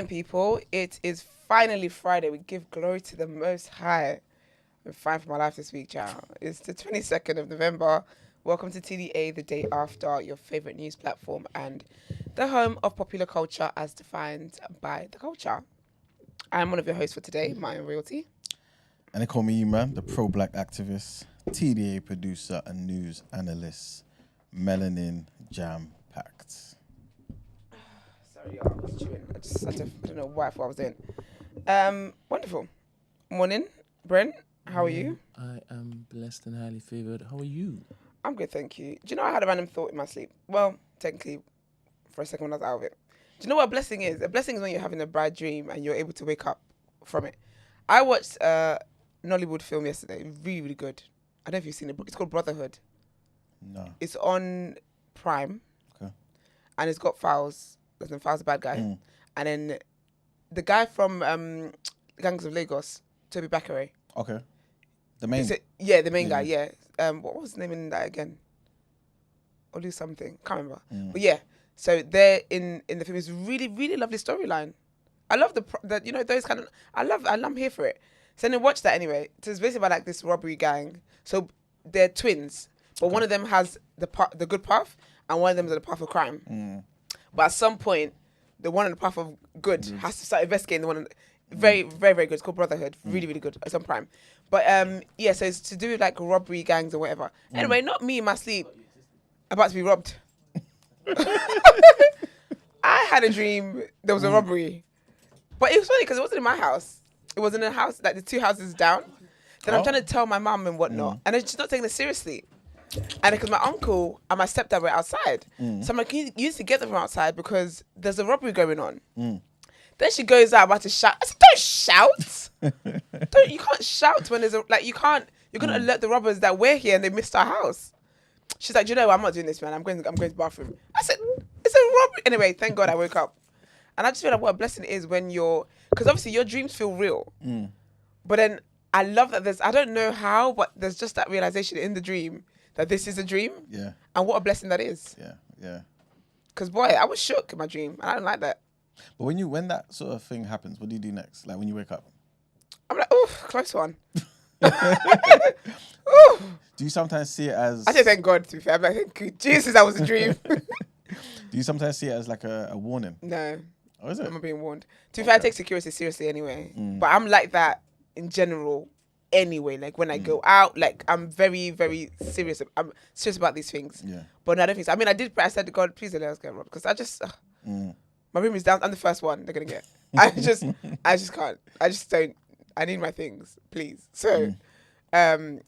morning, people. It is finally Friday. We give glory to the Most High. I'm fine for my life this week, child. It's the 22nd of November. Welcome to TDA, the day after, your favorite news platform and the home of popular culture as defined by the culture. I'm one of your hosts for today, Maya Realty. And they call me man, the pro-black activist, TDA producer and news analyst, melanin jam-packed. Sorry, y'all, I was chewing. I don't know what I was doing. Wonderful. Morning, Brent. How are you? I am blessed and highly favoured. How are you? I'm good, thank you. Do you know I had a random thought in my sleep? Well, technically, for a second when I was out of it. Do you know what a blessing is? A blessing is when you're having a bad dream and you're able to wake up from it. I watched a Nollywood film yesterday. Really, really good. I don't know if you've seen it. It's called Brotherhood. No. It's on Prime. Okay. And it's got Fowles. Fowles, the bad guy. And then the guy from Gangs of Lagos, Toby Bakare. Okay. The main. The main guy, yeah. What was his name in that again? Olu something. Can't remember. But yeah. So they're in the film. It's really, really lovely storyline. I love those kind of. I'm here for it. So then watch that anyway. So it's basically about like this robbery gang. So they're twins, but one of them has the good path, and one of them is on the path of crime. But at some point, the one on the path of good has to start investigating the one. Very, very, very good. It's called Brotherhood. Really, really good. It's on Prime. But so it's to do with like robbery gangs or whatever. Anyway, not me in my sleep about to be robbed. I had a dream there was a robbery. But it was funny because it wasn't in my house. It was in a house, like the two houses down. Then I'm trying to tell my mum and whatnot. And she's not taking it seriously. And because my uncle and my stepdad were outside. So I'm like, you need to get them from outside because there's a robbery going on. Then she goes out about to shout. I said, don't shout. You can't shout when there's you're going to alert the robbers that we're here and they missed our house. She's like, do you know what? I'm not doing this, man. I'm going to the bathroom. I said, it's a robbery. Anyway, thank God I woke up. And I just feel like what a blessing it is when because obviously your dreams feel real. But then I love that I don't know how, but there's just that realization in the dream that this is a dream. Yeah. And what a blessing that is. Yeah. Because boy, I was shook in my dream. And I don't like that. But when that sort of thing happens, what do you do next? Like when you wake up? I'm like, oh, close one. Do you sometimes see it as... I say thank God, to be fair. I'm like, thank you, Jesus, that was a dream. Do you sometimes see it as like a warning? No. Oh, is it? I'm not being warned. To be fair, I take security seriously anyway. But I'm like that in general anyway. Like when I go out, like I'm very, very serious. I'm serious about these things. Yeah. But no, I don't think so. I mean, I did pray. I said to God, please don't let us get robbed. Because I just... my room is down. I'm the first one they're going to get. I just can't. I just don't. I need my things, please. So, but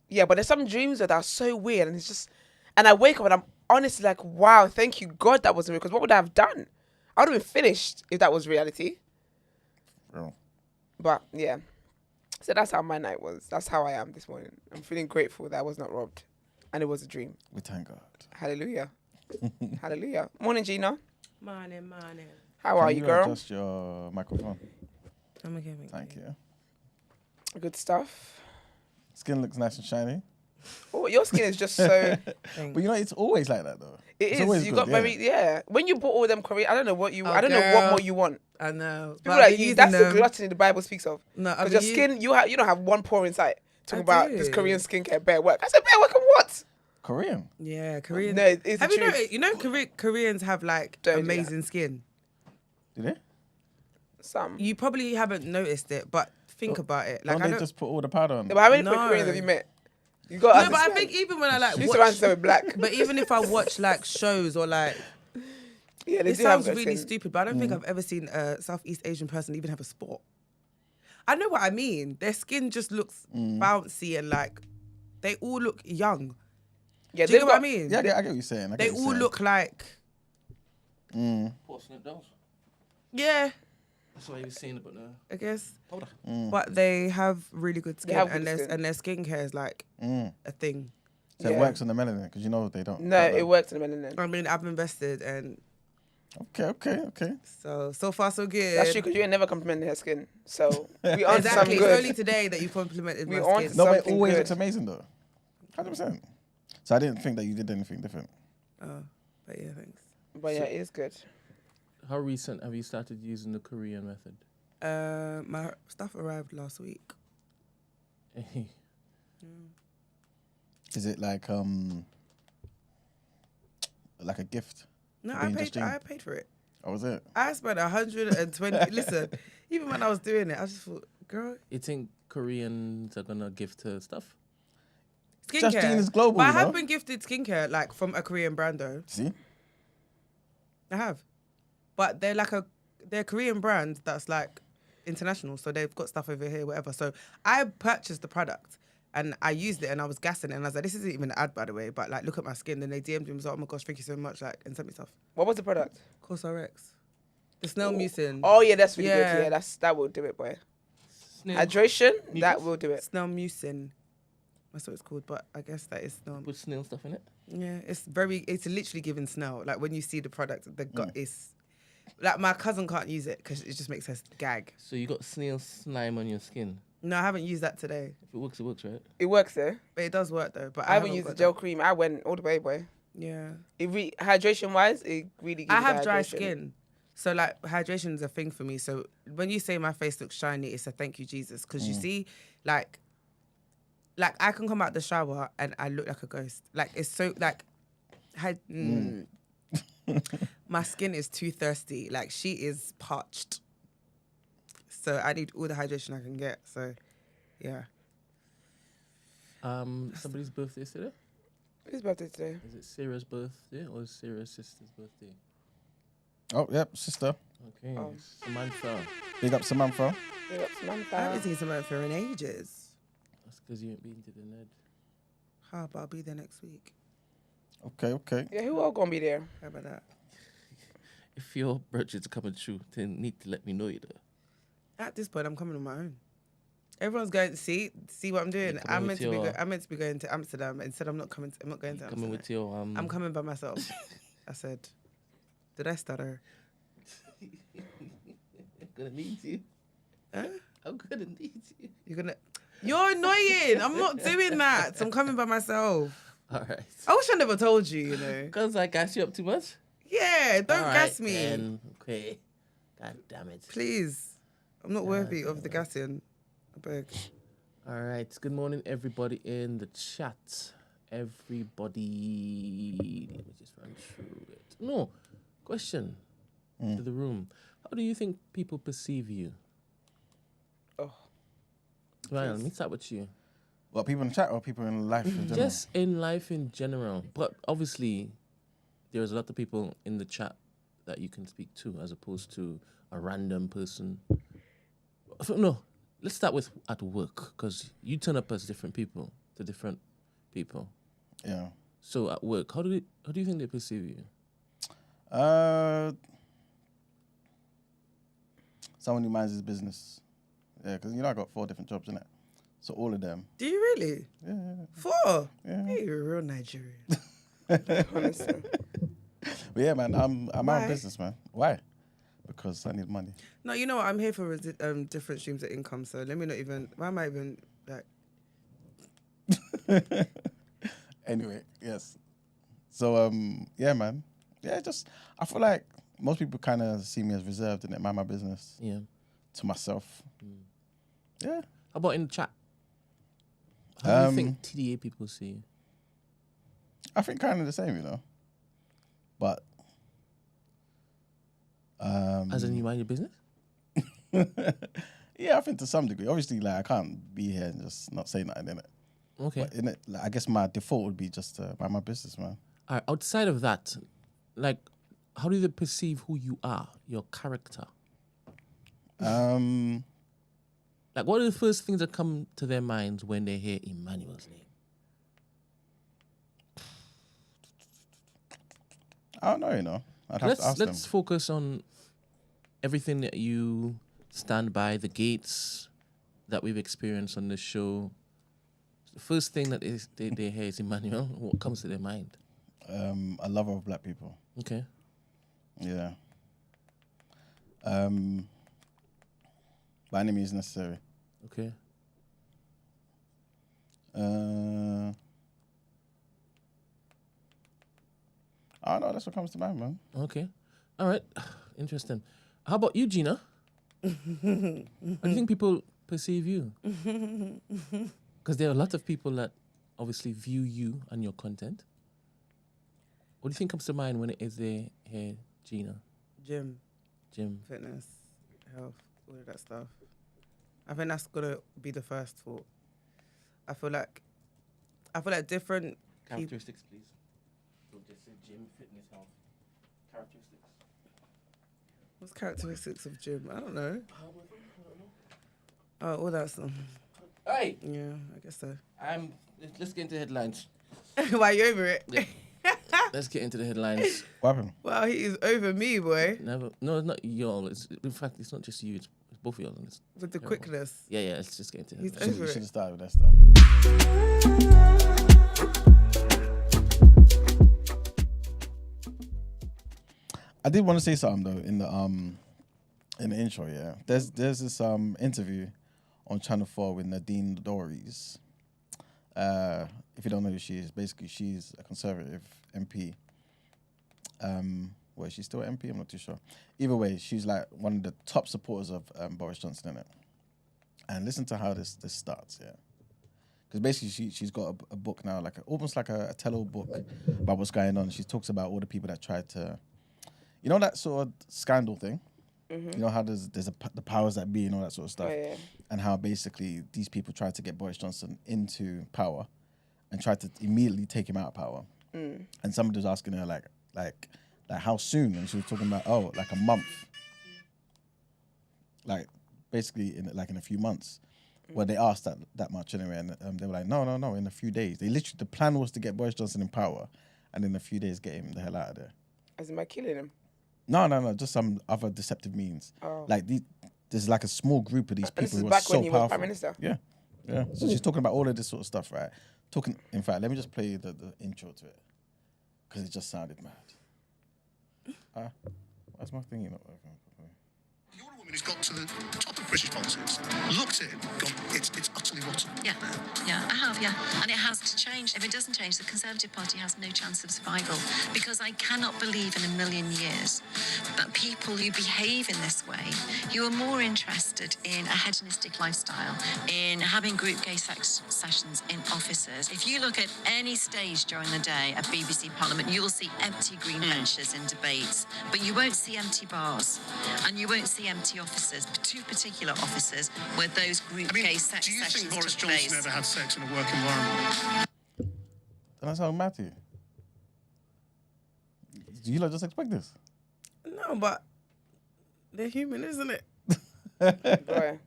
there's some dreams that are so weird, and it's just, and I wake up and I'm honestly like, wow, thank you God that wasn't real. Because what would I have done? I would have been finished if that was reality. Real. But yeah, so that's how my night was. That's how I am this morning. I'm feeling grateful that I was not robbed, and it was a dream. We thank God. Hallelujah. Hallelujah. Morning, Gina. Morning. How are you, girl? Adjust your microphone. I'm okay, Thank you. Good stuff. Skin looks nice and shiny. Oh, your skin is just so. But you know, it's always like that though. It's always you good, got very When you bought all them Korean, I don't know what Oh, know what more you want. I know. People like you, that's the gluttony the Bible speaks of. No, because your skin, you don't have one pore inside. Talking I about do. this Korean skincare bear work. I said bear work on what? Korean. Yeah, Korean. No, it's have the you know? truth. You know, Koreans have like Don't do amazing skin. Do they? Some. You probably haven't noticed it, but think about it. Like Don't they just put all the powder on? No, but how many No. Koreans have you met? You got. No, but I think even when I like you used to watch, answer with black. but even if I watch like shows or like, Yeah, they it do have sounds good really skin. stupid, but I don't think I've ever seen a Southeast Asian person even have a spot. I know what I mean. Their skin just looks bouncy and like they all look young. Yeah, Do you they know what I got. mean? Yeah, I get what you're saying. They all look like. Porcelain dolls. Yeah, That's why you was seeing it, but no. I guess. Powder. But they have really good skin, have and good skin. their skincare is like a thing. So it Yeah. works on the melanin because you know they don't. No, it works in the melanin. I mean, I've invested, and Okay. so far so good. That's true because you ain't never complimented her skin. So we on to Exactly. something It's good. only today that you complimented We my on skin. to No, but it Something always good. looks amazing though. 100%. So I didn't think that you did anything different. Oh, but yeah, thanks. But yeah, it is good. How recent have you started using the Korean method? My stuff arrived last week. Is it like a gift? No, For I being just paid. Jane? I paid for it. Oh, was it? I spent 120. Listen, even when I was doing it, I just thought, girl, You think Koreans are gonna gift her stuff? skincare. Just Jane is global, But I you know? have been gifted skincare like from a Korean brand though. See? I have, but they're a Korean brand that's like international, so they've got stuff over here, whatever. So I purchased the product and I used it and I was gassing it and I was like, this isn't even an ad by the way, but like look at my skin. Then they DM'd me and was like, oh my gosh, thank you so much, like, and sent me stuff. What was the product? CosRX, the snail mucin. Oh yeah, that's really Yeah. good. Yeah, that will do it, boy. Snail. Hydration, Mucus? that will do it. Snail mucin. That's what it's called, but I guess that is snail. Put snail stuff in it. Yeah, it's literally giving snail. Like when you see the product, the gut is, like my cousin can't use it because it just makes her gag. So you got snail slime on your skin. No, I haven't used that today, If it works, right? It works there. but it does work though. But I haven't used got the gel that. cream. I went all the way, boy. Yeah, Hydration wise, it really gives I you have the dry hydration. skin, so like hydration is a thing for me. So when you say my face looks shiny, it's a thank you Jesus, because you see, like I can come out the shower and I look like a ghost. Like it's so like, my skin is too thirsty. Like she is parched. So I need all the hydration I can get. So, yeah. Somebody's birthday is today? Whose birthday today? Is it Sarah's birthday or is Sarah's sister's birthday? Oh, yep, sister. Okay. Samantha. Big up Samantha. Big up Samantha. I haven't seen Samantha in ages. That's because you ain't been to the Ned. How about I'll be there next week? Okay. Yeah, who all gonna be there? How about that? If your budget's coming true, then need to let me know you though. At this point, I'm coming on my own. Everyone's going to see what I'm doing. You're coming with I'm meant to be going to Amsterdam. Instead, I'm not going to Amsterdam. Coming with your I'm coming by myself. I said, did I stutter? I'm gonna need you. Huh? I'm gonna need you. You're annoying. I'm not doing that. So I'm coming by myself. All right. I wish I never told you, you know. Because I gas you up too much? Yeah, don't All gas right, me. then. Okay. God damn it. Please. I'm not worthy of the gassing. I beg. All right. Good morning, everybody in the chat. Everybody. Let me just run through it. No. Question to the room. How do you think people perceive you? Oh, Ryan, let me start with you. What, people in the chat or people in life in general? Just in life in general. But obviously, there's a lot of people in the chat that you can speak to as opposed to a random person. No, let's start with at work because you turn up as different people to different people. Yeah. So at work, how do you think they perceive you? Someone who minds his business. Yeah, because I got 4 different jobs, innit? So all of them. Do you really? Yeah. 4? Yeah. Hey, you're a real Nigerian. honestly. But yeah, man, I'm my Why? own business, man. Why? Because I need money. No, you know what? I'm here for different streams of income. So let me not even. Why am I even like? Anyway, yes. So yeah, man. Yeah, just I feel like most people kind of see me as reserved and mind my business Yeah. to myself. Yeah. How about in the chat? How do you think TDA people see you? I think kind of the same, you know. But As in you mind your business? yeah, I think to some degree. Obviously, like I can't be here and just not say nothing in it. Okay. But in it, like, I guess my default would be just to mind my business, man. All right, outside of that, like, how do they perceive who you are, your character? Like, what are the first things that come to their minds when they hear Emmanuel's name? I don't know, you know. I'd have to ask Let's them. focus on everything that you stand by, the gates that we've experienced on this show. The first thing that they hear is Emmanuel. What comes to their mind? A lover of black people. Okay. Yeah. By any means necessary. Okay. I don't know, that's what comes to mind, man. Okay. All right. Interesting. How about you, Gina? How do you think people perceive you? Because there are a lot of people that obviously view you and your content. What do you think comes to mind when it is there, here, Gina? Gym, fitness, health, all of that stuff. I think that's gonna be the first thought. I feel like different Characteristics, please. So just say gym, fitness, health. Characteristics. What's characteristics of gym? I don't know. Oh, all that stuff. Hey! Yeah, I guess so. Let's get into the headlines. Why you over it? Yeah. Let's get into the headlines. What happened? Wow, he is over me, boy. No, it's not y'all. In fact, it's not just you. It's both of y'all. With the quickness. Yeah. Let's just get into the He's headlines. over You it. should have started with that stuff. I did want to say something though in the intro. Yeah, there's this interview on Channel 4 with Nadine Dorries. If you don't know who she is, basically she's a Conservative MP. Well, she's still MP. I'm not too sure. Either way, she's like one of the top supporters of Boris Johnson, in it. And listen to how this starts. Yeah, because basically she's got a book now, almost like a tell-all book about what's going on. She talks about all the people that tried to, you know, that sort of scandal thing. Mm-hmm. You know how there's the powers that be and all that sort of stuff, and how basically these people tried to get Boris Johnson into power and tried to immediately take him out of power. And somebody was asking her like how soon, and she was talking about like a month, like basically in a few months. Well, they asked that much anyway, and they were like, no, in a few days. They literally, the plan was to get Boris Johnson in power, and in a few days get him the hell out of there. As in by killing him? No, just some other deceptive means. Oh. Like there's like a small group of these people this is who are back so when he was powerful. Prime Minister? Yeah. So she's talking about all of this sort of stuff, right? In fact, let me just play the intro to it, because it just sounded mad. Why's my thingy not working? You're a woman who's got to the top of British politics, looked at it, gone, it's utterly rotten. Yeah, I have, and it has to change. If it doesn't change, the Conservative Party has no chance of survival, because I cannot believe in a million years that people who behave in this way, who are more interested in a hedonistic lifestyle, in having group gay sex sessions in offices. If you look at any stage during the day at BBC Parliament, you will see empty green benches in debates, but you won't see empty bars, and you won't see empty offices, two particular offices where those group gay sex do you sessions think Boris took Johnson place. ever had sex in a work environment? Doesn't that sound mad to you? Do you just expect this? No, but they're human, isn't it? Boy,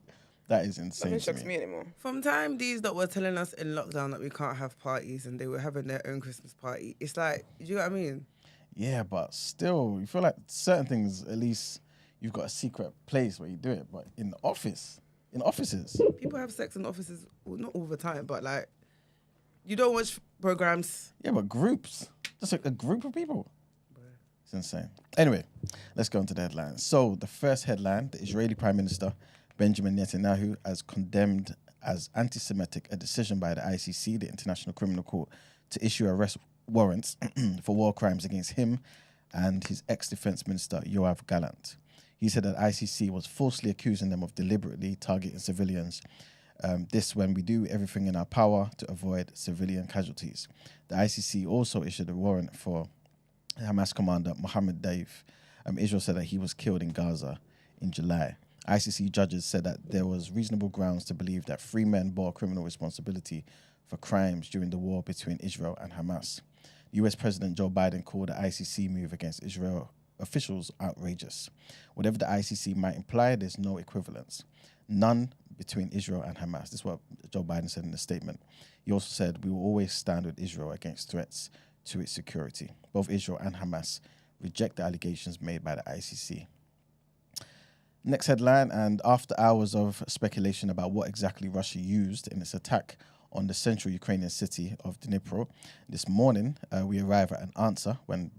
That is insane. nothing to shocks me. me anymore. From time these that were telling us in lockdown that we can't have parties and they were having their own Christmas party, it's like, do you know what I mean? Yeah, but still, you feel like certain things, at least you've got a secret place where you do it. But in offices, People have sex in offices, well, not all the time, but like, you don't watch programs. yeah, but groups, just like a group of people. It's insane. Anyway, let's go into the headlines. So the first headline, the Israeli Prime Minister Benjamin Netanyahu has condemned as anti-Semitic a decision by the ICC, the International Criminal Court, to issue arrest warrants for war crimes against him and his ex-defense minister, Yoav Gallant. He said that ICC was falsely accusing them of deliberately targeting civilians. This when we do everything in our power to avoid civilian casualties. The ICC also issued a warrant for Hamas commander Mohammed Daif. Israel said that he was killed in Gaza in July. ICC judges said that there was reasonable grounds to believe that 3 men bore criminal responsibility for crimes during the war between Israel and Hamas. US President Joe Biden called the ICC move against Israel officials outrageous. Whatever the ICC might imply, there's no equivalence. None between Israel and Hamas. This is what Joe Biden said in a statement. He also said, we will always stand with Israel against threats to its security. Both Israel and Hamas reject the allegations made by the ICC. Next headline, and after hours of speculation about what exactly Russia used in its attack on the central Ukrainian city of Dnipro, this morning we arrive at an answer when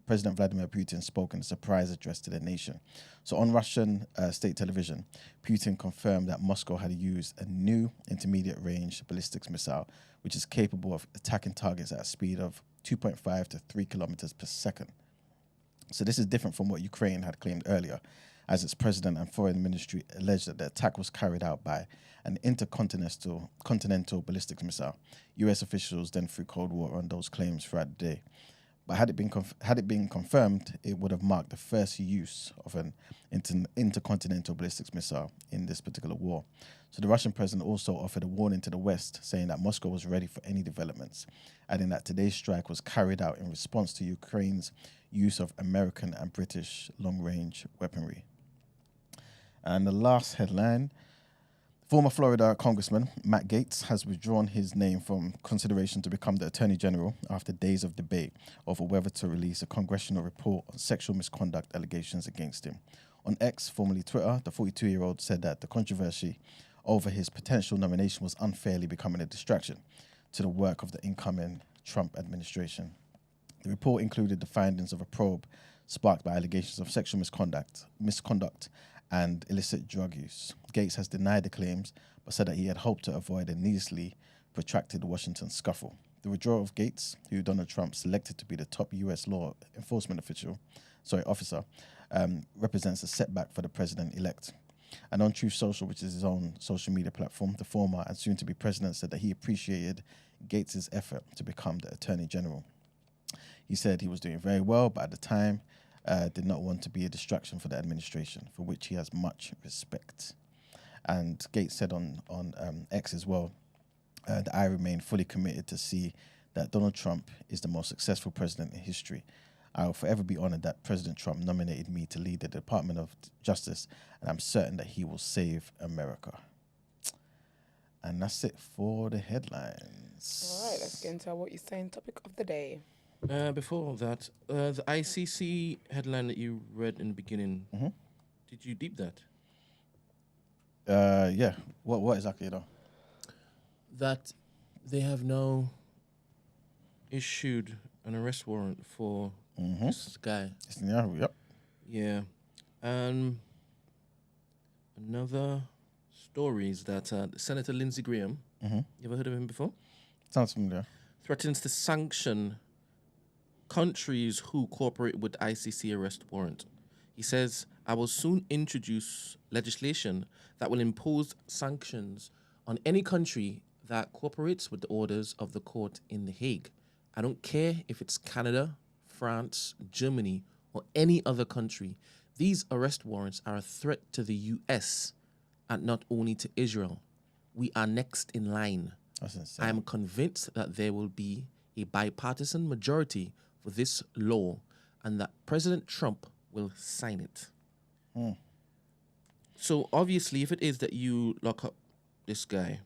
President Vladimir Putin spoke in a surprise address to the nation. So on Russian state television, Putin confirmed that Moscow had used a new intermediate-range ballistic missile, which is capable of attacking targets at a speed of 2.5 to 3 kilometers per second. So this is different from what Ukraine had claimed earlier, as its president and foreign ministry alleged that the attack was carried out by an intercontinental ballistic missile. US officials then threw cold water on those claims throughout the day. But had it been confirmed, it would have marked the first use of an intercontinental ballistic missile in this particular war. So the Russian president also offered a warning to the West, saying that Moscow was ready for any developments, adding that today's strike was carried out in response to Ukraine's use of American and British long-range weaponry. And the last headline, former Florida Congressman Matt Gaetz has withdrawn his name from consideration to become the Attorney General after days of debate over whether to release a congressional report on sexual misconduct allegations against him. On X, formerly Twitter, the 42-year-old said that the controversy over his potential nomination was unfairly becoming a distraction to the work of the incoming Trump administration. The report included the findings of a probe sparked by allegations of sexual misconduct and illicit drug use. Gaetz has denied the claims, but said that he had hoped to avoid a needlessly protracted Washington scuffle. The withdrawal of Gaetz, who Donald Trump selected to be the top U.S. law enforcement officer, represents a setback for the president-elect. And on Truth Social, which is his own social media platform, the former and soon-to-be president said that he appreciated Gaetz' effort to become the Attorney General. He said he was doing very well, but at the time, did not want to be a distraction for the administration, for which he has much respect. And Gaetz said on X as well, that I remain fully committed to see that Donald Trump is the most successful president in history. I will forever be honored that President Trump nominated me to lead the Department of Justice, and I'm certain that he will save America. And that's it for the headlines. All right, let's get into our What You Saying topic of the day. Before that, the ICC headline that you read in the beginning, did you deep that? Yeah. What exactly, though? That they have now issued an arrest warrant for this guy. Netanyahu, yep. Yeah. Another story is that Senator Lindsey Graham, you ever heard of him before? Sounds familiar. Threatens to sanction countries who cooperate with ICC arrest warrant. He says, I will soon introduce legislation that will impose sanctions on any country that cooperates with the orders of the court in The Hague. I don't care if it's Canada, France, Germany, or any other country. These arrest warrants are a threat to the US and not only to Israel. We are next in line. That's insane. I am convinced that there will be a bipartisan majority for this law and that President Trump will sign it. So obviously, if it is that you lock up this guy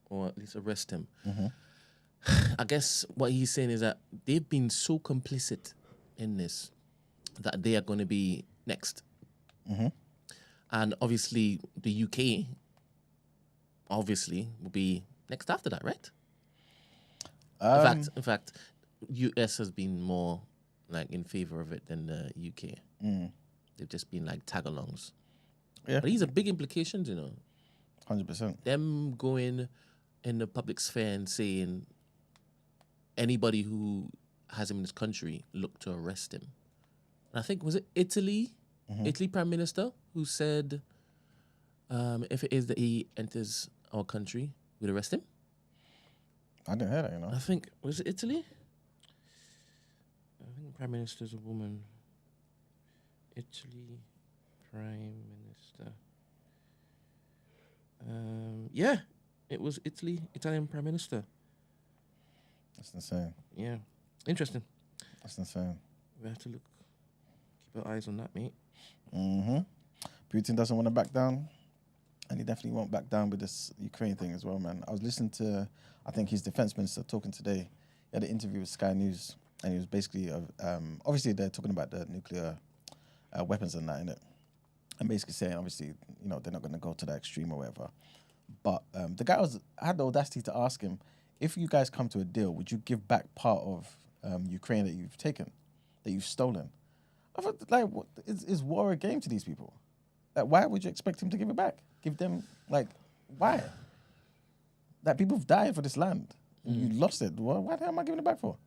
or at least arrest him, I guess what he's saying is that they've been so complicit in this that they are going to be next. And obviously, the UK will be next after that, right? In fact, US has been more like in favor of it than the UK. They've just been like tag-alongs. Yeah. But these are big implications, 100%. Them going in the public sphere and saying anybody who has him in this country, look to arrest him. And I think, was it Italy? Italy Prime Minister who said if it is that he enters our country, we'd arrest him? I didn't hear that, I think, was it Italy? I think the Prime Minister's a woman. Italy Prime Minister. Yeah, it was Italian Prime Minister. That's insane. Yeah, interesting. That's insane. We have to keep our eyes on that, mate. Putin doesn't want to back down, and he definitely won't back down with this Ukraine thing as well, man. I was listening to, I think, his defense minister talking today. He had an interview with Sky News, and he was basically, obviously they're talking about the nuclear weapons and that, innit? And basically saying, obviously, they're not going to go to that extreme or whatever. But the guy had the audacity to ask him, if you guys come to a deal, would you give back part of Ukraine that you've taken, that you've stolen? I thought, like, what, is war a game to these people? Like, why would you expect him to give it back? Give them, like, why? Like, people have died for this land. You lost it. Why the hell am I giving it back for?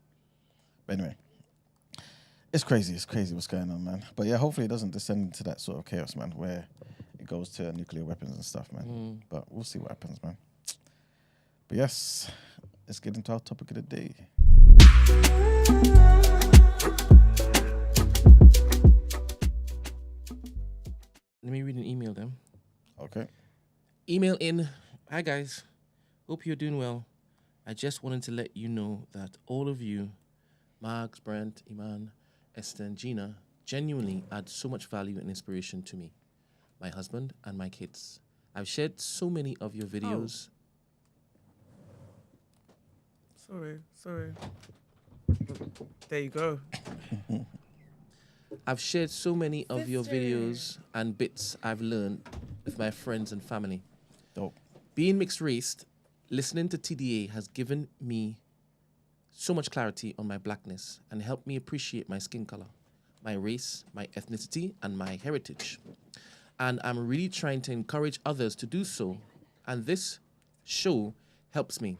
But anyway, It's crazy what's going on, man. But yeah, hopefully it doesn't descend into that sort of chaos, man, where it goes to nuclear weapons and stuff, man. But we'll see what happens, man. But yes, let's get into our topic of the day. Let me read an email then. Okay. Email in. Hi guys, hope you're doing well. I just wanted to let you know that all of you, Marks, Brent, Iman, Esther, and Gina, genuinely add so much value and inspiration to me, my husband, and my kids. I've shared so many of your videos. Sorry. There you go. I've shared so many of your videos and bits I've learned with my friends and family. Dope. Being mixed raced, listening to TDA has given me so much clarity on my blackness and helped me appreciate my skin color, my race, my ethnicity, and my heritage. And I'm really trying to encourage others to do so. And this show helps me.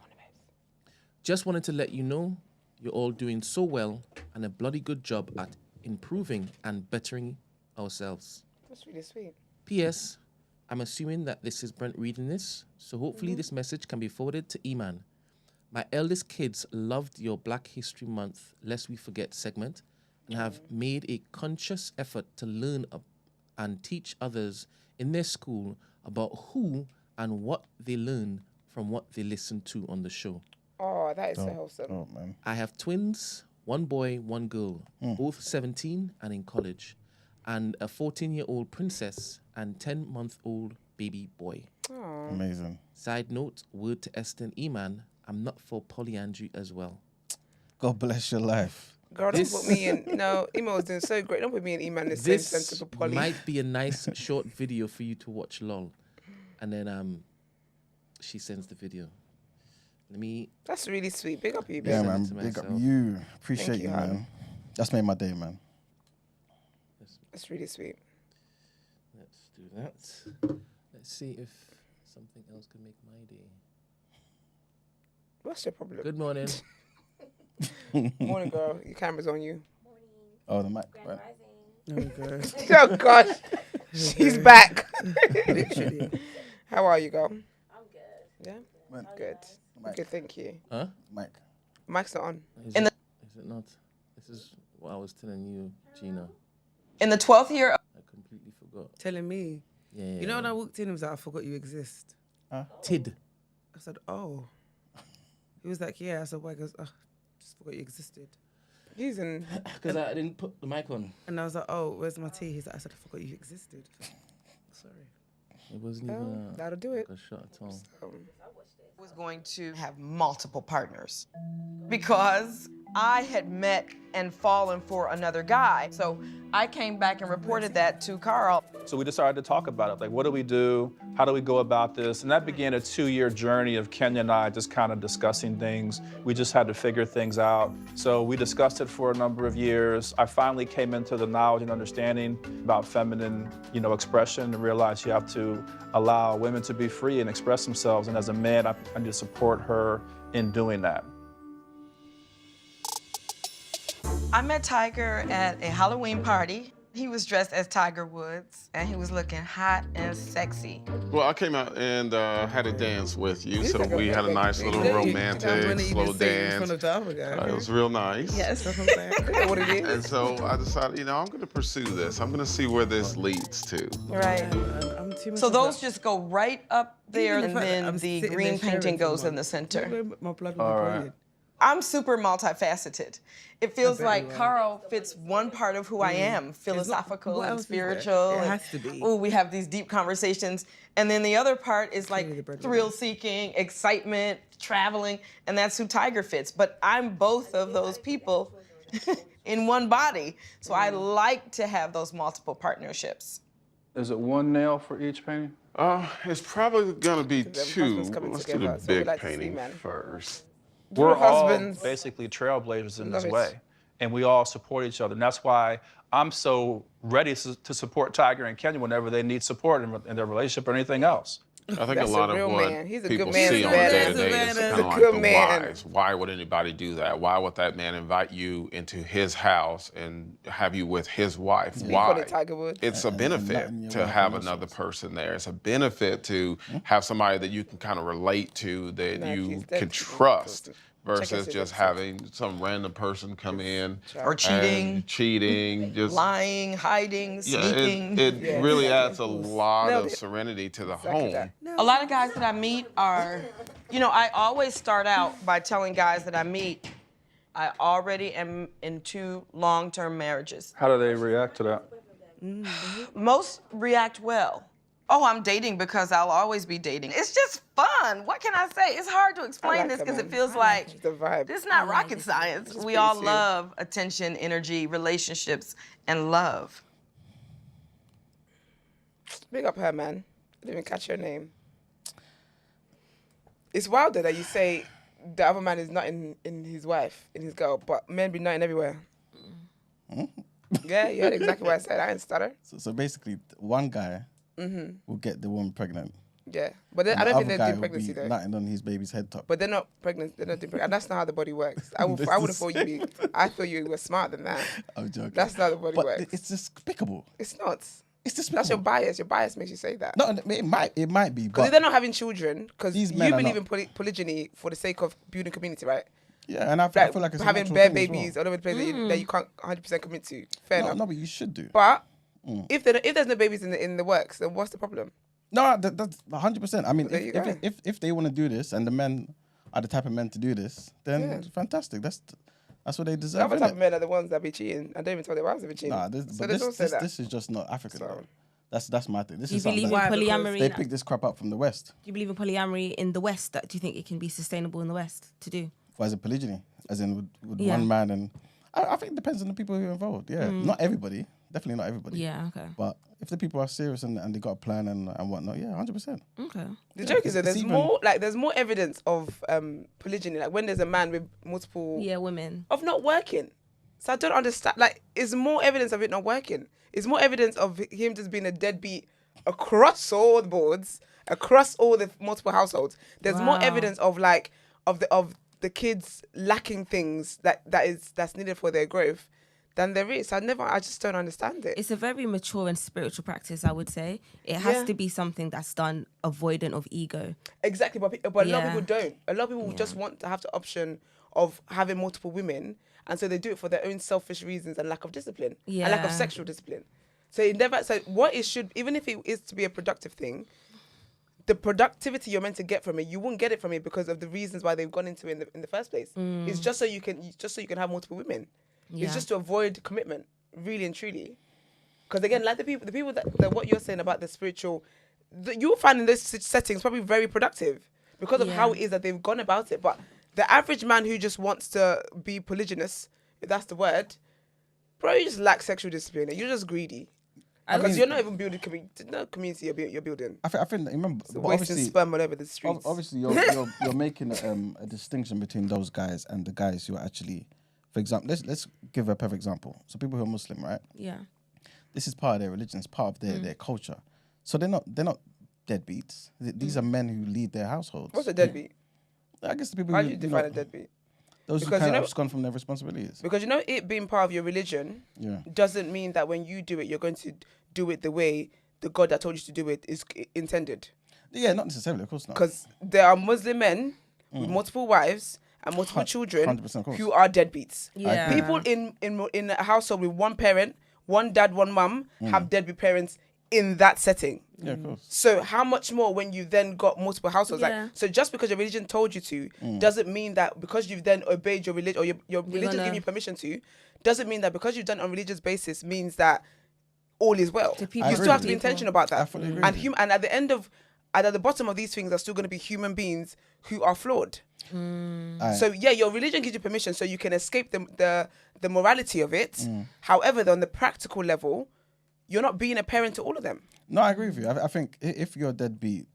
Just wanted to let you know you're all doing so well and a bloody good job at improving and bettering ourselves. That's really sweet. P.S. I'm assuming that this is Brent reading this, so hopefully this message can be forwarded to Iman. My eldest kids loved your Black History Month Lest We Forget segment and have made a conscious effort to learn and teach others in their school about who and what they learn from what they listen to on the show. Oh, that is so wholesome. Oh, man. I have twins, one boy, one girl, both 17 and in college, and a 14-year-old princess and 10-month-old baby boy. Aww. Amazing. Side note, word to Esther and Iman, I'm not for polyandry as well. God bless your life. Girl, don't put me in. No, Ema was doing so great. Don't put me and Iman in the same sense This of poly. might be a nice short video for you to watch, lol. And then she sends the video. Let me... That's really sweet. Big up you, baby. Yeah, Send it man. to Big up myself. you. Appreciate Thank you, you, man. hon. That's made my day, man. That's really sweet. Let's do that. Let's see if something else can make my day. What's your problem? Good morning. Morning, girl. Your camera's on you. Oh, the mic. Right. There you go. Oh, gosh. She's back. Literally. How are you, girl? I'm good. Yeah? Man. Good. Mic. Good, thank you. Huh? Mic. Mic's not on. Is it not? This is what I was telling you, Gina. In the 12th year I completely forgot. Telling me. Yeah. You know when I walked in, he was like, I forgot you exist. Tid. I said, oh. He was like, yeah. I said, why? He goes, oh, just forgot you existed. He's in. Because I didn't put the mic on. And I was like, oh, where's my tea? He's like, I said, I forgot you existed. Sorry. It wasn't Oh, even that'll do it. a shot at all. was going to have multiple partners because I had met and fallen for another guy. So I came back and reported that to Carl. So we decided to talk about it. Like, what do we do? How do we go about this? And that began a 2-year journey of Kenya and I just kind of discussing things. We just had to figure things out. So we discussed it for a number of years. I finally came into the knowledge and understanding about feminine, expression and realized you have to allow women to be free and express themselves. And as a man, I need to support her in doing that. I met Tiger at a Halloween party. He was dressed as Tiger Woods, and he was looking hot and sexy. Well, I came out and had a dance with you, so like a we had a nice little romantic slow dance. It was real nice. Yes. That's what it is. And so I decided, I'm going to pursue this. I'm going to see where this leads to. Right. So those just go right up there, and then the green painting goes in the center. My blood All right. I'm super multifaceted. It feels like Carl fits one part of who I am, philosophical what and else is there? spiritual. It has to be. Oh, we have these deep conversations. And then the other part is like thrill-seeking, excitement, traveling, and that's who Tiger fits. But I'm both of those people in one body. So I like to have those multiple partnerships. Is it one nail for each painting? It's probably going to be Them 2. husbands coming Let's do together. the That's what we big like to see, painting man. first. We're Your all husbands. basically trailblazers in Love this it. way, and we all support each other. And that's why I'm so ready to support Tiger and Kenya whenever they need support in their relationship or anything else. I think That's a lot a of real what man. He's a people good man, see on man. day to He's a day man. is He's kind a of like good the man. whys. Why would anybody do that? Why would that man invite you into his house and have you with his wife? Speak on Why? it, Tiger Woods. It's a benefit letting your to wife have in your another shoes. person there. It's a benefit to have somebody that you can kind of relate to, that Nah, you he's dead. can trust, Check versus his just episodes. having some random person come in Or cheating. and cheating, just Lying, hiding, sneaking. It Yeah, really exactly. adds a lot Nailed of it. serenity to the Exactly home. that. A lot of guys that I meet are, I always start out by telling guys that I meet, I already am in 2 long-term marriages. How do they react to that? Most react well. Oh, I'm dating because I'll always be dating. It's just fun. What can I say? It's hard to explain like this her, because it man. feels like The vibe. this is not rocket science. We pretty all serious. love attention, energy, relationships, and love. Big up her, man. I didn't even catch her name. It's wilder that you say the other man is not in his wife, in his girl, but men be nutting everywhere. Yeah, you heard exactly what I said. I didn't stutter. So basically, one guy will get the woman pregnant. Yeah, but then, and I the don't think other they're guy doing will pregnancy be though. nutting on his baby's head top. But they're not pregnant. They're not doing pregnant. And that's not how the body works. I would have thought you be. I thought you were smarter than that. I'm joking. That's not how the body but works. it's despicable. It's not. It's despicable. That's your bias. Your bias makes you say that. No, it might be. Because But they're not having children, because These you men are believe not. in polygyny for the sake of building community, right? yeah, and I Like, feel like it's a having natural bare thing as well. babies all over the place that you can't 100% commit to. Fair No, enough. no, but you should do. But if there's no babies in the works, then what's the problem? No, that's 100%. I mean, There you go. if they want to do this and the men are the type of men to do this, then Yeah. fantastic. That's what they The deserve. other type of innit? men are the ones that be cheating. I don't even tell their wives to be cheating. Nah, so they don't say that. this is just not African. So- though. That's my thing. This Do you is something believe in that polyamory? they picked this crap up from the West. Do you believe in polyamory in the West? Do you think it can be sustainable in the West to do? As a polygyny, as in with Yeah. one man, and I think it depends on the people who are involved. Yeah, not everybody, definitely not everybody. Yeah, okay. But if the people are serious and they got a plan and whatnot, yeah, 100%. Okay. The joke is that it's there's even- there's more evidence of polygyny, like when there's a man with multiple Yeah, women. of not working. So I don't understand. Like, it's more evidence of it not working. It's more evidence of him just being a deadbeat across all the boards, across all the multiple households. There's more Wow. evidence of the kids lacking things that's needed for their growth than there is. I just don't understand it. It's a very mature and spiritual practice, I would say. It has Yeah. to be something that's done avoidant of ego. Exactly, but a lot of Yeah. people don't. A lot of people just want to have the option of having multiple women, and so they do it for their own selfish reasons and lack of discipline and lack of Yeah. sexual discipline. So even if it is to be a productive thing, the productivity you're meant to get from it, you won't get it from it because of the reasons why they've gone into it in the first place. It's just so you can have multiple women. Yeah. It's just to avoid commitment, really and truly. Because again, like the people that what you're saying about the spiritual, you'll find in those settings probably very productive because of how it is that they've gone about it. But the average man who just wants to be polygynous, if that's the word, bro, you just lack sexual discipline. You're just greedy. Because you're not even building community you're building. I think remember, It's but wasting obviously, sperm all over the streets. obviously you're making a distinction between those guys and the guys who are actually, for example, let's give a perfect example. So people who are Muslim, right? Yeah. This is part of their religion. It's part of their culture. So they're not deadbeats. These are men who lead their households. What's a deadbeat? I guess the people How who do you define a deadbeat? Those who Because, kind you of know- have gone from their responsibilities. Because it being part of your religion Yeah. doesn't mean that when you do it, you're going to do it the way the God that told you to do it is intended. Yeah, not necessarily, of course not. Because there are Muslim men with multiple wives and multiple children 100%, of course. who are deadbeats. Yeah. People in a household with one parent, one dad, one mum, have deadbeat parents in that setting. Yeah, of course. So how much more when you then got multiple households? Yeah. Like, so just because your religion told you to, doesn't mean that because you've then obeyed your religion or your religion gonna- giving you permission to, doesn't mean that because you've done it on a religious basis means that all is well. To people- You still have to be people. intentional about that. I fully agree And with you. and at the bottom of these things are still going to be human beings who are flawed. So yeah, your religion gives you permission so you can escape the morality of it. However, on the practical level, you're not being a parent to all of them. No, I agree with you. I think if you're a deadbeat,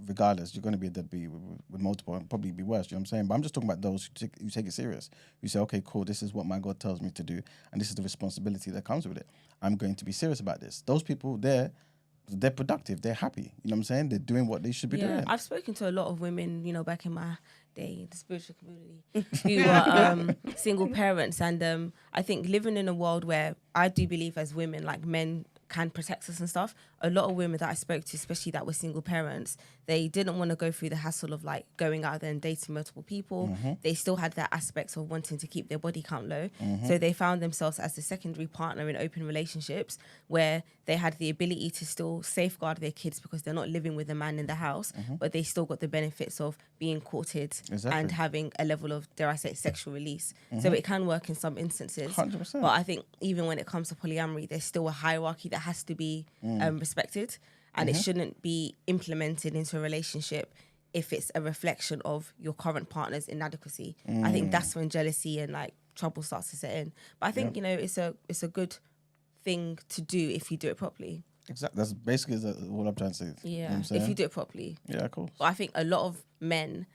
regardless, you're going to be a deadbeat with multiple, and probably be worse. You know what I'm saying? But I'm just talking about those who take it serious. You say, okay, cool, this is what my God tells me to do, and this is the responsibility that comes with it. I'm going to be serious about this. Those people there, they're productive. They're happy. You know what I'm saying? They're doing what they should be doing. I've spoken to a lot of women, back in my day, the spiritual community, who are single parents. And I think living in a world where I do believe as women, like men can protect us and stuff, a lot of women that I spoke to, especially that were single parents, they didn't want to go through the hassle of like going out there and dating multiple people. They still had that aspect of wanting to keep their body count low. So they found themselves as a secondary partner in open relationships where they had the ability to still safeguard their kids because they're not living with a man in the house, but they still got the benefits of being courted and having a level of, dare I say, sexual release. So it can work in some instances. 100%. But I think even when it comes to polyamory, there's still a hierarchy that has to be respected, and it shouldn't be implemented into a relationship if it's a reflection of your current partner's inadequacy. I think that's when jealousy and like trouble starts to set in. But I think it's a good thing to do if you do it properly. Exactly. That's basically what I'm trying to say. Yeah, You know what I'm saying? if you do it properly. Yeah, of course. But I think a lot of men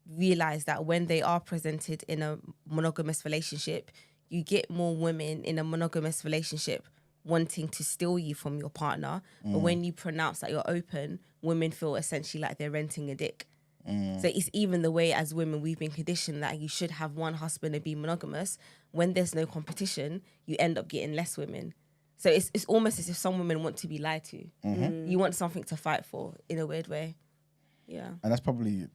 realize that when they are presented in a monogamous relationship, you get more women in a monogamous relationship wanting to steal you from your partner. But when you pronounce that you're open, women feel essentially like they're renting a dick. So it's even the way as women we've been conditioned that you should have one husband and be monogamous. When there's no competition, you end up getting less women. So it's almost as if some women want to be lied to. You want something to fight for in a weird way. Yeah. And that's probably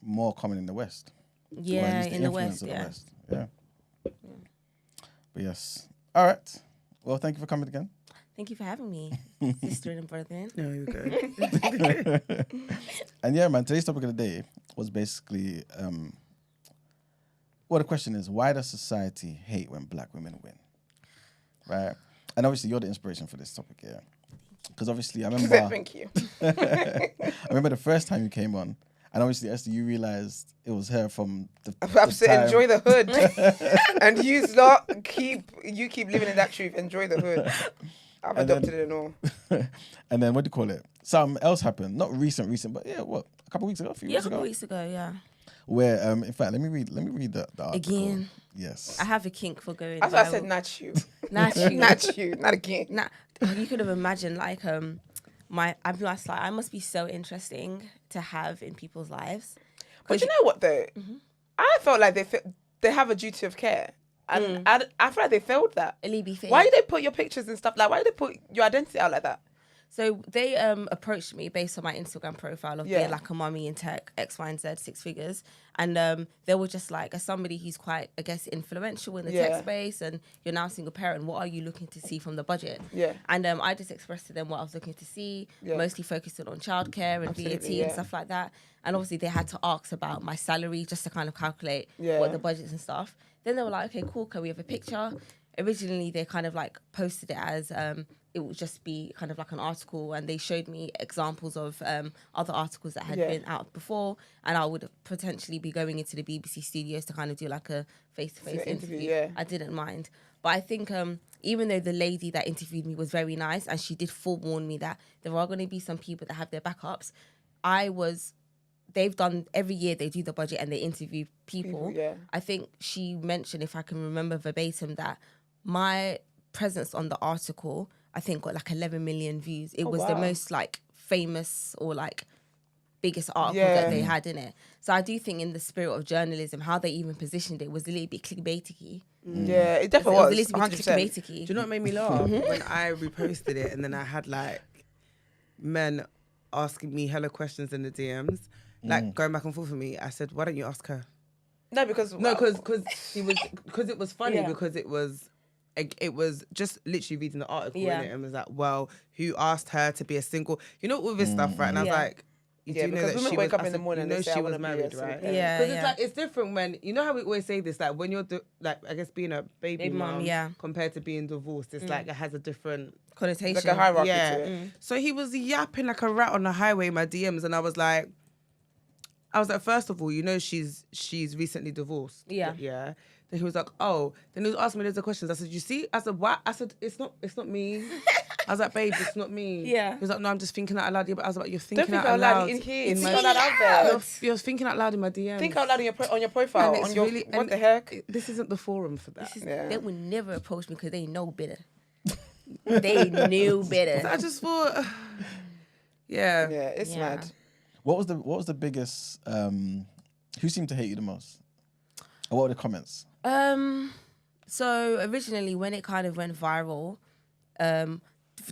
more common in the West. Yeah, in the West, Yeah. But yes. All right. Well, thank you for coming again. Thank you for having me, sister and brother. No, you're good. And yeah, man, today's topic of the day was basically, the question is, why does society hate when black women win? Right? And obviously, you're the inspiration for this topic, yeah. Because obviously, I remember... Thank you. I remember the first time you came on, and obviously, Esther, you realised it was her from the I'm saying time. enjoy the hood. And you keep living in that truth. Enjoy the hood. I've adopted it and all. And then what do you call it? Something else happened. Not recent, but yeah, what? A couple of weeks ago? A few weeks A ago? couple weeks ago, yeah. Where, in fact, let me read the article. Again. Yes. I have a kink for going. That's why I said not you. Not you. Not you. Not again. Nah, you could have imagined like I'm just like I must be so interesting to have in people's lives. But you know what though? I felt like they have a duty of care. And I feel like they failed that. Why did they put your pictures and stuff? Like, why did they put your identity out like that? So they approached me based on my Instagram profile of being like a mummy in tech, X, Y, and Z, 6 figures. And they were just like, as somebody who's quite, I guess, influential in the tech space and you're now a single parent, what are you looking to see from the budget? Yeah. And I just expressed to them what I was looking to see, mostly focusing on childcare and VAT and stuff like that. And obviously they had to ask about my salary just to kind of calculate what the budgets and stuff. Then they were like, okay, cool, can we have a picture? Originally, they kind of like posted it as it would just be kind of like an article, and they showed me examples of other articles that had been out before, and I would potentially be going into the BBC studios to kind of do like a face-to-face interview. I didn't mind. But I think even though the lady that interviewed me was very nice, and she did forewarn me that there are going to be some people that have their backups, they've done every year they do the budget and they interview people. I think she mentioned, if I can remember verbatim, that my presence on the article, I think, got like 11 million views. It was the most like famous or like biggest article that they had in it. So I do think in the spirit of journalism, how they even positioned it was a little bit clickbaity. Yeah, it definitely was. A little bit 100%. clickbaity. Do you know what made me laugh? When I reposted it and then I had like men asking me hella questions in the DMs. Like going back and forth with me, I said, "Why don't you ask her?" No, because it was funny because it was just literally reading the article innit, and was like, "Well, who asked her to be a single?" You know all this stuff, right? And I was like, "You do know that women she wake was, up in the morning you know and they say, she I was wanna be married, a right? single Because it's like it's different when you know how we always say this, like when you're like I guess being a baby mom, compared to being divorced, it's like it has a different connotation, like a hierarchy to it. So he was yapping like a rat on the highway in my DMs, and I was like, first of all, you know she's recently divorced. Yeah. Then he was like, oh. Then he was asking me loads of questions. I said, you see? I said, what? I said, it's not me. I was like, babe, it's not me. Yeah. He was like, no, I'm just thinking out loud. But I was like, you're thinking out loud in here. Think out loud out there. You're thinking out loud in my DMs. Think out loud on your profile. On your what the heck? This isn't the forum for that. They would never approach me because they know better. They knew better. I just thought, yeah. Yeah, it's mad. What was the biggest? Who seemed to hate you the most? Or what were the comments? So originally, when it kind of went viral,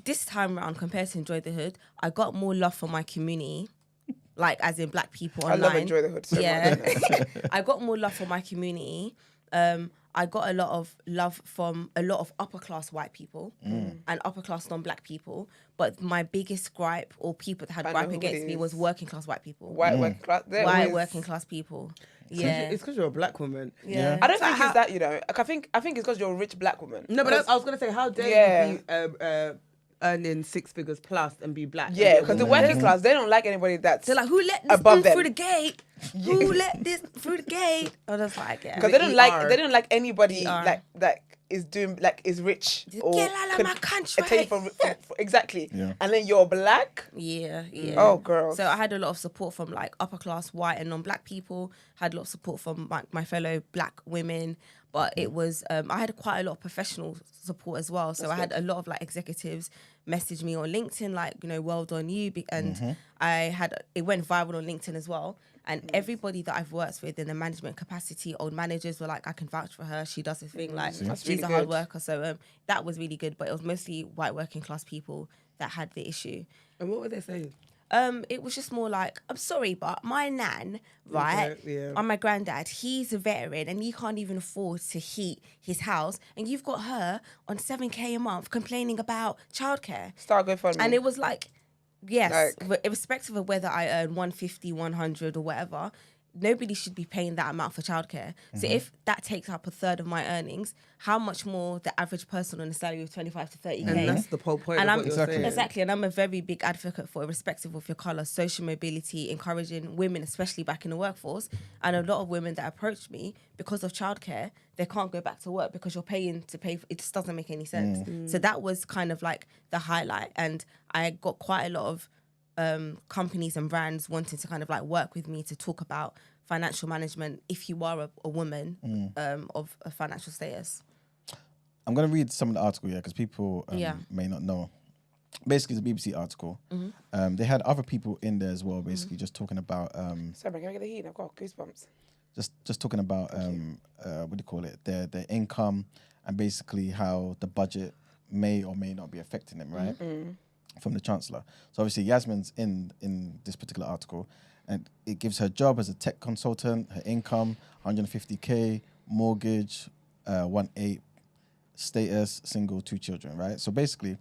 this time around, compared to Enjoy the Hood, I got more love from my community, like as in black people online. I love Enjoy the Hood so much. I got more love from my community. I got a lot of love from a lot of upper class white people and upper class non-black people. But my biggest gripe, or people that had gripe against me, was working class white people. Working class. Working class people. Yeah, It's because you're a black woman. Yeah. I don't think it's that, you know. Like, I think it's because you're a rich black woman. No, but I was gonna say, how dare you be earning 6 figures plus and be black? Yeah, because the working class, they don't like anybody that's they're like, who let this above them through the gate? Who let this through the gate? I was like, yeah. Because they don't like anybody like that is doing like is rich or get out of my country. attain for exactly. Yeah. And then you're black. Yeah. Oh, girl. So I had a lot of support from like upper class white and non-black people. Had a lot of support from my fellow black women. But it was I had quite a lot of professional support as well. So I had a lot of like executives message me on LinkedIn, like, you know, well done you. And it went viral on LinkedIn as well. And everybody that I've worked with in the management capacity, old managers were like, I can vouch for her. She does this thing. Like, she's really a hard good. worker. So that was really good. But it was mostly white working class people that had the issue. And what were they saying? It was just more like, I'm sorry, but my nan, right, and my granddad, he's a veteran and he can't even afford to heat his house. And you've got her on 7K a month complaining about childcare. Start GoFundMe. And it was like, yes, irrespective of whether I earn 150, 100 or whatever, nobody should be paying that amount for childcare. So if that takes up a third of my earnings, how much more the average person on a salary of 25 to 30K? And that's the whole point of what you're saying. Exactly, and I'm a very big advocate for, irrespective of your colour, social mobility, encouraging women, especially back in the workforce. And a lot of women that approach me, because of childcare, they can't go back to work because you're paying to pay. It just doesn't make any sense. So that was kind of like the highlight. And I got quite a lot of companies and brands wanting to kind of like work with me to talk about financial management if you are a woman of a financial status. I'm going to read some of the article here because people may not know. Basically, it's a BBC article. They had other people in there as well, basically just talking about... Sorry, can I get the heat? I've got goosebumps. Just talking about, what do you call it, their income and basically how the budget may or may not be affecting them, right? From the Chancellor. So obviously Yasmin's in this particular article, and it gives her job as a tech consultant, her income, 150K, mortgage, 1.8, status, single, 2 children, right? So basically,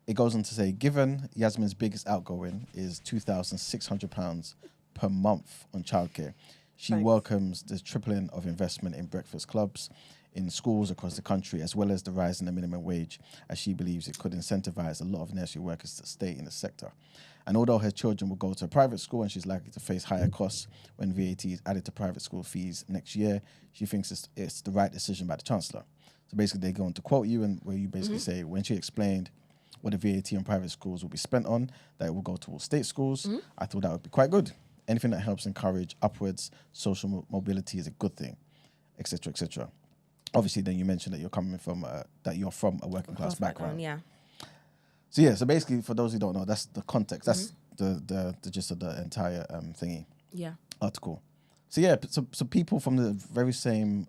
it goes on to say, given Yasmin's biggest outgoing is £2,600 per month on childcare, she welcomes the tripling of investment in breakfast clubs in schools across the country, as well as the rise in the minimum wage, as she believes it could incentivize a lot of nursery workers to stay in the sector. And although her children will go to a private school and she's likely to face higher costs when VAT is added to private school fees next year, she thinks it's the right decision by the Chancellor. So basically, they go on to quote you, and where you basically say, when she explained what the VAT on private schools will be spent on, that it will go towards state schools, I thought that would be quite good. Anything that helps encourage upwards social mobility is a good thing, etc., etc. Obviously, then you mentioned that you're coming from that you're from a working class background. Yeah. So basically, for those who don't know, that's the context. That's the gist of the entire article. So people from the very same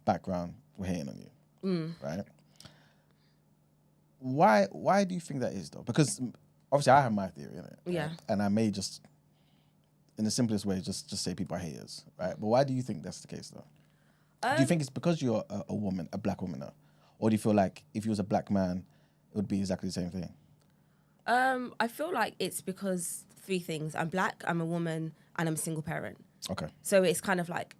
background were hating on you, right? Why do you think that is though? Because obviously I have my theory in it, yeah, right? And I may just, in the simplest way, just say people are haters, right? But why do you think that's the case though? Do you think it's because you're a woman, a black woman, or do you feel like if you was a black man, it would be exactly the same thing? I feel like it's because 3 things. I'm black, I'm a woman, and I'm a single parent. Okay. So it's kind of like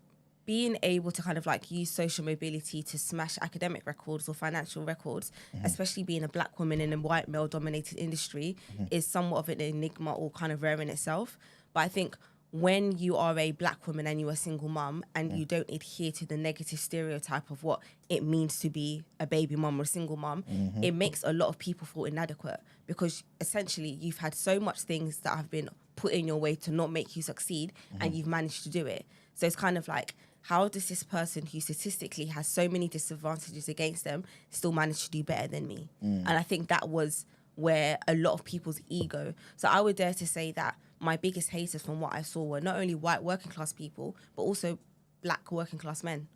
being able to kind of like use social mobility to smash academic records or financial records, especially being a black woman in a white male-dominated industry, is somewhat of an enigma or kind of rare in itself. But I think when you are a black woman and you're a single mum and you don't adhere to the negative stereotype of what it means to be a baby mum or a single mum, it makes a lot of people feel inadequate because essentially you've had so much things that have been put in your way to not make you succeed and you've managed to do it. So it's kind of like how does this person who statistically has so many disadvantages against them still manage to do better than me? And I think that was where a lot of people's ego. So I would dare to say that my biggest haters from what I saw were not only white working class people, but also black working class men.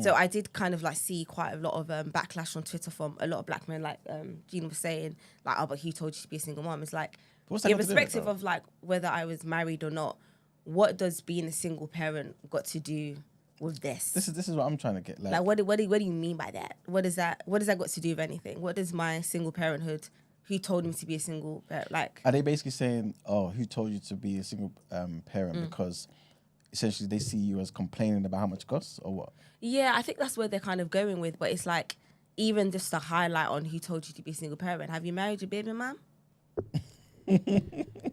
So I did kind of like see quite a lot of backlash on Twitter from a lot of black men, like Gina was saying, like, oh, but who told you to be a single mom? It's like, irrespective of like whether I was married or not, what does being a single parent got to do with this? This is what I'm trying to get. Like what do you mean by that? What does that got to do with anything? What does my single parenthood? Who told me to be a single parent? Like, are they basically saying, oh, who told you to be a single parent because essentially they see you as complaining about how much it costs, or what? Yeah, I think that's where they're kind of going with. But it's like, even just a highlight on who told you to be a single parent. Have you married your baby mom?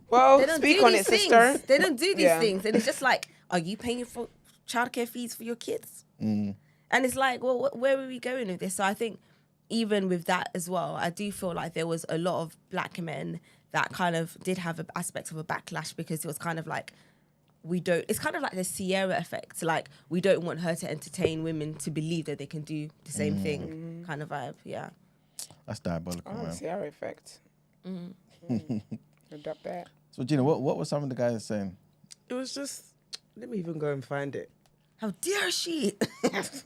Well, speak on it, sister. They don't do these things. And it's just like, are you paying for childcare fees for your kids? And it's like, well, where are we going with this? So I think even with that as well, I do feel like there was a lot of black men that kind of did have an aspect of a backlash, because it was kind of like, it's kind of like the Sierra effect. Like, we don't want her to entertain women to believe that they can do the same thing kind of vibe. Yeah. That's diabolical, man. Sierra effect. Adopt that. So, Gina, what were some of the guys saying? It was just, let me even go and find it. How dare she?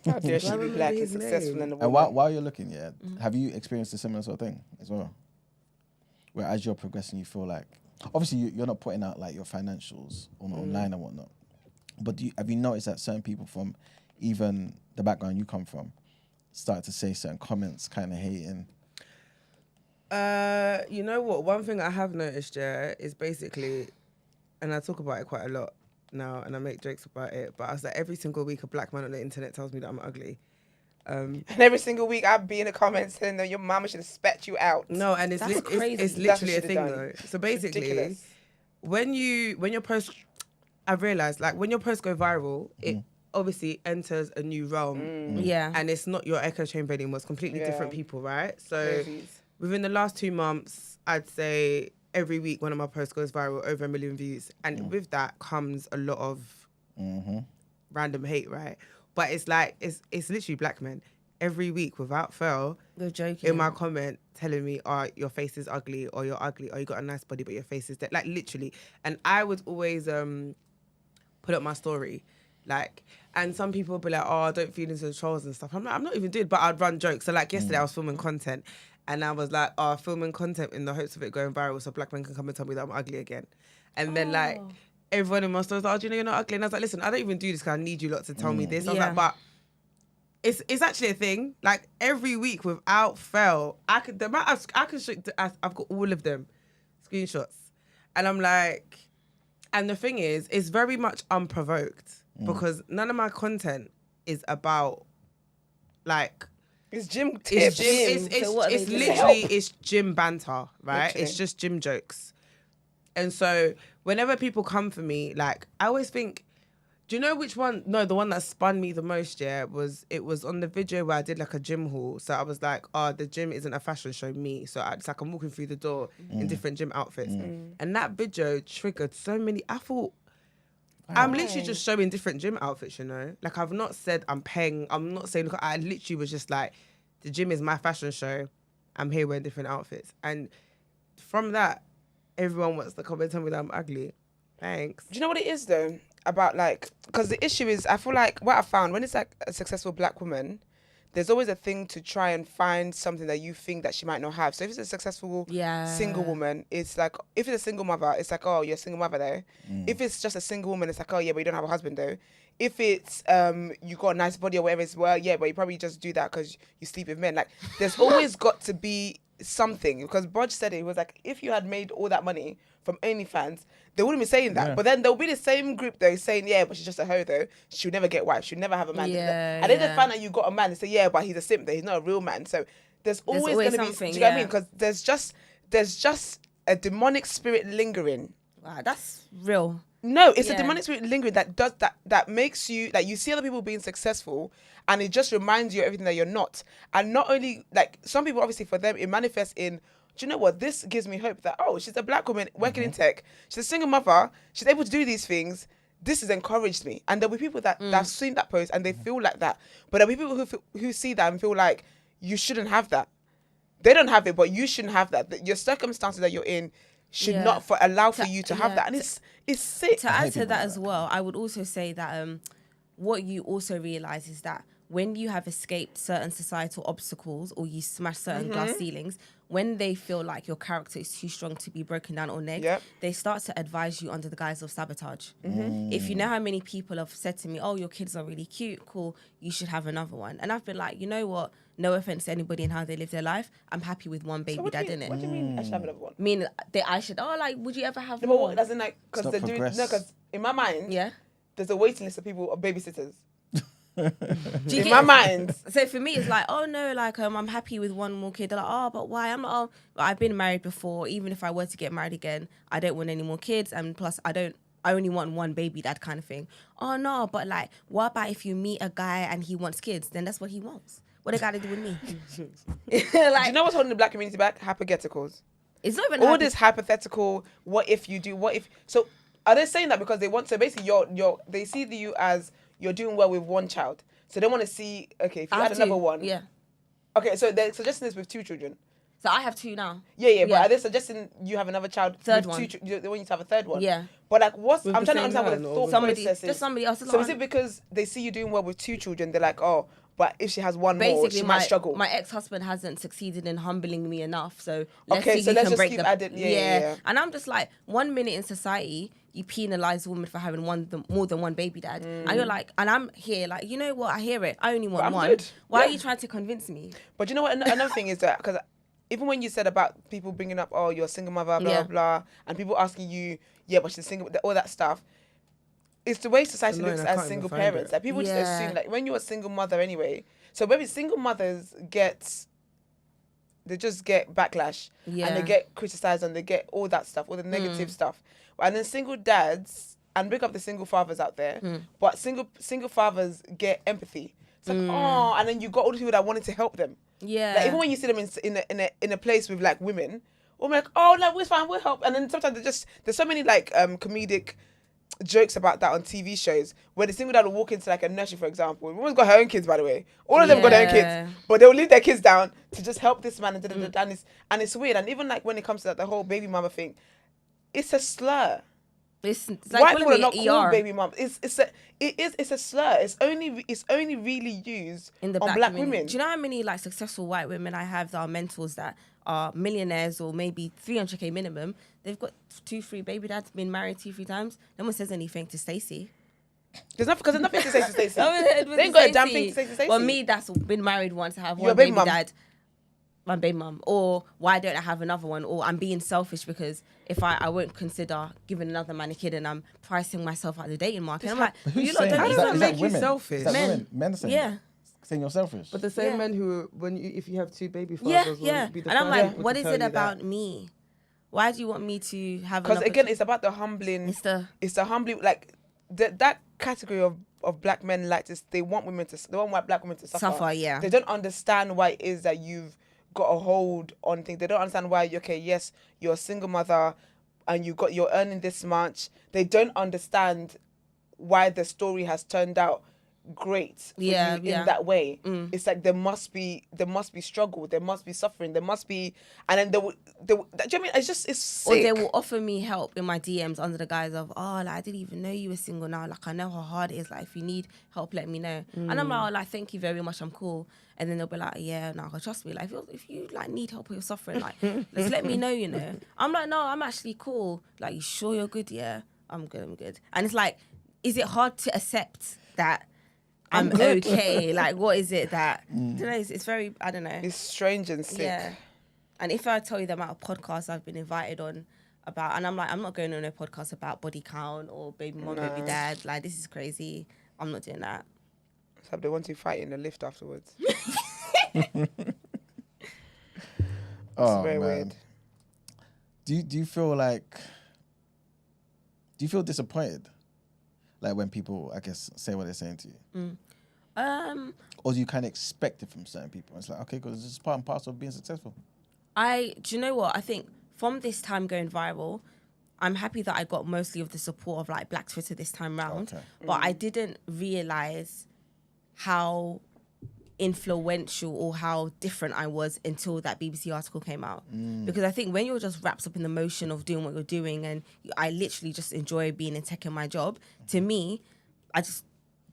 How dare she be black and successful in the world? And while you're looking, have you experienced a similar sort of thing as well? Where as you're progressing, you feel like, obviously you're not putting out like your financials online and whatnot, but have you noticed that certain people from even the background you come from start to say certain comments, kind of hating? You know what? One thing I have noticed, is basically, and I talk about it quite a lot now, and I make jokes about it, but I was like, every single week a black man on the internet tells me that I'm ugly. And every single week I'd be in the comments saying that your mama should have spat you out. No, and it's crazy. It's literally a thing though. So basically, when your post, I've realised, like, when your posts go viral, it obviously enters a new realm. Yeah. And it's not your echo chamber anymore. It's completely different people, right? So within the last 2 months, I'd say every week one of my posts goes viral, over 1 million views. And with that comes a lot of random hate, right? But it's like, it's literally black men every week without fail. They're joking. In my comment telling me, oh, your face is ugly, or you're ugly, or you got a nice body, but your face is dead. Like, literally. And I would always put up my story. Like, and some people would be like, oh, don't feed into the trolls and stuff. I'm like, I'm not even doing, but I'd run jokes. So like yesterday I was filming content, and I was like, oh, filming content in the hopes of it going viral so black men can come and tell me that I'm ugly again. And then like, everyone in my stories was like, oh, do you know you're not ugly? And I was like, listen, I don't even do this because I need you lot to tell me this. I was like, but it's actually a thing. Like, every week without fail, I've got all of them screenshots. And I'm like, and the thing is, it's very much unprovoked because none of my content is about, like, it's gym tips. It's literally, it's gym banter, right? Literally. It's just gym jokes. And so whenever people come for me, like, I always think, do you know which one? No, the one that spun me the most, it was on the video where I did like a gym haul. So I was like, oh, the gym isn't a fashion show, me. So it's like I'm walking through the door in different gym outfits. And that video triggered so many, I thought, I'm literally just showing different gym outfits, you know? Like, I've not said I'm not saying, look, I literally was just like, the gym is my fashion show. I'm here wearing different outfits. And from that, everyone wants to come and tell me that I'm ugly. Thanks. Do you know what it is though? About like, because the issue is, I feel like what I found, when it's like a successful black woman, there's always a thing to try and find something that you think that she might not have. So if it's a successful single woman, it's like, if it's a single mother, it's like, oh, you're a single mother though. If it's just a single woman, it's like, oh yeah, but you don't have a husband though. If it's you got a nice body or whatever, it's, well, yeah, but you probably just do that because you sleep with men. Like, there's always got to be something, because Bodge said it was like, if you had made all that money from OnlyFans, they wouldn't be saying that. But then there'll be the same group though saying, yeah, but she's just a hoe though. She'll never get wife. She'll never have a man. And then they find out you got a man. They say, yeah, but he's a simp though. He's not a real man. So there's always going to be, do you know what I mean? Because there's just a demonic spirit lingering. Wow, that's real. No, it's a demonic spirit lingering that makes you, like, you see other people being successful and it just reminds you of everything that you're not. And not only, like, some people, obviously for them, it manifests in, do you know what? This gives me hope that, oh, she's a black woman working in tech. She's a single mother. She's able to do these things. this has encouraged me. And there'll be people that have seen that post and they feel like that. But there'll be people who see that and feel like you shouldn't have that. They don't have it, but you shouldn't have that. Your circumstances that you're in should not allow for you to have that. And it's sick. To add to that as well, I would also say that what you also realize is that when you have escaped certain societal obstacles or you smash certain glass ceilings, when they feel like your character is too strong to be broken down or negged, they start to advise you under the guise of sabotage. If you know how many people have said to me, oh, your kids are really cute, cool, you should have another one. And I've been like, you know what? No offense to anybody and how they live their life. I'm happy with one baby dad, innit? What do you mean I should have another one? Mean I should, would you ever have no, more? But doesn't like, because they're doing, because in my mind, there's a waiting list of people, of babysitters. In my mind. So for me, it's like, oh no, like I'm happy with one more kid. They're like, oh, but why? I'm like, oh, I've been married before. Even if I were to get married again, I don't want any more kids. And plus, I only want one baby dad kind of thing. Oh no, but like, what about if you meet a guy and he wants kids? Then that's what he wants. What they got to do with me? Do you know what's holding the black community back? Hypotheticals. It's not even all this hypothetical. What if you do? What if? So are they saying that because they want? So basically, they see you as you're doing well with one child. So they want to see. Okay, if you had another one. Yeah. Okay, so they're suggesting this with 2 children. So I have 2 now. Yeah. But are they suggesting you have another child? Third one. They want you to have a third one. Yeah. But like, I'm trying to understand what the thought process is. Just somebody else. So is it because they see you doing well with 2 children? They're like, oh. But if she has one more, she might struggle. My ex-husband hasn't succeeded in humbling me enough, so let's see if he can break the... Yeah. And I'm just like, 1 minute in society, you penalise a woman for having more than one baby dad. And you're like, and I'm here like, you know what, I hear it. I only want one. Good. Why are you trying to convince me? But you know what, another thing is that, because even when you said about people bringing up, oh, you're a single mother, blah, blah, blah, and people asking you, yeah, but she's single, all that stuff, it's the way society looks as single parents. Like people just assume, like when you're a single mother anyway. So maybe single mothers they just get backlash and they get criticized and they get all that stuff, all the negative stuff. And then single dads, and bring up the single fathers out there, but single fathers get empathy. It's like, oh, and then you got all the people that wanted to help them. Yeah. Like even when you see them in a place with like women, we're like, oh no, we're fine, we'll help. And then sometimes there's so many like comedic jokes about that on TV shows where the single dad will walk into like a nursery, for example. The woman's got her own kids, by the way. All of them got their own kids, but they'll leave their kids down to just help this man and it's weird. And even like when it comes to the whole baby mama thing, it's a slur. It's like white people are not called baby mom. It's a slur. It's only really used in the on black women. Do you know how many like successful white women I have that are mentors that are millionaires or maybe 300k minimum? They've got 2-3 baby dads, been married 2-3 times. No one says anything to Stacey. There's nothing to say to Stacey. They ain't got a damn thing to say to Stacey. Well, me that's been married once, I have one baby dad. My baby mum, or why don't I have another one, or I'm being selfish because if I won't consider giving another man a kid and I'm pricing myself out of the dating market. I'm like, you lot don't make you selfish. Is that men are saying saying you're selfish. But the same men who, if you have 2 baby fathers, will be the and I'm like, what is it about me? Why do you want me to have? Because again, it's about the humbling. It's the humbling, like that category of black men like this. They want black women to suffer. Yeah. They don't understand why it is that you've got a hold on things. They don't understand why, yes, you're a single mother and you're earning this much. They don't understand why the story has turned out great for you in that way. It's like there must be struggle, there must be suffering, there must be, and then do you know what I mean? It's sick. Or they will offer me help in my DMs under the guise of, like, I didn't even know you were single now. Like, I know how hard it is. Like, if you need help, let me know. And I'm like, thank you very much. I'm cool. And then they'll be like, yeah, no, trust me. Like, if you like need help or you're suffering, like, just let me know, you know. I'm like, no, I'm actually cool. Like, you sure you're good? Yeah, I'm good. And it's like, is it hard to accept that I'm okay? Like, what is it that, I don't know, it's very, I don't know. It's strange and sick. Yeah. And if I tell you the amount of podcasts I've been invited on about, and I'm like, I'm not going on a podcast about body count or baby mom, baby dad. Like, this is crazy. I'm not doing that. So they want to fight in the lift afterwards. Oh, very man. weird. Do you feel disappointed? Like when people, I guess, say what they're saying to you? Or do you kind of expect it from certain people? It's like, okay, because this is part and parcel of being successful. Do you know what? I think from this time going viral, I'm happy that I got mostly of the support of like Black Twitter this time round, but I didn't realize how influential or how different I was until that BBC article came out. Because I think when you're just wrapped up in the motion of doing what you're doing, and I literally just enjoy being in tech in my job, to me, I just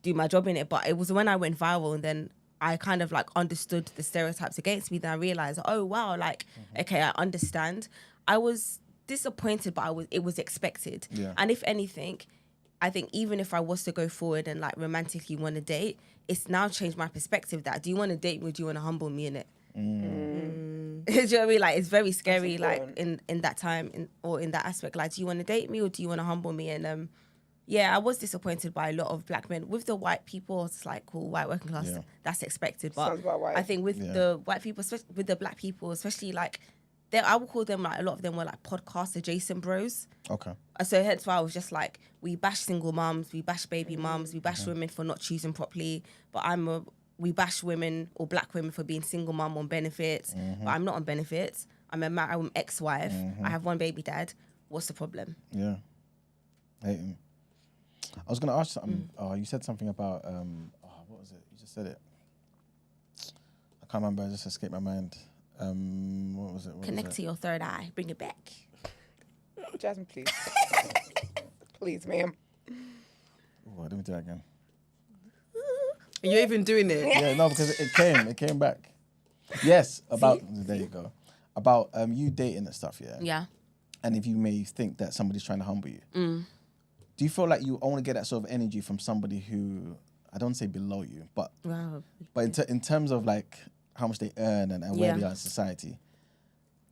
do my job in it. But it was when I went viral and then I kind of like understood the stereotypes against me, then I realized, oh wow, like, okay, I understand. I was disappointed, but it was expected. Yeah. And if anything, I think even if I was to go forward and like romantically want to date, it's now changed my perspective that do you want to date me or do you want to humble me in it? Do you know what I mean? Like, it's very scary, like in that time or in that aspect. Like, do you want to date me or do you want to humble me? And yeah, I was disappointed by a lot of Black men. With the white people, it's like, cool, white working class, that's expected. But I think with the white people, especially with the Black people, especially like, I would call them like, a lot of them were like podcast adjacent bros. Okay. So hence why I was just like, we bash single mums, we bash baby mums, we bash women for not choosing properly. But we bash women or Black women for being single mum on benefits. But I'm not on benefits. I'm I'm ex-wife. I have one baby dad. What's the problem? Yeah. Hate him. I was gonna ask something. Oh, you said something about what was it? You just said it. I can't remember. It just escaped my mind. What was it? Connect to your third eye. Bring it back. Jasmine, please. Please, ma'am. Oh, let me do that again. You're even doing it. Yeah, no, because it came back. Yes, there you go. About you dating and stuff, yeah? Yeah. And if you may think that somebody's trying to humble you, do you feel like you only get that sort of energy from somebody who, I don't say below you, but in terms of like how much they earn and where they are in society,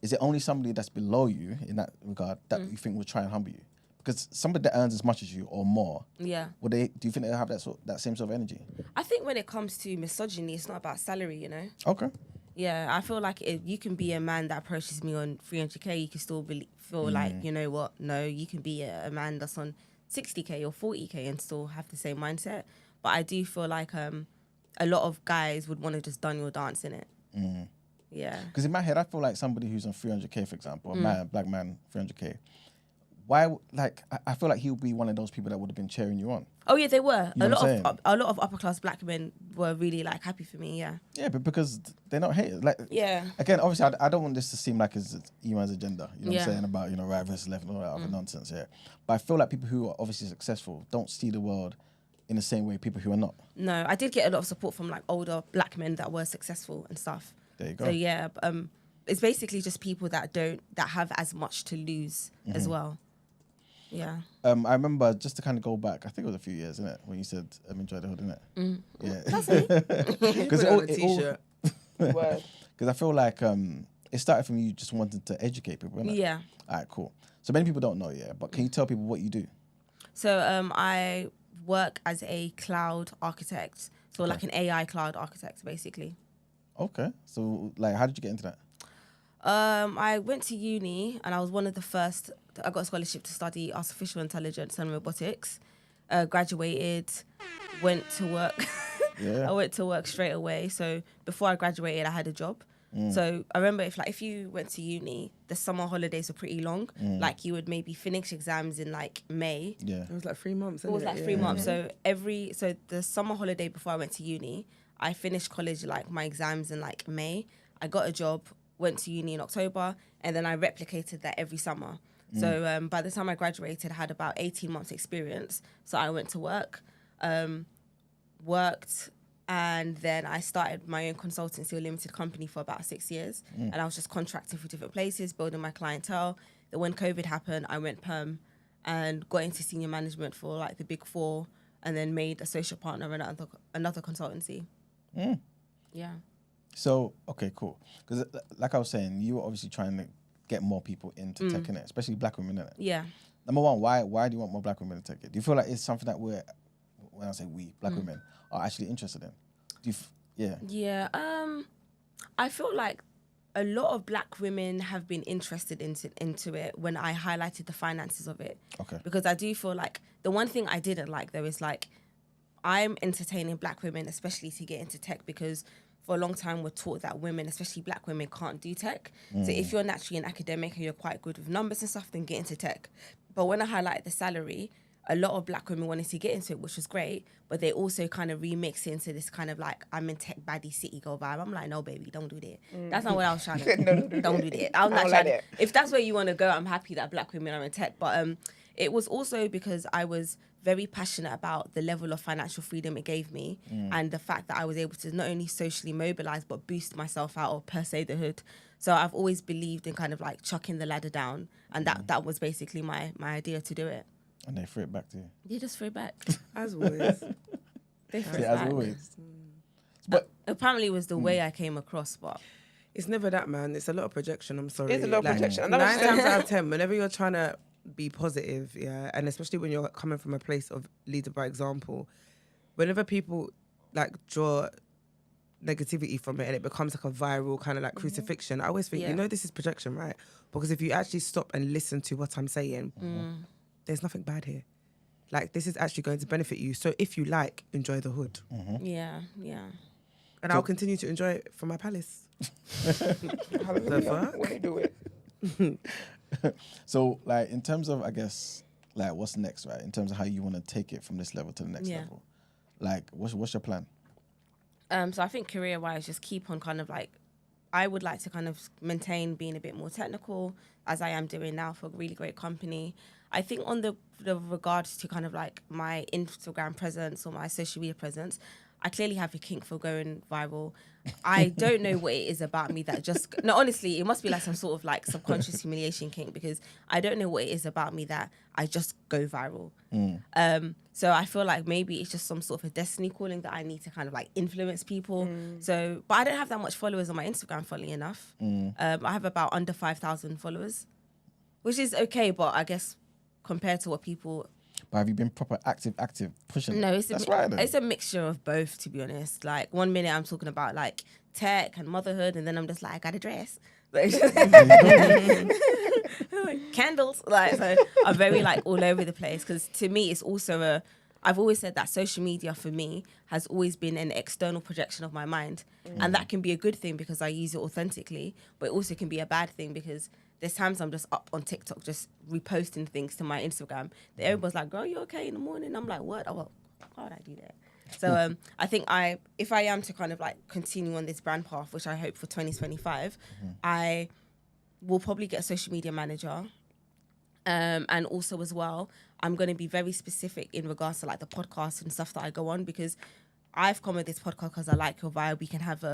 is it only somebody that's below you in that regard that you think will try and humble you? Because somebody that earns as much as you or more, do you think they'll have that same sort of energy? I think when it comes to misogyny, it's not about salary, you know? Okay. Yeah, I feel like if you can be a man that approaches me on 300k, you can still feel like, you know what? No, you can be a man that's on 60k or 40k and still have the same mindset. But I do feel like a lot of guys would want to just done your dance in it. Yeah. Because in my head, I feel like somebody who's on 300k, for example, a Black man, 300k, why? Like, I feel like he would be one of those people that would have been cheering you on. Oh yeah, they were. You know A lot of upper class Black men were really like happy for me. Yeah. Yeah, but because they're not haters. Like, again, obviously, I don't want this to seem like it's Iman's agenda. You know what I'm saying about right versus left and all that other nonsense. Yeah, but I feel like people who are obviously successful don't see the world in the same way people who are not. No, I did get a lot of support from like older Black men that were successful and stuff. There you go. So yeah, it's basically just people that have as much to lose as well. Yeah. I remember, just to kind of go back, I think it was a few years, isn't it, when you said enjoy the hood, isn't it? Yeah. That's it. Because on a t-shirt. Because I feel like it started from you just wanting to educate people, innit? Yeah. All right, cool. So many people don't know, but can you tell people what you do? So I work as a cloud architect, so like an AI cloud architect, basically. Okay. So like, how did you get into that? I went to uni and I was one of the first. I got a scholarship to study artificial intelligence and robotics. Graduated, went to work. I went to work straight away. So before I graduated, I had a job. So I remember if you went to uni, the summer holidays were pretty long. Like you would maybe finish exams in like May. Yeah. It was like 3 months. It was like 3 months. So the summer holiday before I went to uni, I finished college, like my exams in like May. I got a job, went to uni in October, and then I replicated that every summer. So by the time I graduated, I had about 18 months experience. So I went to work, worked, and then I started my own consultancy or limited company for about 6 years. And I was just contracting for different places, building my clientele. Then when COVID happened, I went perm and got into senior management for like the Big Four, and then made associate partner in another consultancy. Yeah. So, okay, cool. Because like I was saying, you were obviously trying to get more people into tech, innit? Especially Black women, innit? Yeah. Number one, why do you want more Black women in tech? Do you feel like it's something that when I say Black women, are actually interested in? Yeah, I feel like a lot of Black women have been interested into it when I highlighted the finances of it. Okay. Because I do feel like the one thing I didn't like though is like I'm entertaining Black women, especially to get into tech, because for a long time we're taught that women, especially Black women, can't do tech. So if you're naturally an academic and you're quite good with numbers and stuff, then get into tech. But when I highlighted the salary, a lot of black women wanted to get into it, which was great, but they also kind of remix it into this kind of like, I'm in tech baddie city girl vibe. I'm like, no, baby, don't do that. That's not what I was trying to do. Don't do that. I'm not trying to. If that's where you want to go, I'm happy that black women are in tech. But it was also because I was very passionate about the level of financial freedom it gave me and the fact that I was able to not only socially mobilize, but boost myself out of per se the hood. So I've always believed in kind of like chucking the ladder down. And that was basically my idea to do it. And they threw it back to you. They just threw it back. As always. They threw it As back. always. But apparently it was the way I came across, but It's never that, man. It's a lot of projection. I'm sorry. It's a lot of projection. And 9 that was- times out of 10, whenever you're trying to be positive, yeah, and especially when you're coming from a place of leader by example, whenever people like draw negativity from it and it becomes like a viral kind of like crucifixion, I always think, you know, this is projection, right? Because if you actually stop and listen to what I'm saying, there's nothing bad here. Like, this is actually going to benefit you. So if you like, enjoy the hood. yeah. And I'll continue to enjoy it from my palace. The fuck? When you do it. so, like, in terms of, I guess, like, what's next, right? In terms of how you want to take it from this level to the next level. Like, what's your plan? So I think career-wise, just keep on kind of like, I would like to kind of maintain being a bit more technical, as I am doing now for a really great company. I think on the regards to kind of like my Instagram presence or my social media presence, I clearly have a kink for going viral. I don't know what it is about me that just... No, honestly, it must be like some sort of like subconscious humiliation kink, because I don't know what it is about me that I just go viral. So I feel like maybe it's just some sort of a destiny calling that I need to kind of like influence people. So, but I don't have that much followers on my Instagram, funnily enough. I have about under 5,000 followers, which is okay, but I guess compared to what people... But have you been proper active pushing? No, it's a mixture of both, to be honest. Like, one minute I'm talking about like tech and motherhood, and then I'm just like, I got a dress. Like, candles. Like, so I'm very like all over the place, because to me it's also I've always said that social media for me has always been an external projection of my mind. And that can be a good thing because I use it authentically, but it also can be a bad thing because there's times I'm just up on TikTok just reposting things to my Instagram that everyone's like, girl, you okay in the morning? I'm like, what? Oh, why would I do that? So I think if I am to kind of like continue on this brand path, which I hope for 2025, I will probably get a social media manager. And also as well, I'm going to be very specific in regards to like the podcast and stuff that I go on, because I've come with this podcast because I like your vibe. We can have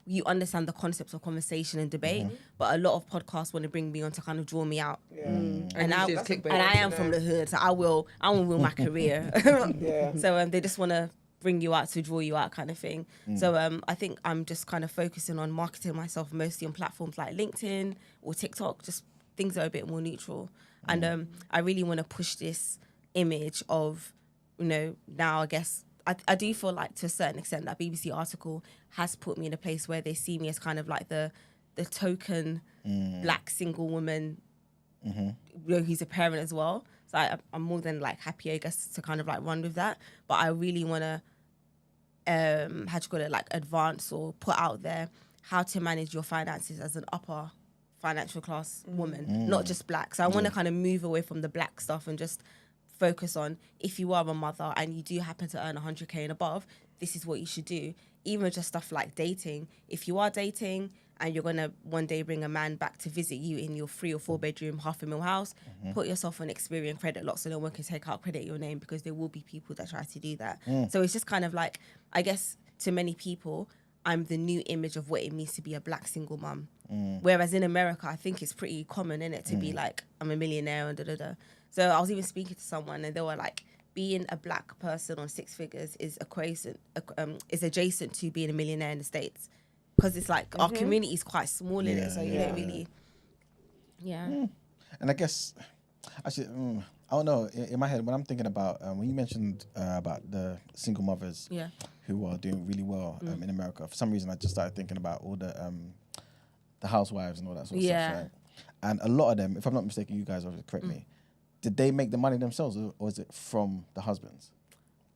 you understand the concepts of conversation and debate, but a lot of podcasts want to bring me on to kind of draw me out. And I am from the hood, so I will win my career. So they just want to bring you out to draw you out kind of thing. So I think I'm just kind of focusing on marketing myself mostly on platforms like LinkedIn or TikTok, just things that are a bit more neutral. And I really want to push this image of, you know, now I guess I do feel like to a certain extent that BBC article has put me in a place where they see me as kind of like the token black single woman, you know, who's a parent as well. So I'm more than like happy, I guess, to kind of like run with that. But I really want to, how do you call it, like advance or put out there how to manage your finances as an upper financial class woman, not just black. So I want to kind of move away from the black stuff and just focus on, if you are a mother and you do happen to earn 100K and above, this is what you should do. Even just stuff like dating. If you are dating and you're going to one day bring a man back to visit you in your 3 or 4 bedroom, $500,000 house, put yourself on Experian credit lock so no one can take out credit your name, because there will be people that try to do that. So it's just kind of like, I guess to many people, I'm the new image of what it means to be a black single mum. Whereas in America, I think it's pretty common, innit, to be like, I'm a millionaire and da-da-da. So I was even speaking to someone and they were like, being a black person on 6 figures is adjacent to being a millionaire in the States. Because it's like, our community is quite small in it, so you don't really, And I guess, actually, I don't know, in my head, when I'm thinking about, when you mentioned about the single mothers who are doing really well in America, for some reason I just started thinking about all the housewives and all that sort of stuff, right? And a lot of them, if I'm not mistaken, you guys obviously correct me, did they make the money themselves, or is it from the husbands?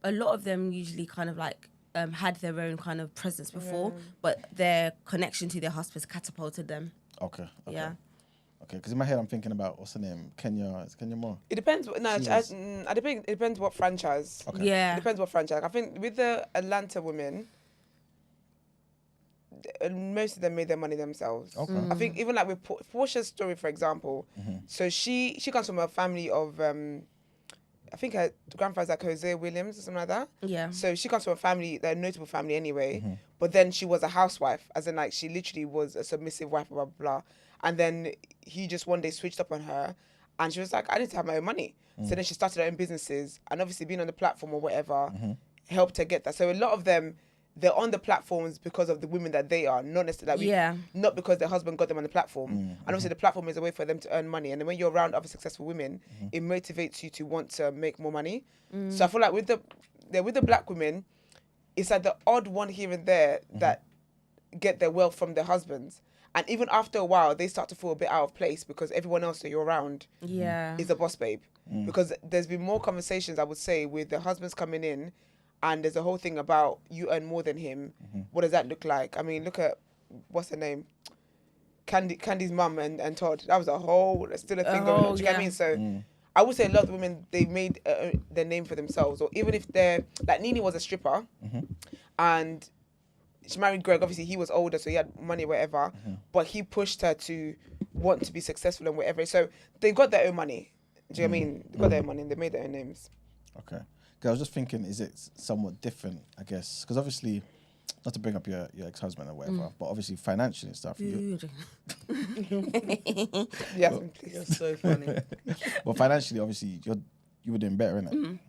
A lot of them usually kind of like had their own kind of presence before, but their connection to their husbands catapulted them. Okay. Yeah. Okay, because in my head I'm thinking about what's her name, Kenya. Is Kenya Moore? It depends. No, I think it depends what franchise. Okay. Yeah. It depends what franchise. I think with the Atlanta women, most of them made their money themselves. Okay. I think even like with Portia's story, for example. So she comes from a family of I think her grandfather's like Jose Williams or something like that. Yeah. So she comes from a family, they're a notable family anyway. But then she was a housewife, as in like she literally was a submissive wife, blah, blah, blah. And then he just one day switched up on her and she was like, I need to have my own money. So then she started her own businesses and obviously being on the platform or whatever helped her get that. So a lot of them, they're on the platforms because of the women that they are, not necessarily not because their husband got them on the platform. And obviously the platform is a way for them to earn money. And then when you're around other successful women, it motivates you to want to make more money. So I feel like with the black women, it's like the odd one here and there that get their wealth from their husbands. And even after a while, they start to feel a bit out of place because everyone else that you're around is a boss babe. Because there's been more conversations, I would say, with the husbands coming in and there's a whole thing about you earn more than him. What does that look like? I mean, look at, what's her name? Candy's mum and Todd. That was still a thing going on. Do you get what I mean? So I would say a lot of women, they made their name for themselves. Or even if they're, like Nene was a stripper and she married Greg. Obviously, he was older, so he had money, whatever. But he pushed her to want to be successful and whatever. So they got their own money. Do you know what I mean? They got their own money and they made their own names. Okay. 'Cause I was just thinking, is it somewhat different, I guess? Because obviously, not to bring up your ex-husband or whatever, but obviously financially and stuff. Yes, please. You're so funny. Well, financially, obviously, you were doing better, innit?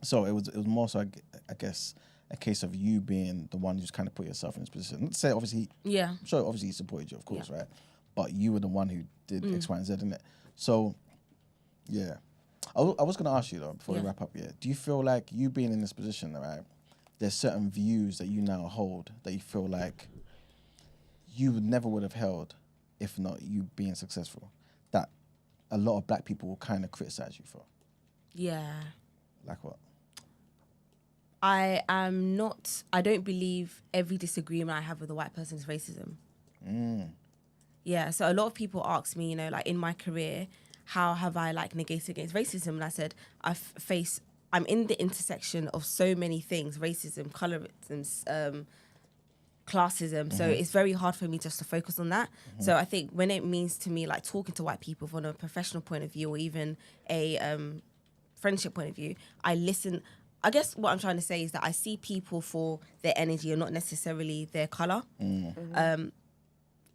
So it was more so, I guess, a case of you being the one who's kind of put yourself in this position. Not to say, obviously, I'm sure obviously he supported you, of course, right? But you were the one who did X, Y, and Z, innit? So, yeah. I was going to ask you, though, before we wrap up here, do you feel like you being in this position, right, there's certain views that you now hold that you feel like you never would have held if not you being successful, that a lot of black people will kind of criticize you for? Yeah. Like what? I don't believe every disagreement I have with a white person is racism. Yeah, so a lot of people ask me, like in my career, how have I like negated against racism? And I said, I'm in the intersection of so many things, racism, colorism, classism. So it's very hard for me just to focus on that. So I think when it means to me like talking to white people from a professional point of view or even a friendship point of view, I listen. I guess what I'm trying to say is that I see people for their energy and not necessarily their color.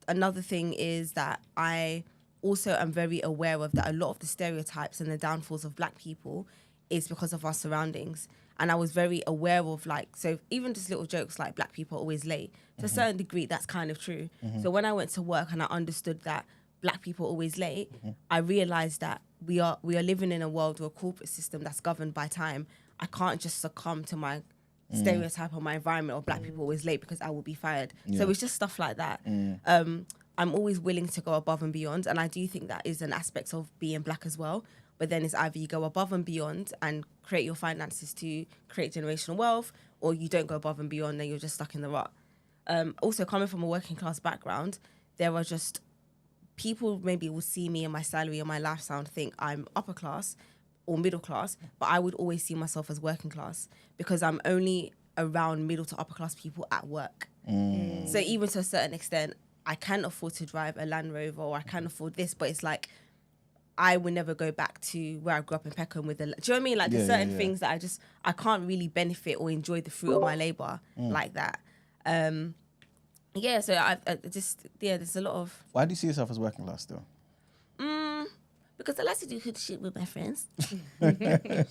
Another thing is that I also am very aware of that a lot of the stereotypes and the downfalls of black people is because of our surroundings. And I was very aware of so even just little jokes like black people are always late. To a certain degree, that's kind of true. So when I went to work and I understood that black people are always late, I realized that we are living in a world or a corporate system that's governed by time. I can't just succumb to my stereotype or my environment of black people always late because I will be fired. So it's just stuff like that. I'm always willing to go above and beyond. And I do think that is an aspect of being black as well. But then it's either you go above and beyond and create your finances to create generational wealth, or you don't go above and beyond and you're just stuck in the rut. Also, coming from a working class background, there are just people maybe will see me and my salary and my lifestyle and think I'm upper class or middle class, but I would always see myself as working class because I'm only around middle to upper class people at work. So even to a certain extent, I can afford to drive a Land Rover or I can afford this, but it's like I would never go back to where I grew up in Peckham with do you know what I mean? Like there's certain things that I can't really benefit or enjoy the fruit of my labour like that. So I just there's a lot of. Why do you see yourself as working class still? Because I like to do hood shit with my friends. And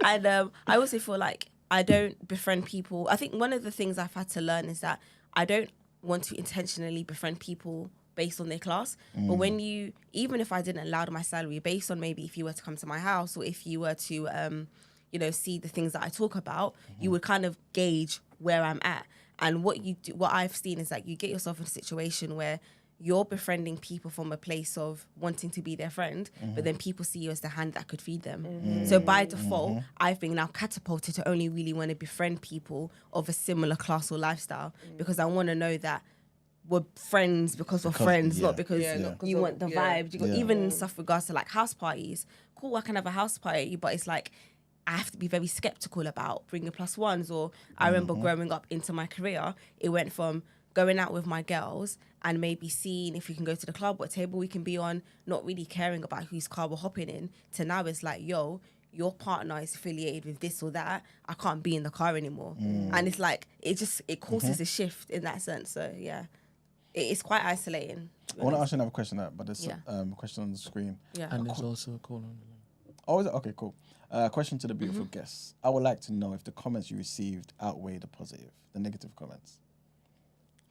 I also feel like I don't befriend people. I think one of the things I've had to learn is that I don't want to intentionally befriend people based on their class. But when even if I didn't allow my salary, based on maybe if you were to come to my house or if you were to, see the things that I talk about, you would kind of gauge where I'm at. And what I've seen is that you get yourself in a situation where you're befriending people from a place of wanting to be their friend, but then people see you as the hand that could feed them. So by default, I've been now catapulted to only really want to befriend people of a similar class or lifestyle because I want to know that were friends because we're friends, not because you want the vibe. You got even stuff regards to like house parties. Cool, I can have a house party, but it's like I have to be very skeptical about bringing plus ones. Or I remember growing up into my career, it went from going out with my girls and maybe seeing if we can go to the club, what table we can be on, not really caring about whose car we're hopping in, to now it's like, yo, your partner is affiliated with this or that, I can't be in the car anymore. And it's like, it causes a shift in that sense. So yeah, it's quite isolating. I want to ask you another question, but there's a question on the screen. Yeah. And there's also a call on the line. Oh, is it? Okay, cool. Question to the beautiful guests. I would like to know if the comments you received outweigh the negative comments.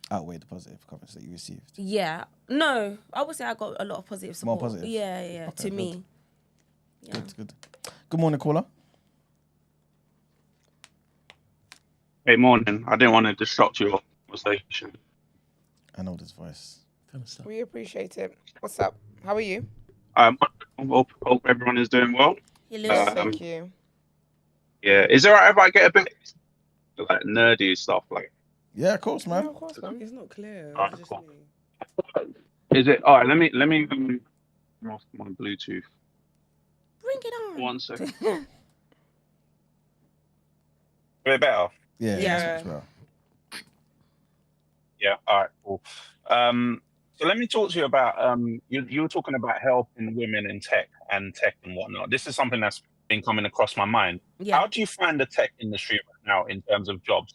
Outweigh the positive comments that you received? Yeah. No, I would say I got a lot of positive support. More positive? Yeah, Okay, to me. Yeah. Good. Good morning, caller. Hey, morning. I didn't want to disrupt your conversation. I know this voice. We appreciate it. What's up? How are you? Hope everyone is doing well. Hello. Thank you. Yeah. Is it alright if I get a bit like nerdy stuff? Like, yeah, of course, man. Yeah, of course, man. It's not clear. Alright, It's just cool. me. Is it alright? Let me off my Bluetooth. Bring it on. 1 second. A bit better. Yeah. Well. Yeah. All right. Cool. So let me talk to you about you were talking about helping women in tech and whatnot. This is something that's been coming across my mind. Yeah. How do you find the tech industry right now in terms of jobs?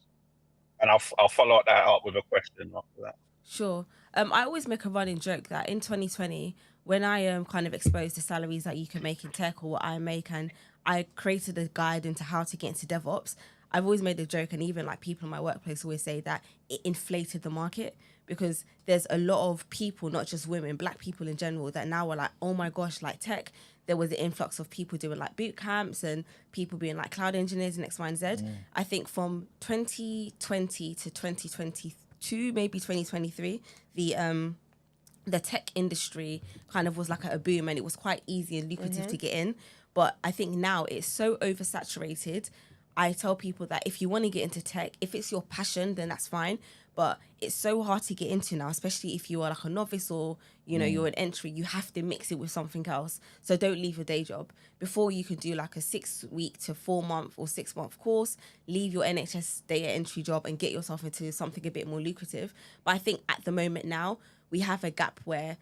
And I'll follow that up with a question after that. Sure. I always make a running joke that in 2020, when I kind of exposed the salaries that you can make in tech or what I make, and I created a guide into how to get into DevOps, I've always made a joke, and even like people in my workplace always say that it inflated the market, because there's a lot of people, not just women, black people in general, that now are like, oh my gosh, like tech. There was an influx of people doing like boot camps and people being like cloud engineers and X, Y, and Z. I think from 2020 to 2022, maybe 2023, the tech industry kind of was like a boom, and it was quite easy and lucrative to get in. But I think now it's so oversaturated. I tell people that if you want to get into tech, if it's your passion, then that's fine. But it's so hard to get into now, especially if you are like a novice or, you're an entry. You have to mix it with something else. So don't leave your day job. Before you can do like a 6-week to 4-month or 6-month course, leave your NHS data entry job and get yourself into something a bit more lucrative. But I think at the moment now, we have a gap where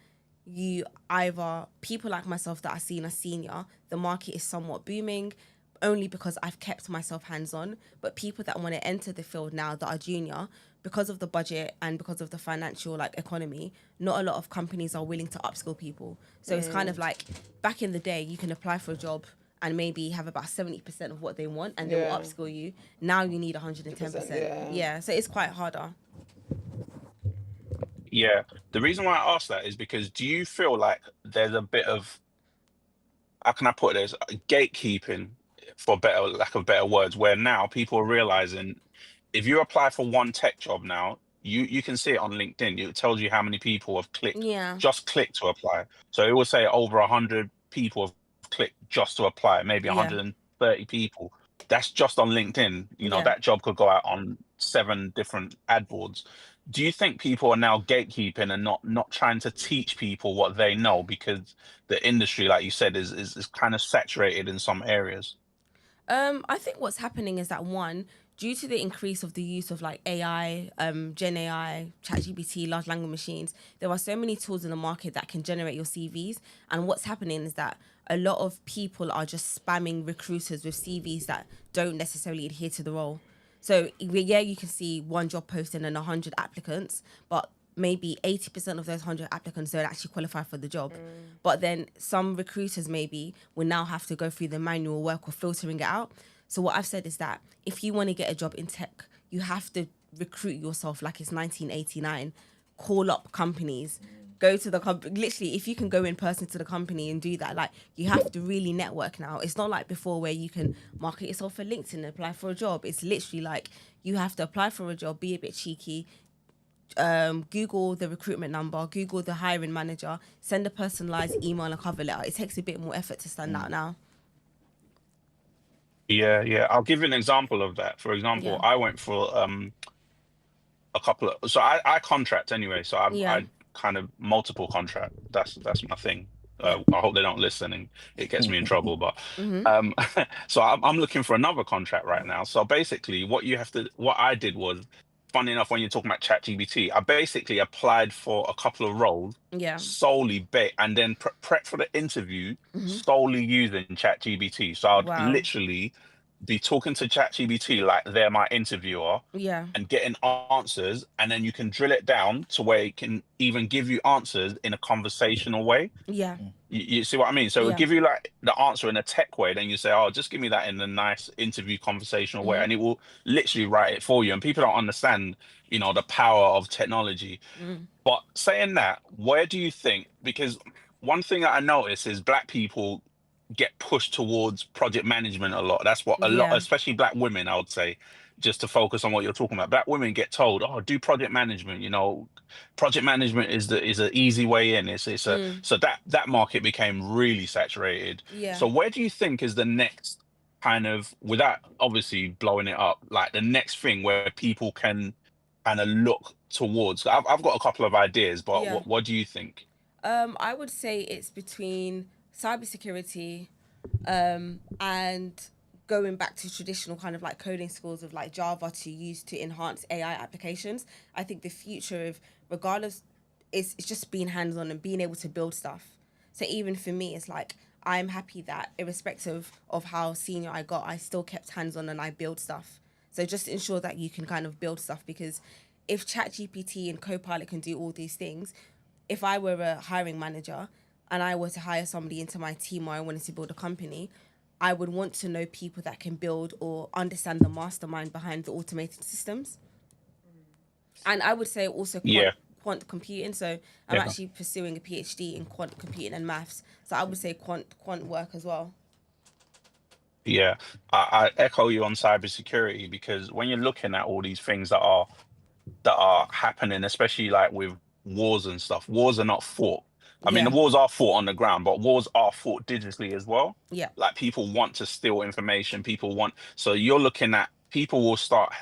you either, people like myself that are seen as senior, the market is somewhat booming, only because I've kept myself hands-on. But people that want to enter the field now that are junior, because of the budget and because of the financial economy, not a lot of companies are willing to upskill people. So it's kind of like back in the day, you can apply for a job and maybe have about 70% of what they want and they will upskill you. Now you need 110%. Yeah, so it's quite harder. Yeah. The reason why I asked that is because do you feel like there's a bit of, how can I put it, there's gatekeeping, for lack of better words, where now people are realizing if you apply for one tech job now, you can see it on LinkedIn. It tells you how many people have clicked, just clicked to apply. So it will say over 100 people have clicked just to apply, maybe 130 people. That's just on LinkedIn. That job could go out on 7 different ad boards. Do you think people are now gatekeeping and not trying to teach people what they know, because the industry, like you said, is kind of saturated in some areas? I think what's happening is that, one, due to the increase of the use of like AI, Gen AI, ChatGPT, large language machines, there are so many tools in the market that can generate your CVs. And what's happening is that a lot of people are just spamming recruiters with CVs that don't necessarily adhere to the role. So you can see one job posting and 100 applicants, but maybe 80% of those 100 applicants don't actually qualify for the job. But then some recruiters maybe will now have to go through the manual work of filtering it out. So what I've said is that if you want to get a job in tech, you have to recruit yourself like it's 1989. Call up companies. Go to the company. Literally, if you can go in person to the company and do that, like, you have to really network now. It's not like before where you can market yourself for LinkedIn and apply for a job. It's literally like you have to apply for a job, be a bit cheeky, Google the recruitment number, Google the hiring manager, send a personalized email and a cover letter. It takes a bit more effort to stand out now. Yeah. I'll give you an example of that. For example, I went for a couple of. So I contract anyway. So Yeah. I kind of multiple contract. That's my thing. Yeah. I hope they don't listen and it gets me in trouble. But Mm-hmm. so I'm looking for another contract right now. So basically, what I did was, funny enough, when you're talking about ChatGPT, I basically applied for a couple of roles Yeah. solely and then prep for the interview Mm-hmm. solely using ChatGPT. So I'd Wow. literally be talking to ChatGPT like they're my interviewer Yeah. and getting answers, and then you can drill it down to where it can even give you answers in a conversational way. Yeah. You see what I mean? So it'll Yeah. give you like the answer in a tech way, then you say, oh, just give me that in a nice interview conversational way, and it will literally write it for you. And people don't understand, the power of technology. But saying that, where do you think, because one thing that I notice is Black people get pushed towards project management a lot. That's what a lot, Yeah. especially Black women, I would say, just to focus on what you're talking about. Black women get told, oh, do project management. Project management is an easy way in. So that market became really saturated. Yeah. So where do you think is the next kind of, without obviously blowing it up, like the next thing where people can kind of look towards? I've got a couple of ideas, but Yeah. what do you think? I would say it's between cybersecurity, and going back to traditional kind of like coding skills of like Java to use to enhance AI applications. I think the future of, regardless, it's just being hands-on and being able to build stuff. So even for me, it's like, I'm happy that irrespective of how senior I got, I still kept hands-on and I build stuff. So just ensure that you can kind of build stuff, because if ChatGPT and Copilot can do all these things, if I were a hiring manager and I were to hire somebody into my team, or I wanted to build a company, I would want to know people that can build or understand the mastermind behind the automated systems. And I would say also quant computing. So I'm actually pursuing a PhD in quant computing and maths. So I would say quant work as well. Yeah, I echo you on cybersecurity, because when you're looking at all these things that are happening, especially like with wars and stuff, wars are not fought. I mean, the wars are fought on the ground, but wars are fought digitally as well. Yeah. Like people want to steal information. So you're looking at, people will start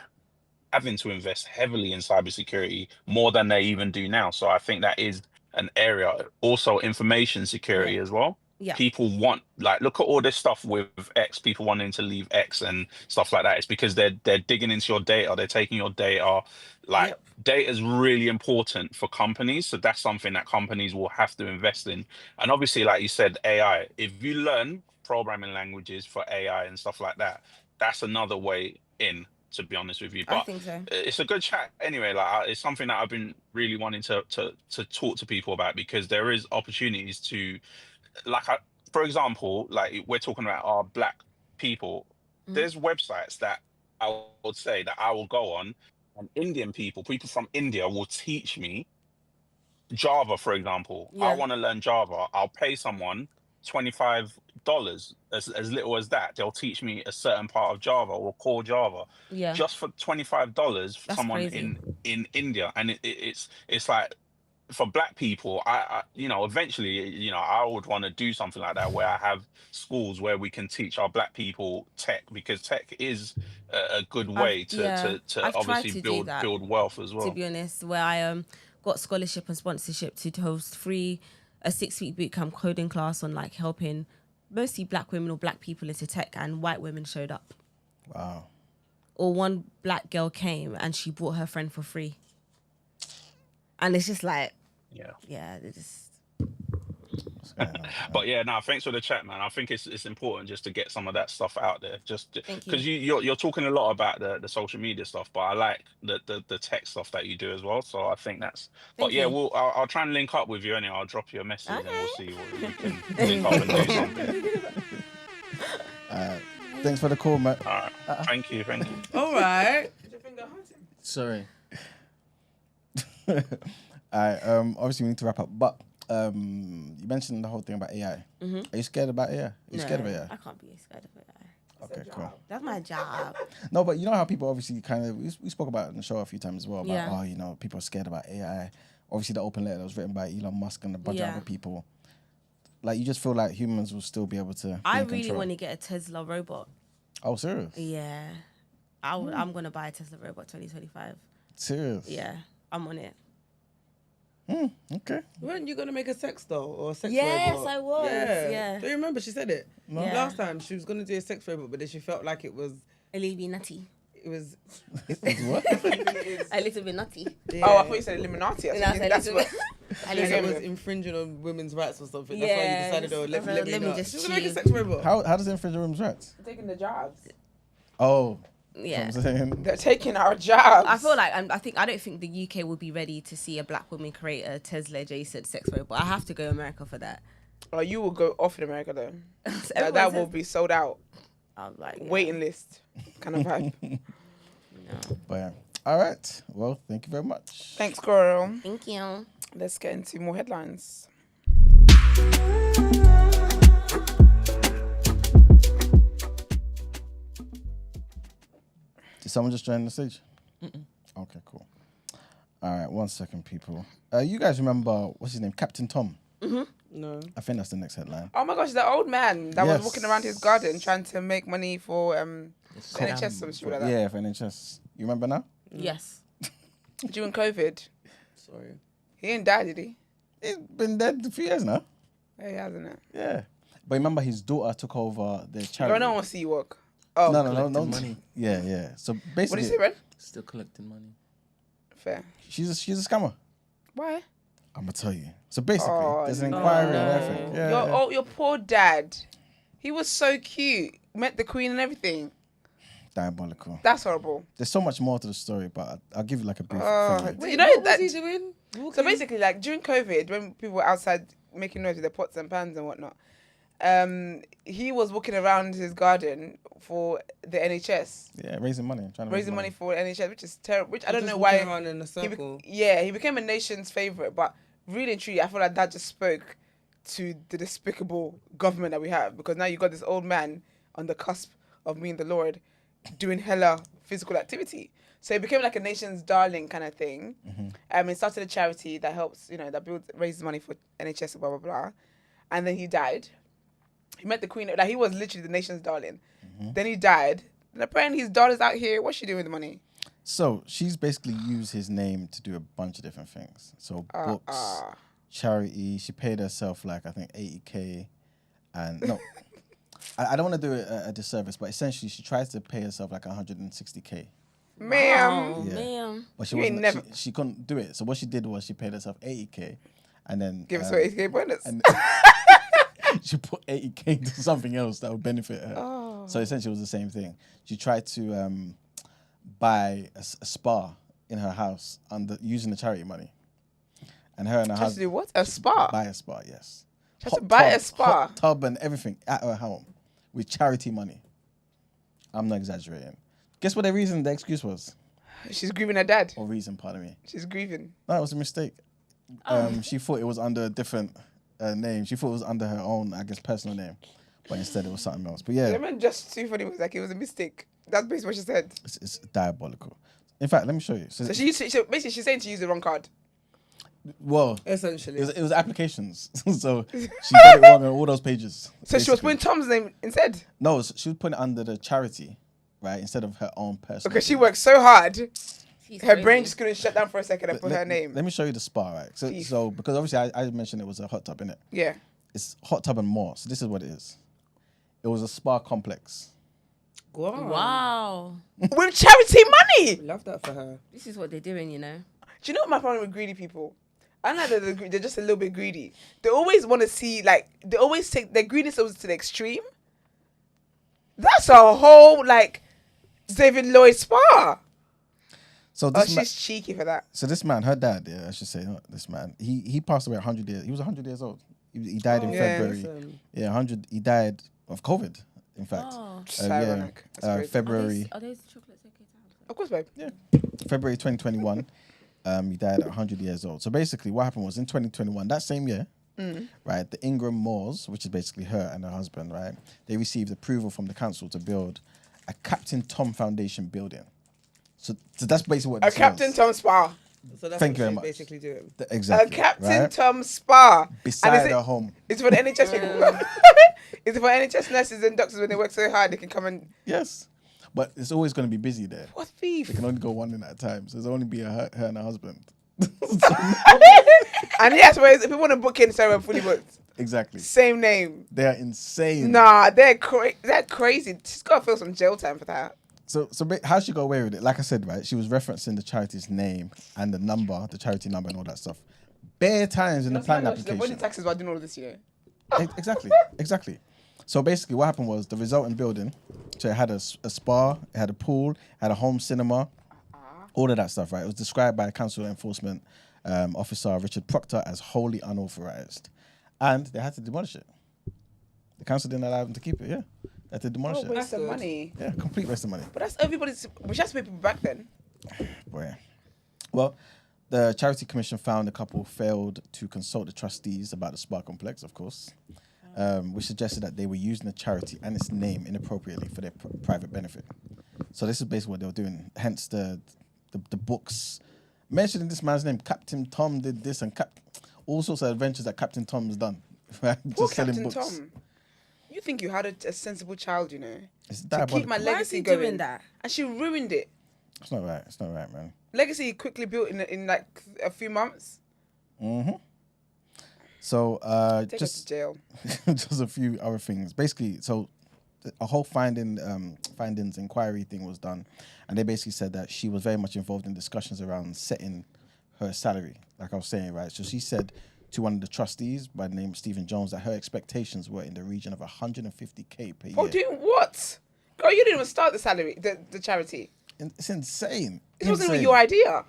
having to invest heavily in cybersecurity more than they even do now. So I think that is an area. Also, information security as well. Yeah. People want, like, look at all this stuff with X, people wanting to leave X and stuff like that. It's because they're digging into your data, they're taking your data. Like, data is really important for companies. So that's something that companies will have to invest in. And obviously, like you said, AI, if you learn programming languages for AI and stuff like that, that's another way in, to be honest with you. But I think so. It's a good chat anyway. Like, it's something that I've been really wanting to talk to people about, because there is opportunities to, like, for example, like we're talking about our Black people. There's websites that I would say that I will go on, and Indian people from India will teach me Java, for example. I want to learn Java. I'll pay someone $25, as little as that. They'll teach me a certain part of Java or core Java, just for $25 for someone crazy. in India. And it's like, for Black people, I eventually, I would want to do something like that, where I have schools where we can teach our Black people tech, because tech is a good way to obviously build wealth as well. To be honest, where I got scholarship and sponsorship to host a 6-week bootcamp coding class on like helping mostly Black women or Black people into tech, and white women showed up. Wow. Or one Black girl came and she brought her friend for free. And it's just like, they just. But thanks for the chat, man. I think it's important just to get some of that stuff out there, just because you're talking a lot about the social media stuff, but I like the tech stuff that you do as well. So I think that's. I'll try and link up with you anyway. I'll drop you a message and we'll see what we can link up and do something. Thanks for the call, mate. All right. Thank you. All right. Sorry. Obviously we need to wrap up, but you mentioned the whole thing about AI. Are you scared about AI? Are you scared of AI? I can't be scared of AI. Okay, cool. That's my job. No, but you know how people obviously we spoke about it on the show a few times as well, about people are scared about AI. Obviously the open letter that was written by Elon Musk and a bunch of other people. Like, you just feel like humans will still be able to I really want to get a Tesla robot. Oh, serious? Yeah. I'm going to buy a Tesla robot 2025. Serious. Yeah, I'm on it. Okay. Weren't you gonna make a sex doll or a sex Yes, robot? I was. Yeah. Do you remember she said it? No. Last time she was gonna do a sex robot, but then she felt like it was Illuminati. It was what? A little bit nutty. Yeah. Oh, I thought you said Illuminati. That's what. And it was infringing on women's rights or something. That's why you decided, let me just she's gonna make a sex robot. How does it infringe on women's rights? Taking the jobs. Oh. Yeah. I'm saying. They're taking our jobs. I feel like I don't think the UK will be ready to see a black woman create a Tesla adjacent sex robot. I have to go America for that. Oh, you will go off in America though. That will be sold out. I'm like waiting list kind of vibe. But yeah. All right. Well, thank you very much. Thanks, girl. Thank you. Let's get into more headlines. Did someone just join the stage? Okay, cool. All right, 1 second, people. You guys remember, what's his name? Captain Tom? No. I think that's the next headline. Oh my gosh, the old man that was Yes. walking around his garden trying to make money for NHS or something like that. Yeah, for NHS. You remember now? Yes. During COVID. Sorry. He ain't died, did he? He's been dead a few years now. Yeah, he hasn't it? Yeah. But remember, his daughter took over the Girl, charity. no one wants to see you work. Oh, no. Collecting money. Yeah. So basically, what did you say, Brent? Still collecting money. Fair. she's a scammer. Why? I'm gonna tell you. So basically, there's an inquiry and everything. Yeah. Your poor dad. He was so cute. Met the queen and everything. Diabolical. That's horrible. There's so much more to the story, but I'll give you like a brief. You know what that was he doing? So basically, like during COVID, when people were outside making noise with their pots and pans and whatnot, he was walking around his garden for the NHS. Yeah, raising money, trying to raising money for NHS, which is terrible. Which I don't just know walking why. around in a circle. He became a nation's favorite, but really and truly, I feel like that just spoke to the despicable government that we have, because now you got this old man on the cusp of meeting the Lord, doing hella physical activity. So it became like a nation's darling kind of thing. He started a charity that helps, that raises money for NHS, blah, blah, blah. And then he died. He met the queen. Like, he was literally the nation's darling. Then he died. And apparently his daughter's out here. What's she doing with the money? So she's basically used his name to do a bunch of different things. So books, charity. She paid herself like, I think, 80K. And no, I don't want to do a disservice, but essentially she tries to pay herself like 160K. Ma'am. Yeah. Ma'am. But she couldn't do it. So what she did was she paid herself 80K and then give us 80K bonus. And she put 80K into something else that would benefit her. So essentially it was the same thing. She tried to buy a spa in her house using the charity money. And her and her husband. To do what? A spa? Buy a spa, yes. She had to buy a spa? Hot tub and everything at her home with charity money. I'm not exaggerating. Guess what the excuse was? She's grieving her dad. Or reason, pardon me. She's grieving. No, it was a mistake. She thought it was under a different name. She thought it was under her own, I guess, personal name. But instead it was something else. But yeah. The man just too funny. Was like, it was a mistake. That's basically what she said. It's diabolical. In fact, let me show you. So basically she's saying to use the wrong card. Well, essentially. It was applications. So she got it wrong on all those pages. So basically. She was putting Tom's name instead? No, she was putting it under the charity, right? Instead of her own personal. Okay, she worked so hard. Her brain just couldn't shut down for a second and put her name. Let me show you the spa, right? So because obviously I mentioned it was a hot tub, innit? Yeah. It's hot tub and more. So this is what it is. It was a spa complex. Wow. With charity money. Love that for her. This is what they're doing, you know. Do you know what my problem with greedy people? I know that they're just a little bit greedy. They always want to see, like, they always take their greediness to the extreme. That's a whole, like, David Lloyd spa. So she's cheeky for that. So this man, her dad, I should say, not this man, he passed away 100 years. He was 100 years old. He died in February. Yeah, 100. He died of COVID, in fact. February. Are those chocolates okay to have? Of course, babe. Yeah. February 2021. He died at 100 years old. So basically what happened was in 2021, that same year, right, the Ingram Moores, which is basically her and her husband, right, they received approval from the council to build a Captain Tom Foundation building. So that's basically what this was. Captain Tom spa. So that's Thank you what very she's much. basically doing. Exactly. A Captain right? Tom spa. Beside her home. It's for the NHS people. It's for NHS nurses and doctors when they work so hard, they can come and... Yes. But it's always going to be busy there. What beef? They can only go one in at a time. So there's only be her and her husband. And yes, whereas if we want to book in, so we're fully booked. Exactly. Same name. They are insane. Nah, they're crazy. She's got to feel some jail time for that. So how she got away with it? Like I said, right, she was referencing the charity's name and the number, the charity number and all that stuff. Bare times in the plan application. When the taxes were doing all of this year. Exactly. So basically what happened was the resulting building, so it had a spa, it had a pool, it had a home cinema, all of that stuff, right? It was described by council enforcement officer Richard Proctor as wholly unauthorized. And they had to demolish it. The council didn't allow them to keep it, yeah. They had to demolish it. Waste of money. Yeah, complete waste of money. But that's everybody's, we should have to pay people back then. Boy. Well, the Charity Commission found the couple failed to consult the trustees about the spa complex, of course, which suggested that they were using the charity and its name inappropriately for their private benefit. So this is basically what they were doing. Hence the books mentioning this man's name. Captain Tom did this and all sorts of adventures that Captain Tom has done. Right? Just selling books. Tom? You think you had a sensible child, you know? It's to keep my legacy going. Doing that? And she ruined it. It's not right. It's not right, man. Legacy quickly built in like a few months. Mm-hmm. So Take her to jail. just a few other things. Basically, so a whole findings inquiry thing was done, and they basically said that she was very much involved in discussions around setting her salary. Like I was saying, right? So she said to one of the trustees by the name of Stephen Jones that her expectations were in the region of 150k per year. Oh, doing what? Girl, you didn't even start the salary, the charity. It's insane. It wasn't even your idea.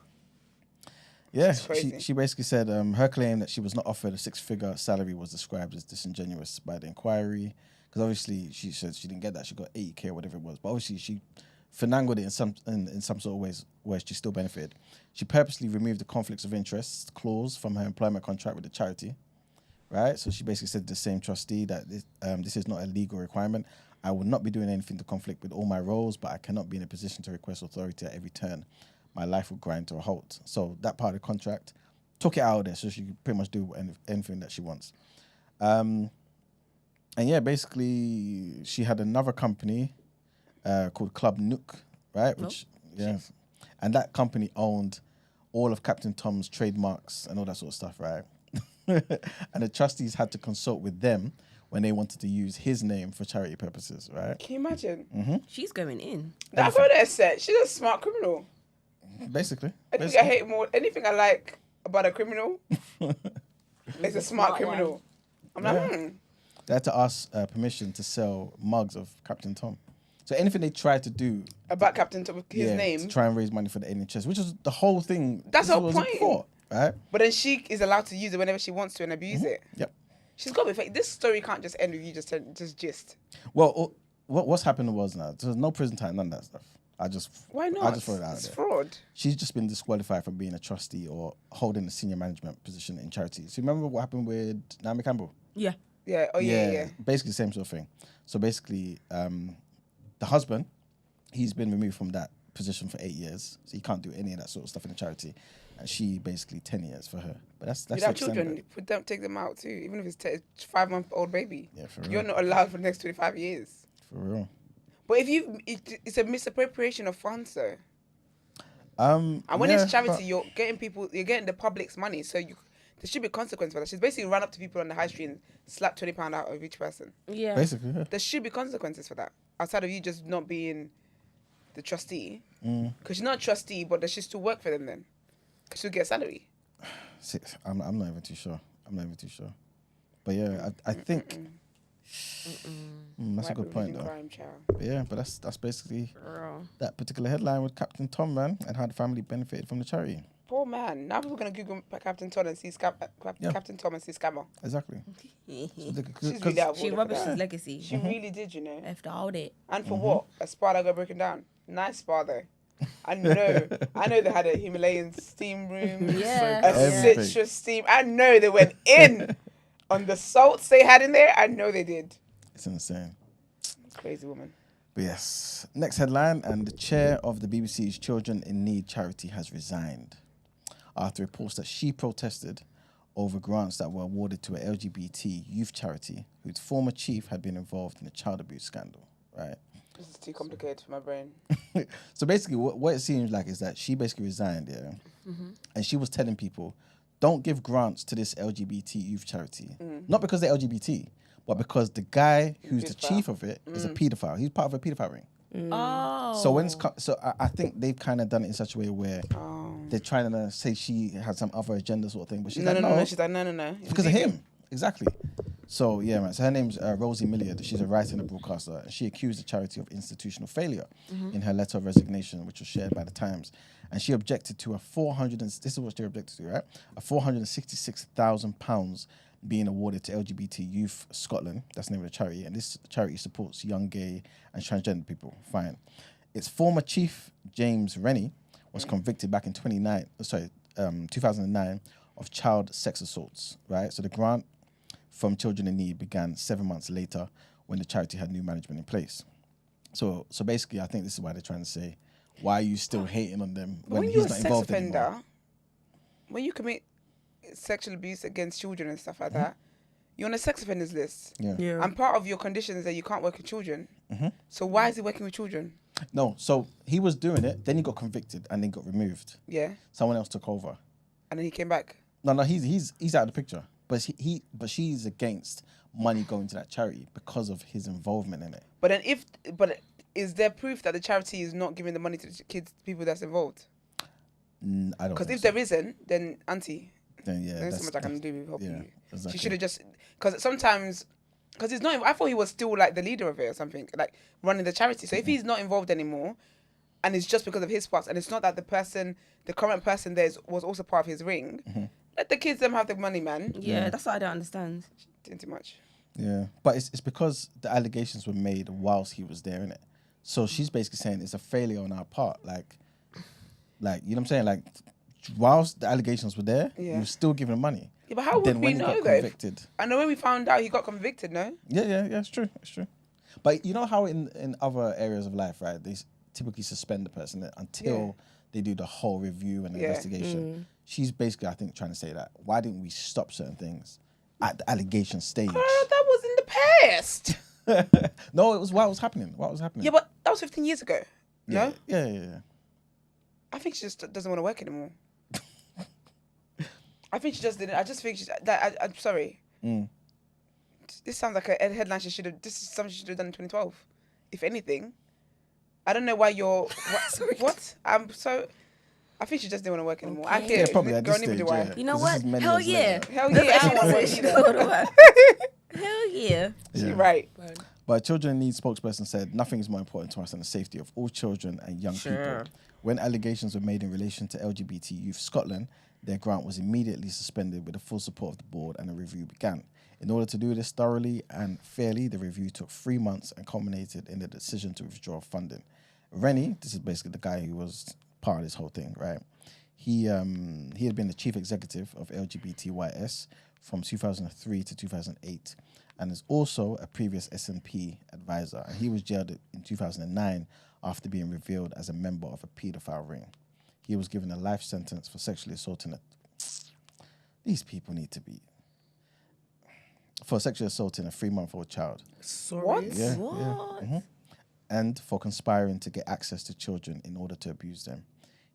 Yeah, she basically said her claim that she was not offered a six-figure salary was described as disingenuous by the inquiry, because obviously she said she didn't get that. She got 80k or whatever it was, but obviously she finangled it in some sort of ways where she still benefited. She purposely removed the conflicts of interest clause from her employment contract with the charity, right? So she basically said to the same trustee that this is not a legal requirement. I will not be doing anything to conflict with all my roles, but I cannot be in a position to request authority at every turn. My life will grind to a halt. So that part of the contract, took it out of there so she could pretty much do anything that she wants. And yeah, basically she had another company called Club Nook, right? Which, and that company owned all of Captain Tom's trademarks and all that sort of stuff, right? And the trustees had to consult with them when they wanted to use his name for charity purposes, right? Can you imagine? Mm-hmm. She's going in. That girl that said she's a smart criminal. Basically. I hate more. Anything I like about a criminal, it's a smart criminal. I'm like, They had to ask permission to sell mugs of Captain Tom. So anything they tried to do about Captain Tom, his name, to try and raise money for the NHS, which was the whole thing. That's the whole point, before, right? But then she is allowed to use it whenever she wants to and abuse it. Yep. She's got to be fake. This story can't just end with you just gist. Well, what's happened was now there's no prison time, none of that stuff. Why not? I just throw it out it's there. Fraud. She's just been disqualified from being a trustee or holding a senior management position in charities. So remember what happened with Naomi Campbell? Yeah. Yeah. Oh yeah. Basically the same sort of thing. So basically, the husband, he's been removed from that position for 8 years, so he can't do any of that sort of stuff in the charity. And she basically 10 years for her. But that's you have children, take them out too, even if it's a 5-month-old baby. Yeah, for real. You're not allowed for the next 25 years. For real. But it's a misappropriation of funds, though. And when it's charity, you're getting the public's money, so there should be consequence for that. She's basically run up to people on the high street and slapped £20 out of each person. Yeah. Basically, yeah. There should be consequences for that, outside of you just not being the trustee. Because you're not a trustee, but does she still work for them then? Because she'll get a salary. See, I'm not even too sure. But yeah, I think that's a good point though. But yeah, but that's basically that particular headline with Captain Tom, man, and how the family benefited from the charity. Poor man. Now people are gonna Google Captain Tom and see Captain Tom and see scammer. Exactly. She rubbished his legacy. She really did, you know. After all that. And for what? A spa that got broken down. Nice spa though. I know they had a Himalayan steam room, a citrus steam. I know they went in on the salts they had in there. I know they did. It's insane. Crazy woman. But yes, next headline, and the chair of the BBC's Children in Need charity has resigned after reports that she protested over grants that were awarded to an LGBT youth charity whose former chief had been involved in a child abuse scandal, right? This is too complicated for my brain. So basically, what it seems like is that she basically resigned, and she was telling people, don't give grants to this LGBT youth charity. Not because they're LGBT, but because the guy who's the chief of it is a paedophile. He's part of a paedophile ring. Oh. So I think they've kind of done it in such a way where they're trying to say she had some other agenda sort of thing, but she's no. She's like, no. It's because of him. Exactly. So, yeah, man. So her name's Rosie Milliard. She's a writer and a broadcaster. And she accused the charity of institutional failure in her letter of resignation, which was shared by the Times. And she objected to this is what she objected to, right? A £466,000 being awarded to LGBT Youth Scotland. That's the name of the charity. And this charity supports young gay and transgender people. Fine. Its former chief, James Rennie, was convicted back in 2009 of child sex assaults, right? So the grant from Children in Need began 7 months later when the charity had new management in place. So basically, I think this is why they're trying to say, why are you still hating on them when he's not involved anymore? When you commit sexual abuse against children and stuff like that, you're on a sex offenders list. Yeah. And part of your condition is that you can't work with children. So why is he working with children? No, so he was doing it, then he got convicted and then got removed. Yeah. Someone else took over. And then he came back. No, he's out of the picture. But she's against money going to that charity because of his involvement in it. But is there proof that the charity is not giving the money to the people that's involved? I don't. Because if there isn't, then auntie, then there's so much I can do to help you. Exactly. She should have just because he's not. I thought he was still like the leader of it or something, like running the charity. So if he's not involved anymore, and it's just because of his past, and it's not that the current person there was also part of his ring. Let the kids them have the money, man. Yeah, that's what I don't understand. Doing too much. Yeah, but it's because the allegations were made whilst he was there, innit? So she's basically saying it's a failure on our part. Like you know what I'm saying? Like, whilst the allegations were there, he was still giving him money. Yeah, but how would we know though? Convicted, I know when we found out he got convicted, no? Yeah, it's true. But you know how in other areas of life, right, they typically suspend the person until they do the whole review and investigation. She's basically, I think, trying to say that. Why didn't we stop certain things at the allegation stage? That was in the past. No, it was what was happening. Yeah, but that was 15 years ago. No? Yeah. I think she just doesn't want to work anymore. I think she just didn't. I just think I'm sorry. This sounds like a headline this is something she should have done in 2012. If anything. I don't know why you're... What? I think she just didn't want to work anymore. I hear it. Probably at this stage, You know what? Hell yeah. Hell yeah. I want to work. Hell yeah. She's right. But Children in Need spokesperson said, nothing is more important to us than the safety of all children and young people. When allegations were made in relation to LGBT Youth Scotland, their grant was immediately suspended with the full support of the board and a review began. In order to do this thoroughly and fairly, the review took 3 months and culminated in the decision to withdraw funding. Rennie, this is basically the guy who was part of this whole thing, right? He had been the chief executive of LGBTYS from 2003 to 2008 and is also a previous SNP advisor. And he was jailed in 2009 after being revealed as a member of a paedophile ring. He was given a life sentence for sexually assaulting These people need to be... For sexually assaulting a 3-month-old child. Sorry. What? Yeah. And for conspiring to get access to children in order to abuse them.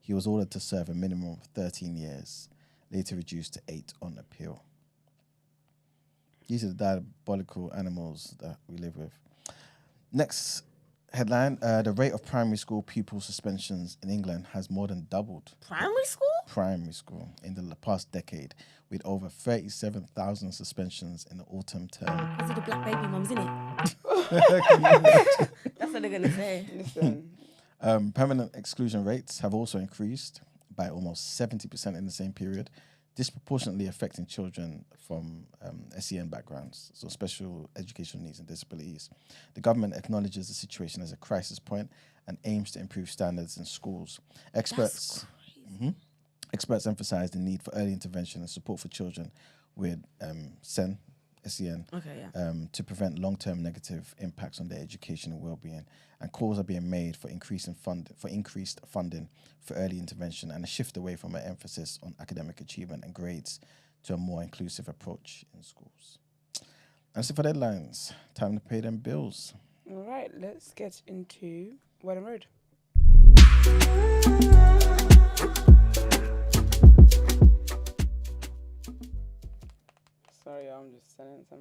He was ordered to serve a minimum of 13 years, later reduced to 8 on appeal. These are the diabolical animals that we live with. Next headline, the rate of primary school pupil suspensions in England has more than doubled. Primary school? Primary school in the past decade, with over 37,000 suspensions in the autumn term. Is it the black baby mums, isn't it? That's what they're going to say. Listen. Permanent exclusion rates have also increased by almost 70% in the same period, disproportionately affecting children from SEN backgrounds, so special educational needs and disabilities. The government acknowledges the situation as a crisis point and aims to improve standards in schools. Experts emphasize the need for early intervention and support for children with SEN to prevent long-term negative impacts on their education and well-being. And calls are being made for increased funding for early intervention and a shift away from an emphasis on academic achievement and grades to a more inclusive approach in schools. And so for deadlines, time to pay them bills. All right, let's get into Word and Road. Sorry, I'm just sending some.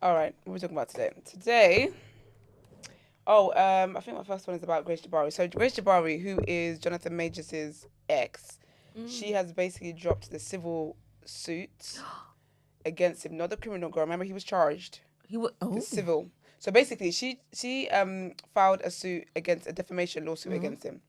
All right, what are we talking about today? I think my first one is about Grace Jabari. So Grace Jabari, who is Jonathan Majors' ex, she has basically dropped the civil suit against him, not the criminal girl. Remember, he was charged. The civil. So basically, she filed a suit against a defamation lawsuit against him,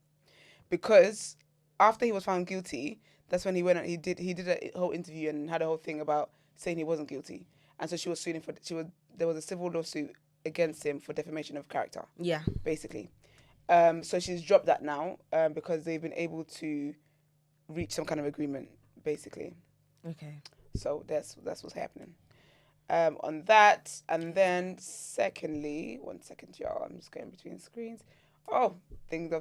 because after he was found guilty, that's when he went on. He did a whole interview and had a whole thing about saying he wasn't guilty, and so she was suing him there was a civil lawsuit against him for defamation of character. Yeah. Basically. So she's dropped that now because they've been able to reach some kind of agreement, basically. Okay. So that's what's happening. On that, and then secondly, 1 second, y'all. I'm just going between screens. Speaking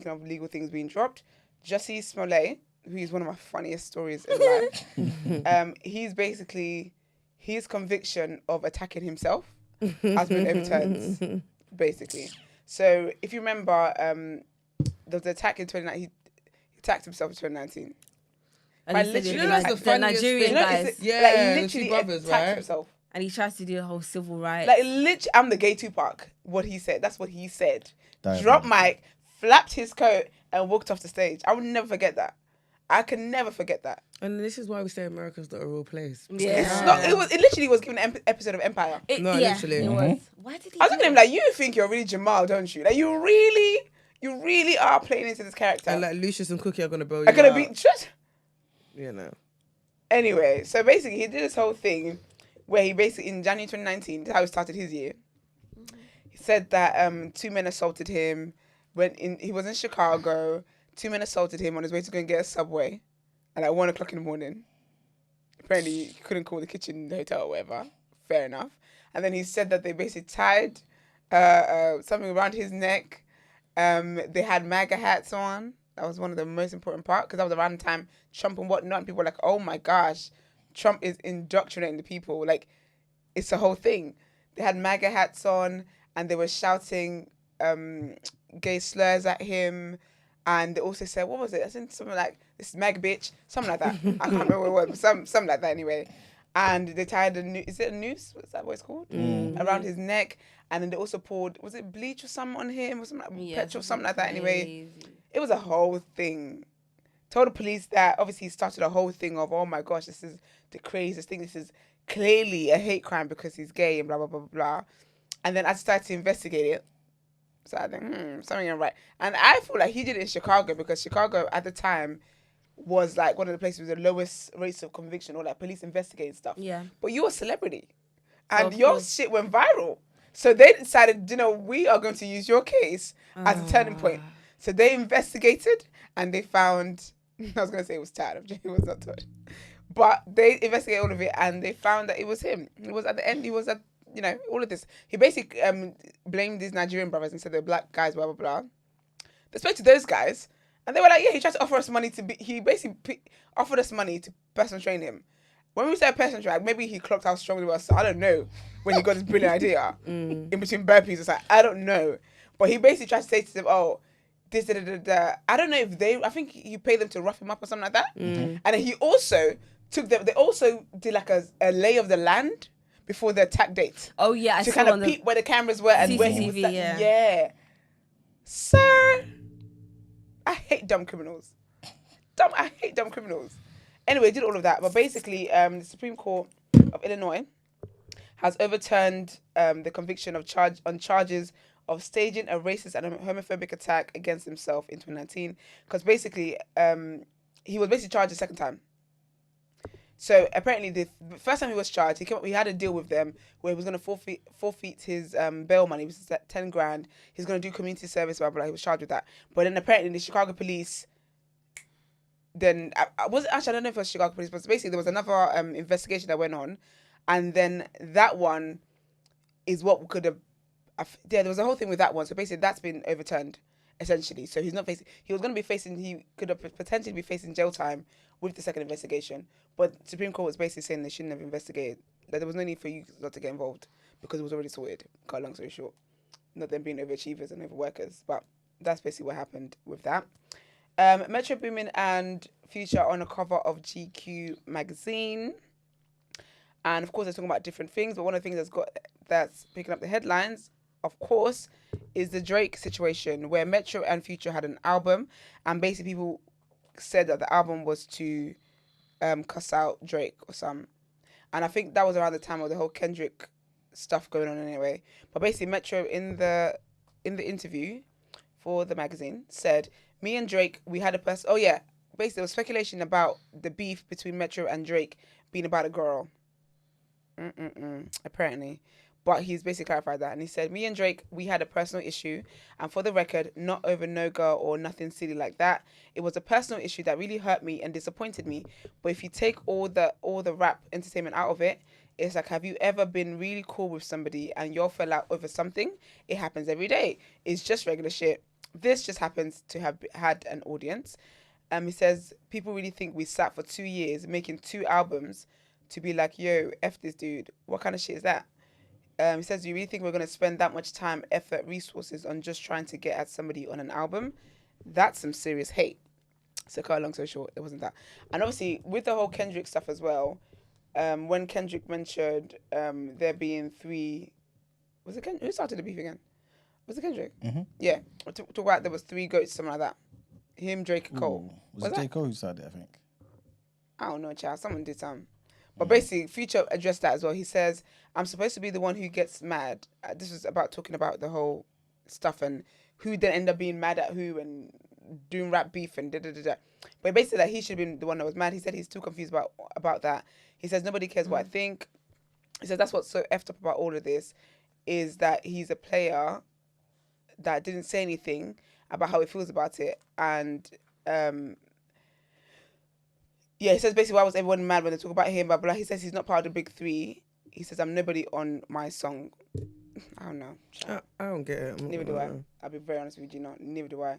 of legal things being dropped, Jussie Smollett, who is one of my funniest stories in life, his conviction of attacking himself has been overturned, basically. So if you remember, there was an attack in 2019. He attacked himself in 2019. And he said, the Nigerian guys. Literally brothers, attacked right? himself. And he tries to do the whole civil rights. Like, literally, I'm the gay Tupac. What he said. That's what he said. Dropped mic, flapped his coat, and walked off the stage. I will never forget that. I can never forget that. And this is why we say America's not a real place. Yeah. It's not. It literally was given an episode of Empire. Literally. It was. Why did he I was looking at him like, you think you're really Jamal, don't you? Like, you really are playing into this character. And like Lucius and Cookie are gonna bail you out. You know. Anyway, so basically he did this whole thing where he basically, in January 2019, that's how he started his year. He said that 2 men assaulted him he was in Chicago. 2 men assaulted him on his way to go and get a Subway at like 1 o'clock in the morning. Apparently he couldn't call the kitchen, the hotel or whatever. Fair enough. And then he said that they basically tied something around his neck. They had MAGA hats on. That was one of the most important parts, because that was around the time Trump and whatnot. And people were like, oh my gosh, Trump is indoctrinating the people. Like, it's a whole thing. They had MAGA hats on and they were shouting gay slurs at him. And they also said, what was it? I think something like, this is MAGA bitch. Something like that. I can't remember what it was, but something like that anyway. And they tied is it a noose? What's that what it's called? Around his neck. And then they also poured, was it bleach or something on him? Or something like petrol, something like that anyway. It was a whole thing. Told the police that obviously he started a whole thing of, oh my gosh, this is the craziest thing. This is clearly a hate crime because he's gay and blah, blah, blah, blah, blah. And then I started to investigate it. So I think, something ain't right. And I feel like he did it in Chicago because Chicago at the time was like one of the places with the lowest rates of conviction or like police investigating stuff. Yeah. But you're a celebrity. And your shit went viral. So they decided, we are going to use your case as a turning point. So they investigated and they found, I was going to say it was Tad, it was not Todd. But they investigated all of it and they found that it was him. It was at the end, he was at, all of this. He basically blamed these Nigerian brothers and said they're black guys, blah, blah, blah. They spoke to those guys and they were like, yeah, he tried to offer us money he basically offered us money to personal train him. When we said personal train, maybe he clocked how strong he was. So I don't know when he got this brilliant idea in between burpees. It's like, I don't know. But he basically tried to say to them, oh, this, da, da, da, da. I don't know if I think he paid them to rough him up or something like that. And then he also they also did like a lay of the land before the attack date. Oh, yeah. To kind of peep where the cameras were and where he was. Yeah. Sir, I hate dumb criminals. I hate dumb criminals. Anyway, did all of that. But basically, the Supreme Court of Illinois has overturned the conviction on charges of staging a racist and homophobic attack against himself in 2019. Because basically, he was basically charged the second time. So apparently, the first time he was charged, he had a deal with them where he was going to forfeit his bail money, which is at 10 grand. He's going to do community service, blah, blah, blah. He was charged with that. But then apparently, the Chicago police... Then I don't know if it was Chicago police, but basically there was another investigation that went on, and then that one is what could have. There was a whole thing with that one. So basically that's been overturned, essentially. So he's not facing. He was going to be facing. He could have potentially be facing jail time with the second investigation. But Supreme Court was basically saying they shouldn't have investigated. That there was no need for you not to get involved because it was already sorted. Cut a long story short, not them being overachievers and overworkers, but that's basically what happened with that. Metro Boomin and Future on a cover of GQ magazine. And of course, they're talking about different things, but one of the things that's picking up the headlines, of course, is the Drake situation, where Metro and Future had an album, and basically people said that the album was to cuss out Drake or something. And I think that was around the time of the whole Kendrick stuff going on anyway. But basically, Metro in the interview for the magazine said, me and Drake, we had a person. Oh yeah, basically there was speculation about the beef between Metro and Drake being about a girl. Apparently. But he's basically clarified that. And he said, me and Drake, we had a personal issue. And for the record, not over no girl or nothing silly like that. It was a personal issue that really hurt me and disappointed me. But if you take all the rap entertainment out of it, it's like, have you ever been really cool with somebody and y'all fell out over something? It happens every day. It's just regular shit. This just happens to have had an audience. He says, people really think we sat for 2 years making 2 albums to be like, yo, F this dude. What kind of shit is that? He says, do you really think we're going to spend that much time, effort, resources on just trying to get at somebody on an album? That's some serious hate. So cut a long story short, it wasn't that. And obviously, with the whole Kendrick stuff as well, when Kendrick mentioned there being 3... Was it Kendrick? Who started the beef again? Was it Kendrick? Mm-hmm. Yeah. Talk about there was 3 goats, something like that. Him, Drake, and Cole. Was it J. Cole who started it, I think? I don't know, child. Someone did something. But basically, Future addressed that as well. He says, I'm supposed to be the one who gets mad. This was about talking about the whole stuff and who then end up being mad at who and doing rap beef and da-da-da-da. But basically, that he should have been the one that was mad. He said he's too confused about that. He says, nobody cares what I think. He says, that's what's so effed up about all of this is that he's a player that didn't say anything about how he feels about it. And... yeah, he says basically why was everyone mad when they talk about him, blah, blah. He says he's not part of the big 3. He says, I'm nobody on my song. I don't know. I don't get it. Neither do I. I'll be very honest with you, neither do I.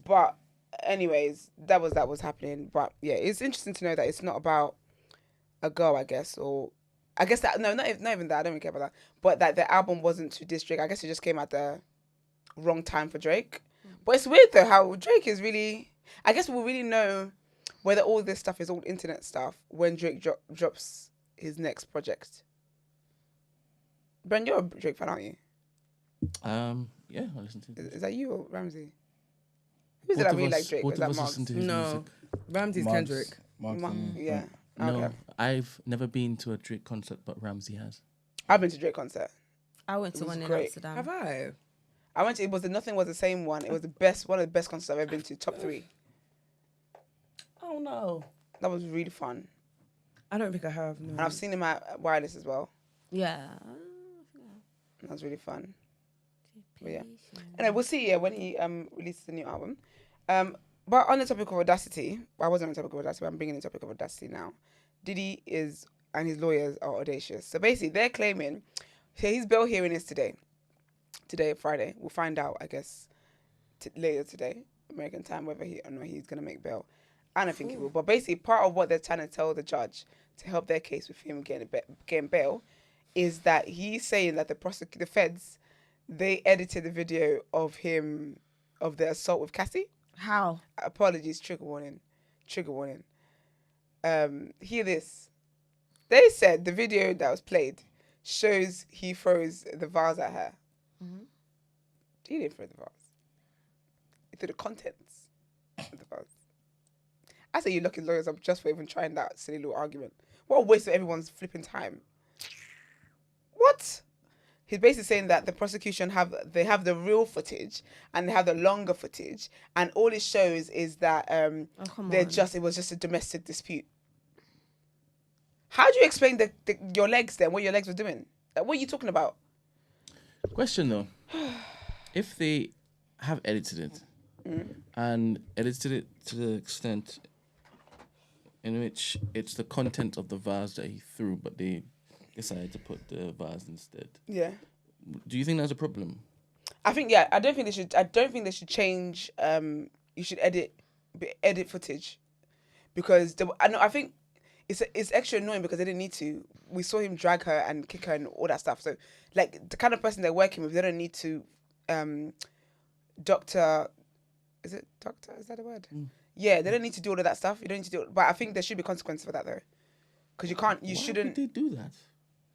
But anyways, that was happening. But yeah, it's interesting to know that it's not about a girl, I guess, or I guess that, no, not even that. I don't really care about that. But that the album wasn't to diss Drake. I guess it just came at the wrong time for Drake. But it's weird though how Drake is really, I guess we'll really know whether all this stuff is all internet stuff when Drake drops his next project. Brent, you're a Drake fan, aren't you? Yeah, I listen to it. Is that you or Ramsey? Who's it that really like Drake? Is that Marks? No, Ramsey's Kendrick. Yeah. No, Okay. I've never been to a Drake concert, but Ramsey has. I've been to Drake concert. I went to one in great. Amsterdam. Have I? I went to, Nothing Was the Same one. It was the best, one of the best concerts I've ever been to, top 3. Oh no. That was really fun. I don't think I have. No. And I've seen him at Wireless as well. Yeah. That was really fun. But yeah. Anyway, we'll see when he releases the new album. But on the topic of Audacity, I wasn't on the topic of Audacity, but I'm bringing the topic of Audacity now. Diddy and his lawyers are audacious. So basically, they're claiming, so his bail hearing is today, Friday. We'll find out, I guess, later today, American time, whether he or not he's going to make bail. I don't think he will. But basically, part of what they're trying to tell the judge to help their case with him getting bail is that he's saying that the feds, they edited the video of him, of the assault with Cassie. How? Apologies, trigger warning. Hear this. They said the video that was played shows he throws the vase at her. Mm-hmm. He didn't throw the vase. He threw the contents of the vase. I say you're locking lawyers up just for even trying that silly little argument. What a waste of everyone's flipping time. What? He's basically saying that the prosecution have the real footage and they have the longer footage, and all it shows is that it was just a domestic dispute. How do you explain your legs then? What your legs were doing? What are you talking about? Question though, if they have edited it and edited it to the extent in which it's the content of the vase that he threw, but they decided to put the vase instead. Yeah. Do you think that's a problem? I think I don't think they should change. You should edit footage, because I think it's extra annoying because they didn't need to. We saw him drag her and kick her and all that stuff. So, like, the kind of person they're working with, they don't need to, doctor, is it doctor? Is that a word? Yeah, they don't need to do all of that stuff. You don't need to do it. But I think there should be consequences for that, though. Because you shouldn't. Why would they do that?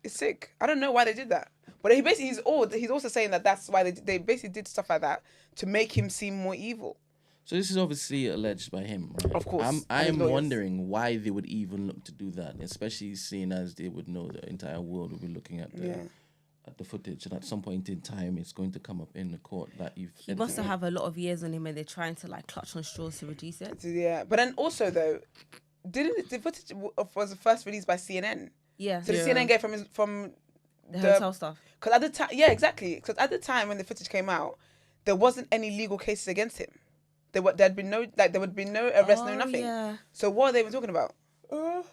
It's sick. I don't know why they did that. But he's also saying that that's why they basically did stuff like that to make him seem more evil. So this is obviously alleged by him, right? Of course. I'm wondering why they would even look to do that, especially seeing as they would know the entire world will be looking at the footage, and at some point in time, it's going to come up in the court that you've. He must have a lot of years on him, and they're trying to like clutch on straws to reduce it. Yeah, but then also though, the footage was first released by CNN? Yeah. So the CNN get from the hotel stuff. Because at the time, yeah, exactly. Because at the time when the footage came out, there wasn't any legal cases against him. There would be no arrest, no nothing. Yeah. So what are they even talking about? Because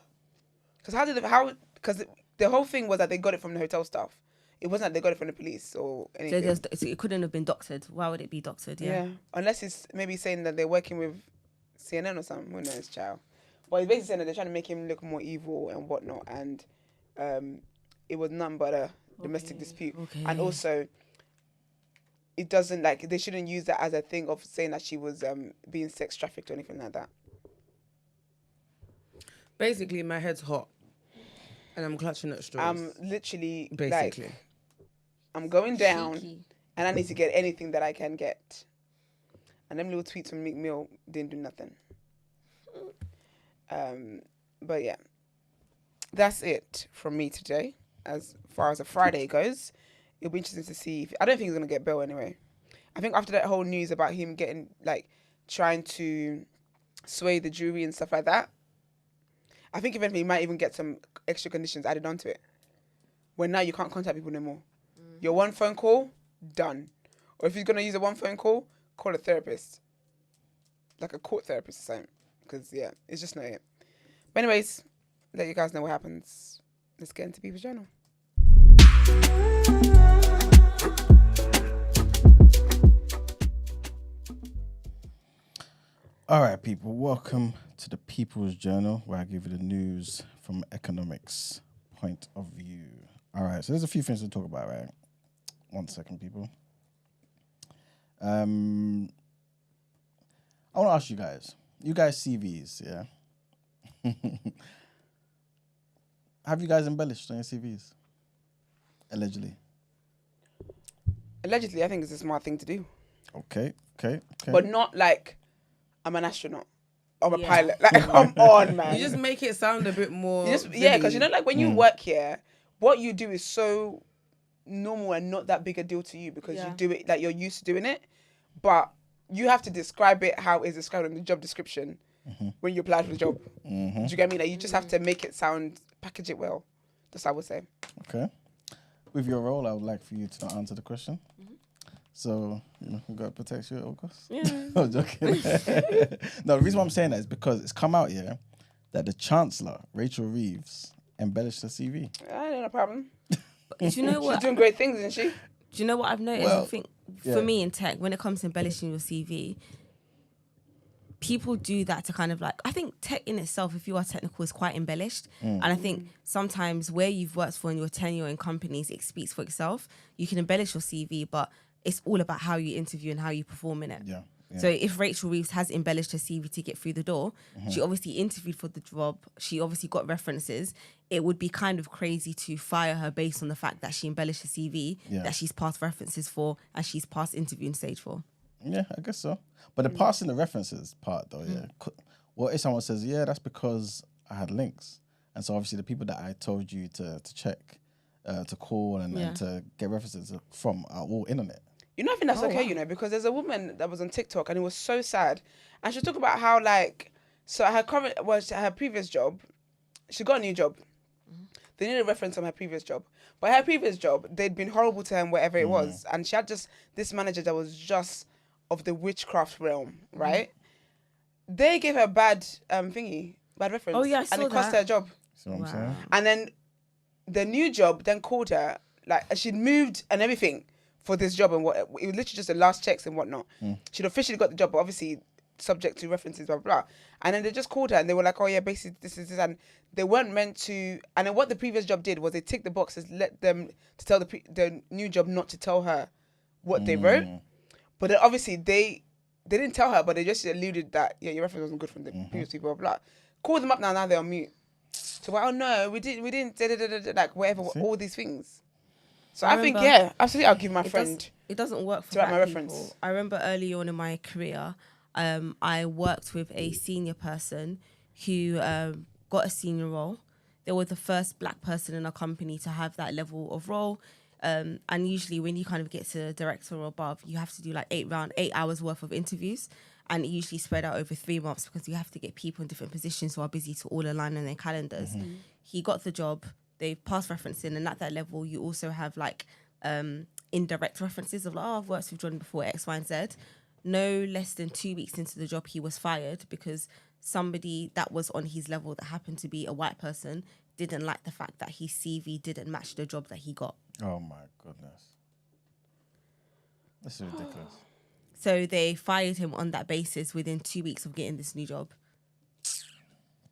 because the whole thing was that they got it from the hotel staff. It wasn't that they got it from the police or anything. So it couldn't have been doctored. Why would it be doctored? Yeah. Unless it's maybe saying that they're working with CNN or something. Who knows, child? But it's basically saying that they're trying to make him look more evil and whatnot. And it was nothing but a domestic dispute. Okay. And also, it doesn't they shouldn't use that as a thing of saying that she was being sex trafficked or anything like that. Basically, my head's hot, and I'm clutching at straws. I'm literally I'm going down, and I need to get anything that I can get. And them little tweets from Meek Mill didn't do nothing. But yeah, that's it from me today. As far as a Friday goes, it'll be interesting to see. I don't think he's gonna get bail anyway. I think after that whole news about him getting trying to sway the jury and stuff like that, I think eventually he might even get some extra conditions added onto it. Where now you can't contact people no more. Your one phone call, done. Or if you're gonna use a one phone call a therapist, like a court therapist or something. Because it's just not it. But anyways, let you guys know what happens. Let's get into People's Journal. All right, people, welcome to the People's Journal, where I give you the news from economics point of view. All right, so there's a few things to talk about, right? 1 second, people. I want to ask you guys CVs, yeah? Have you guys embellished on your CVs? Allegedly. Allegedly, I think it's a smart thing to do. Okay. But not like I'm an astronaut. I'm a pilot. Come on, man. You just make it sound a bit more... because when you work here, what you do is so normal and not that big a deal to you because you do it, you're used to doing it. But you have to describe it how it's described in the job description when you apply for the job. Do you get me? You just have to make it package it well. That's what I would say. Okay. With your role, I would like for you to not answer the question. So, we've got to protect you at all costs. Yeah. No, joking. No, the reason why I'm saying that is because it's come out, that the Chancellor, Rachel Reeves, embellished her CV. I don't have a problem. Do you know what? She's doing great things, isn't she? Do you know what I've noticed? I think for me in tech, when it comes to embellishing your CV, people do that to kind of I think tech in itself, if you are technical, is quite embellished. And I think sometimes where you've worked for and your tenure in companies, it speaks for itself. You can embellish your CV, but it's all about how you interview and how you perform in it. Yeah. So if Rachel Reeves has embellished her CV to get through the door, she obviously interviewed for the job, she obviously got references, it would be kind of crazy to fire her based on the fact that she embellished her CV, that she's passed references for, and she's passed interviewing stage for. Yeah, I guess so. But the passing the references part, though, what if someone says, that's because I had links? And so obviously the people that I told you to check, to call and to get references from are all in on it. I think that's okay, because there's a woman that was on TikTok and it was so sad. And she talked about how, her previous job, she got a new job. They needed a reference on her previous job. But her previous job, they'd been horrible to her and whatever it was. And she had just this manager that was just of the witchcraft realm, right? They gave her bad reference. Oh, yeah, I saw that. And it cost her a job. See what I'm saying? And then the new job then called her, she'd moved and everything for this job and what it was literally just the last checks and whatnot. She'd officially got the job, but obviously subject to references, blah, blah, blah. And then they just called her and they were like, oh yeah, basically this is this. And they weren't meant to, and then what the previous job did was they ticked the boxes, let them to tell the new job not to tell her what they wrote. But then obviously they didn't tell her, but they just alluded that, yeah, your reference wasn't good from the previous people, blah, blah. Call them up now they're on mute. So, oh no, we didn't, like whatever, all these things. So I think, yeah, absolutely, I'll give my friend. It doesn't work for my black reference. people. I remember early on in my career, I worked with a senior person who got a senior role. They were the first black person in a company to have that level of role. And usually when you kind of get to director or above, you have to do like 8 hours worth of interviews. And it usually spread out over 3 months because you have to get people in different positions who are busy to all align on their calendars. He got the job, they passed referencing, and at that level, you also have like indirect references of like, oh, I've worked with John before, X, Y, and Z. No less than 2 weeks into the job, he was fired because somebody that was on his level that happened to be a white person didn't like the fact that his CV didn't match the job that he got. Oh my goodness. This is ridiculous. So they fired him on that basis within 2 weeks of getting this new job.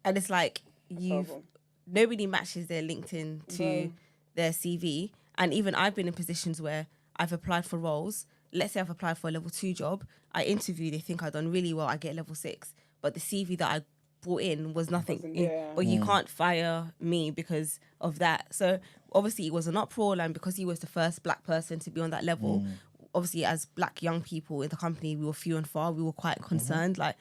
And it's like, nobody matches their LinkedIn to their CV. And even I've been in positions where I've applied for roles. Let's say I've applied for a level 2 job. I interview, they think I've done really well. I get level 6. But the CV that I brought in was nothing. But you can't fire me because of that. So obviously it was an uproar, and because he was the first black person to be on that level, obviously as black young people in the company, we were few and far. We were quite concerned, like,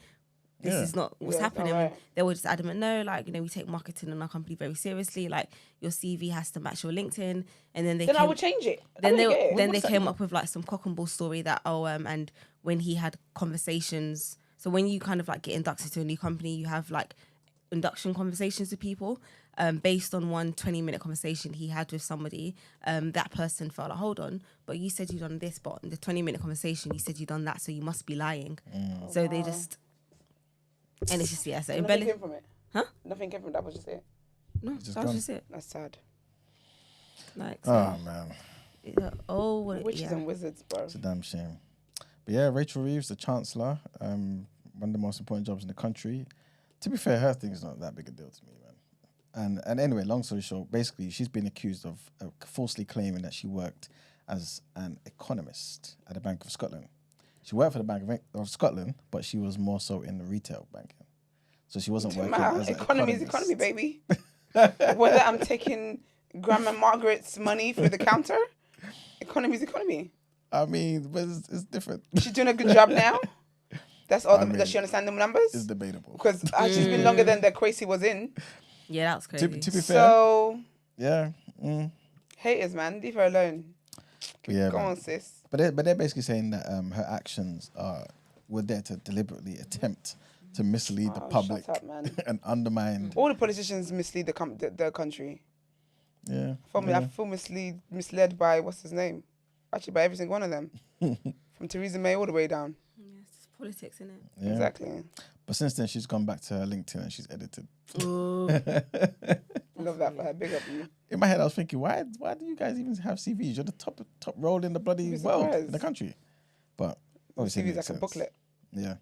this is not what's happening. Right. They were just adamant, no, like, you know, we take marketing in our company very seriously. Like, your CV has to match your LinkedIn. And then I would change it. Then they came up with like some cock and bull story that, and when he had conversations, so when you kind of like get inducted to a new company, you have like induction conversations with people. Based on one 20-minute conversation he had with somebody, that person felt like, hold on, but you said you done this, but in the 20-minute conversation you said you done that, so you must be lying. So they just, and it's just, so nothing came from it. Huh? Nothing came from that, was just it. No, that was just it. That's sad. Like, oh man. Witches and wizards, bro. It's a damn shame. But yeah, Rachel Reeves, the Chancellor, one of the most important jobs in the country. To be fair, her thing is not that big a deal to me, man. And anyway, long story short, basically, she's been accused of falsely claiming that she worked as an economist at the Bank of Scotland. She worked for the Bank of Scotland, but she was more so in the retail banking. So she wasn't working as an economy is economy, baby. Whether I'm taking Grandma Margaret's money through the counter, economy is economy. I mean, but it's different. She's doing a good job now. That's all. Does she understand them numbers? It's debatable. Because she's been longer than the crazy was in. Yeah, that's crazy. To be fair. So, yeah. Haters, man. Leave her alone. Yeah, Go on, sis. But they're basically saying that her actions were there to deliberately attempt to mislead the public and undermine. All the politicians mislead the country. Yeah. I feel misled by, what's his name? Actually, by every single one of them. From Theresa May all the way down. Yeah, it's just politics, isn't it? Yeah. Exactly. But since then, she's gone back to her LinkedIn and she's edited. Love that for her. Big up you. In my head, I was thinking, why do you guys even have CVs? You're the top role in the bloody world, in the country. But obviously, CV's like a booklet. Yeah.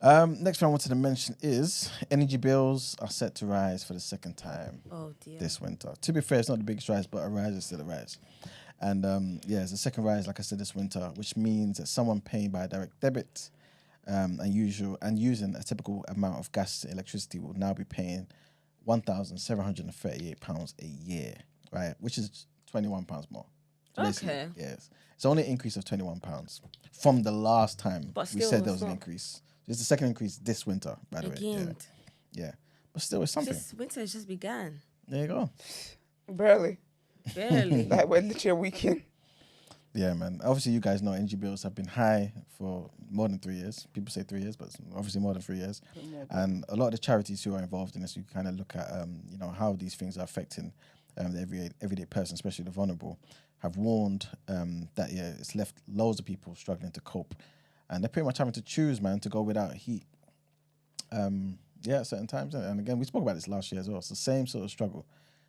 Next thing I wanted to mention is energy bills are set to rise for the second time this winter. To be fair, it's not the biggest rise, but a rise is still a rise. And it's the second rise, like I said, this winter, which means that someone paying by direct debit and using a typical amount of gas and electricity will now be paying £1,738 a year, right? Which is £21 more. Okay. Yes. It's only an increase of £21 from the last time we said there was an increase. It's the second increase this winter, by the way. Yeah. But still, it's something. Winter just began. There you go. Barely. Like, we're literally a weekend. Yeah, man. Obviously, you guys know energy bills have been high for more than 3 years. People say 3 years, but it's obviously more than 3 years. And a lot of the charities who are involved in this, you kind of look at, how these things are affecting the everyday person, especially the vulnerable, have warned that, it's left loads of people struggling to cope. And they're pretty much having to choose, man, to go without heat. At certain times. And again, we spoke about this last year as well. It's the same sort of struggle,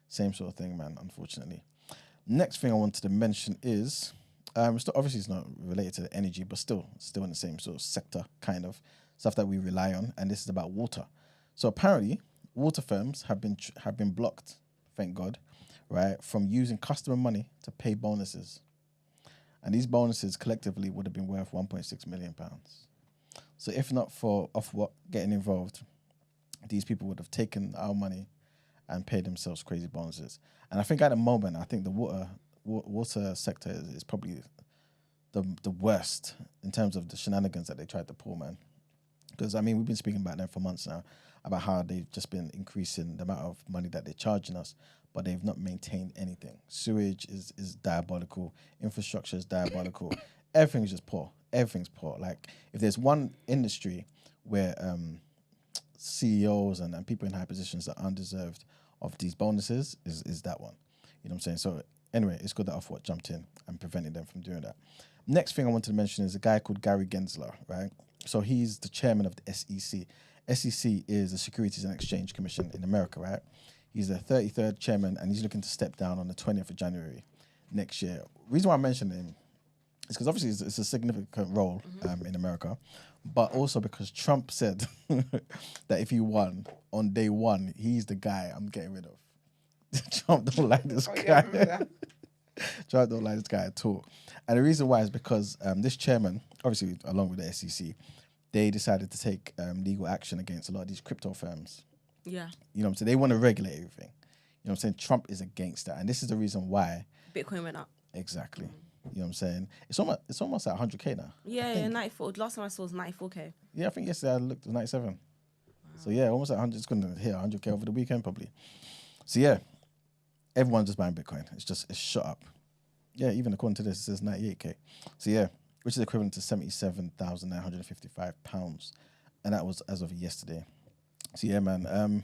same sort of thing, man, unfortunately. Next thing I wanted to mention is Obviously it's not related to the energy, but still in the same sort of sector, kind of stuff that we rely on. And this is about water. So apparently, water firms have been blocked, thank God, right, from using customer money to pay bonuses. And these bonuses collectively would have been worth £1.6 million. So if not for Ofwat getting involved, these people would have taken our money and paid themselves crazy bonuses. And I think at the moment, I think the water sector is probably the worst in terms of the shenanigans that they tried to pull, man. Because, I mean, we've been speaking about them for months now, about how they've just been increasing the amount of money that they're charging us, but they've not maintained anything. Sewage is diabolical. Infrastructure is diabolical. Everything's just poor. Everything's poor. Like, if there's one industry where CEOs and people in high positions are undeserved of these bonuses, is that one. You know what I'm saying? So anyway, it's good that Ofwat jumped in and prevented them from doing that. Next thing I wanted to mention is a guy called Gary Gensler, right? So he's the chairman of the SEC. SEC is the Securities and Exchange Commission in America, right? He's the 33rd chairman, and he's looking to step down on the 20th of January next year. Reason why I mentioned him is because obviously it's a significant role in America, but also because Trump said that if he won on day one, he's the guy I'm getting rid of. Trump don't like this guy. Trump don't like this guy at all. And the reason why is because this chairman, obviously along with the SEC, they decided to take legal action against a lot of these crypto firms. Yeah. You know what I'm saying? They want to regulate everything. You know what I'm saying? Trump is against that. And this is the reason why. Bitcoin went up. Exactly. You know what I'm saying? It's almost at 100K now. Yeah, 94. Last time I saw was 94K. Yeah, I think yesterday I looked at 97. Wow. So yeah, almost at 100. It's going to hit 100K over the weekend probably. So yeah, everyone's just buying Bitcoin. It's shot up. Yeah, even according to this, it says 98K. So yeah, which is equivalent to £77,955. And that was as of yesterday. So yeah, man,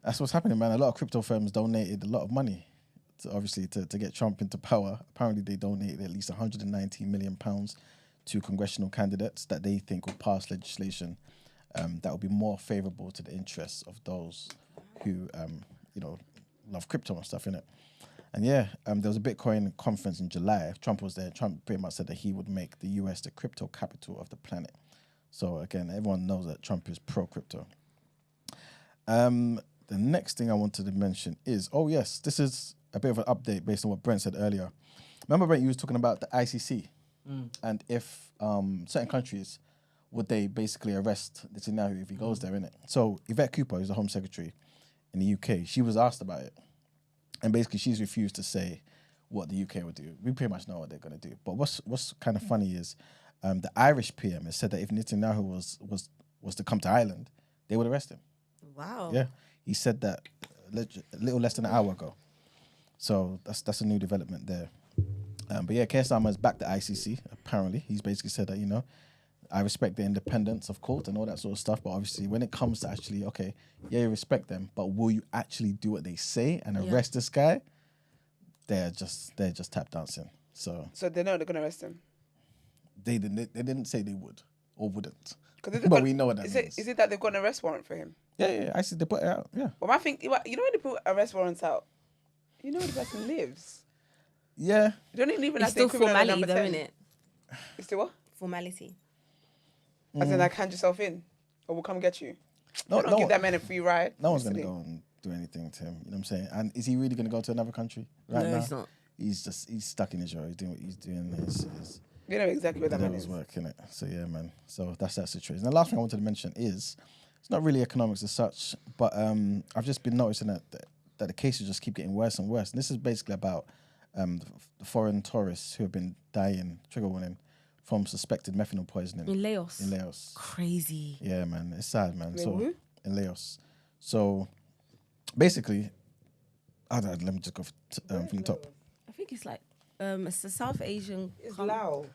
that's what's happening, man. A lot of crypto firms donated a lot of money, to get Trump into power. Apparently, they donated at least £190 million to congressional candidates that they think will pass legislation that will be more favourable to the interests of those who, love crypto and stuff, innit? And yeah, there was a Bitcoin conference in July. Trump was there. Trump pretty much said that he would make the US the crypto capital of the planet. So again, everyone knows that Trump is pro-crypto. The next thing I wanted to mention is, this is a bit of an update based on what Brent said earlier. Remember, Brent, you was talking about the ICC and if certain countries, would they basically arrest Netanyahu if he goes there, innit? So Yvette Cooper, who's the Home Secretary in the UK, she was asked about it. And basically she's refused to say what the UK would do. We pretty much know what they're going to do. But what's kind of funny is the Irish PM has said that if Netanyahu was to come to Ireland, they would arrest him. Wow. Yeah. He said that a little less than an hour ago. So that's a new development there. But yeah, Keir Starmer's back to ICC, apparently. He's basically said that, I respect the independence of court and all that sort of stuff, but obviously when it comes to actually, you respect them, but will you actually do what they say and arrest this guy? They're just tap dancing. So they know they're gonna arrest him. They didn't say they would or wouldn't. But we know what that means. Is it that they've got an arrest warrant for him? Yeah. I see they put it out. Yeah. Well, I think when they put arrest warrants out, you know where the person lives. Yeah. You don't even it's still formality, though, isn't it? It's still what? Formality. As in, hand yourself in, or we'll come get you. No, don't give that man a free ride. No one's going to go and do anything to him. You know what I'm saying? And is he really going to go to another country right now? No, he's not. He's stuck in Israel. He's doing what he's doing. His you know exactly what that man is. Work, innit? So yeah, man. So that's that situation. The last thing I wanted to mention is, it's not really economics as such, but I've just been noticing that the cases just keep getting worse and worse. And this is basically about the foreign tourists who have been dying, trigger warning, from suspected methanol poisoning. In Laos. In Laos. Crazy. Yeah, man. It's sad, man. Who? In Laos. So basically, let me just go from the top. I think it's like it's a South Asian. It's Lao.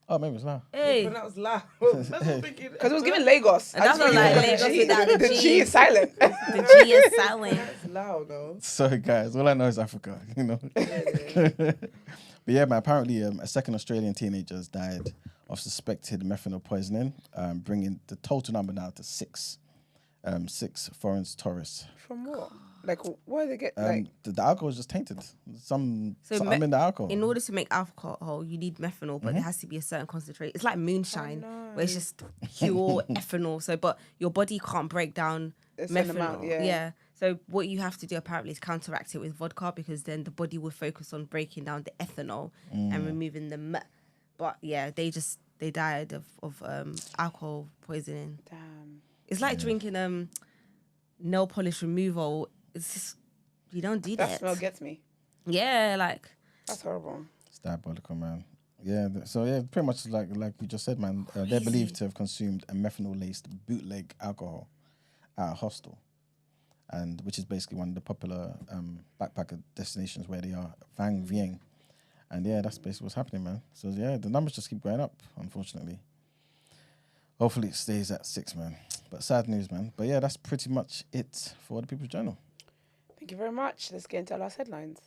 Oh, maybe it's Lao. Hey, but that was Lao. Because it was given Lagos. And that's not like Lagos without the G. G is silent. The G is silent. It's Lao, though. Sorry, guys. All I know is Africa. But yeah, man. Apparently, a second Australian teenager has died of suspected methanol poisoning, bringing the total number now to 6. 6 foreign tourists. From what? Like, why do they get the alcohol is just tainted. Something in the alcohol. In order to make alcohol, you need methanol, but there has to be a certain concentration. It's like moonshine, where it's just pure ethanol. So, but your body can't break down methanol. Amount, yeah. So what you have to do apparently is counteract it with vodka, because then the body will focus on breaking down the ethanol and removing the But yeah, they died of alcohol poisoning. Damn. It's like drinking nail polish removal. It's just, you don't do that. That smell gets me. Yeah, like that's horrible. It's diabolical, man. Yeah, so yeah, pretty much like you just said, man. They're believed to have consumed a methanol-laced bootleg alcohol at a hostel, and which is basically one of the popular backpacker destinations where they are, Vang Vieng. And yeah, that's basically what's happening, man. So yeah, the numbers just keep going up, unfortunately. Hopefully it stays at 6, man. But sad news, man. But yeah, that's pretty much it for the People's Journal. Thank you very much. Let's get into our last headlines.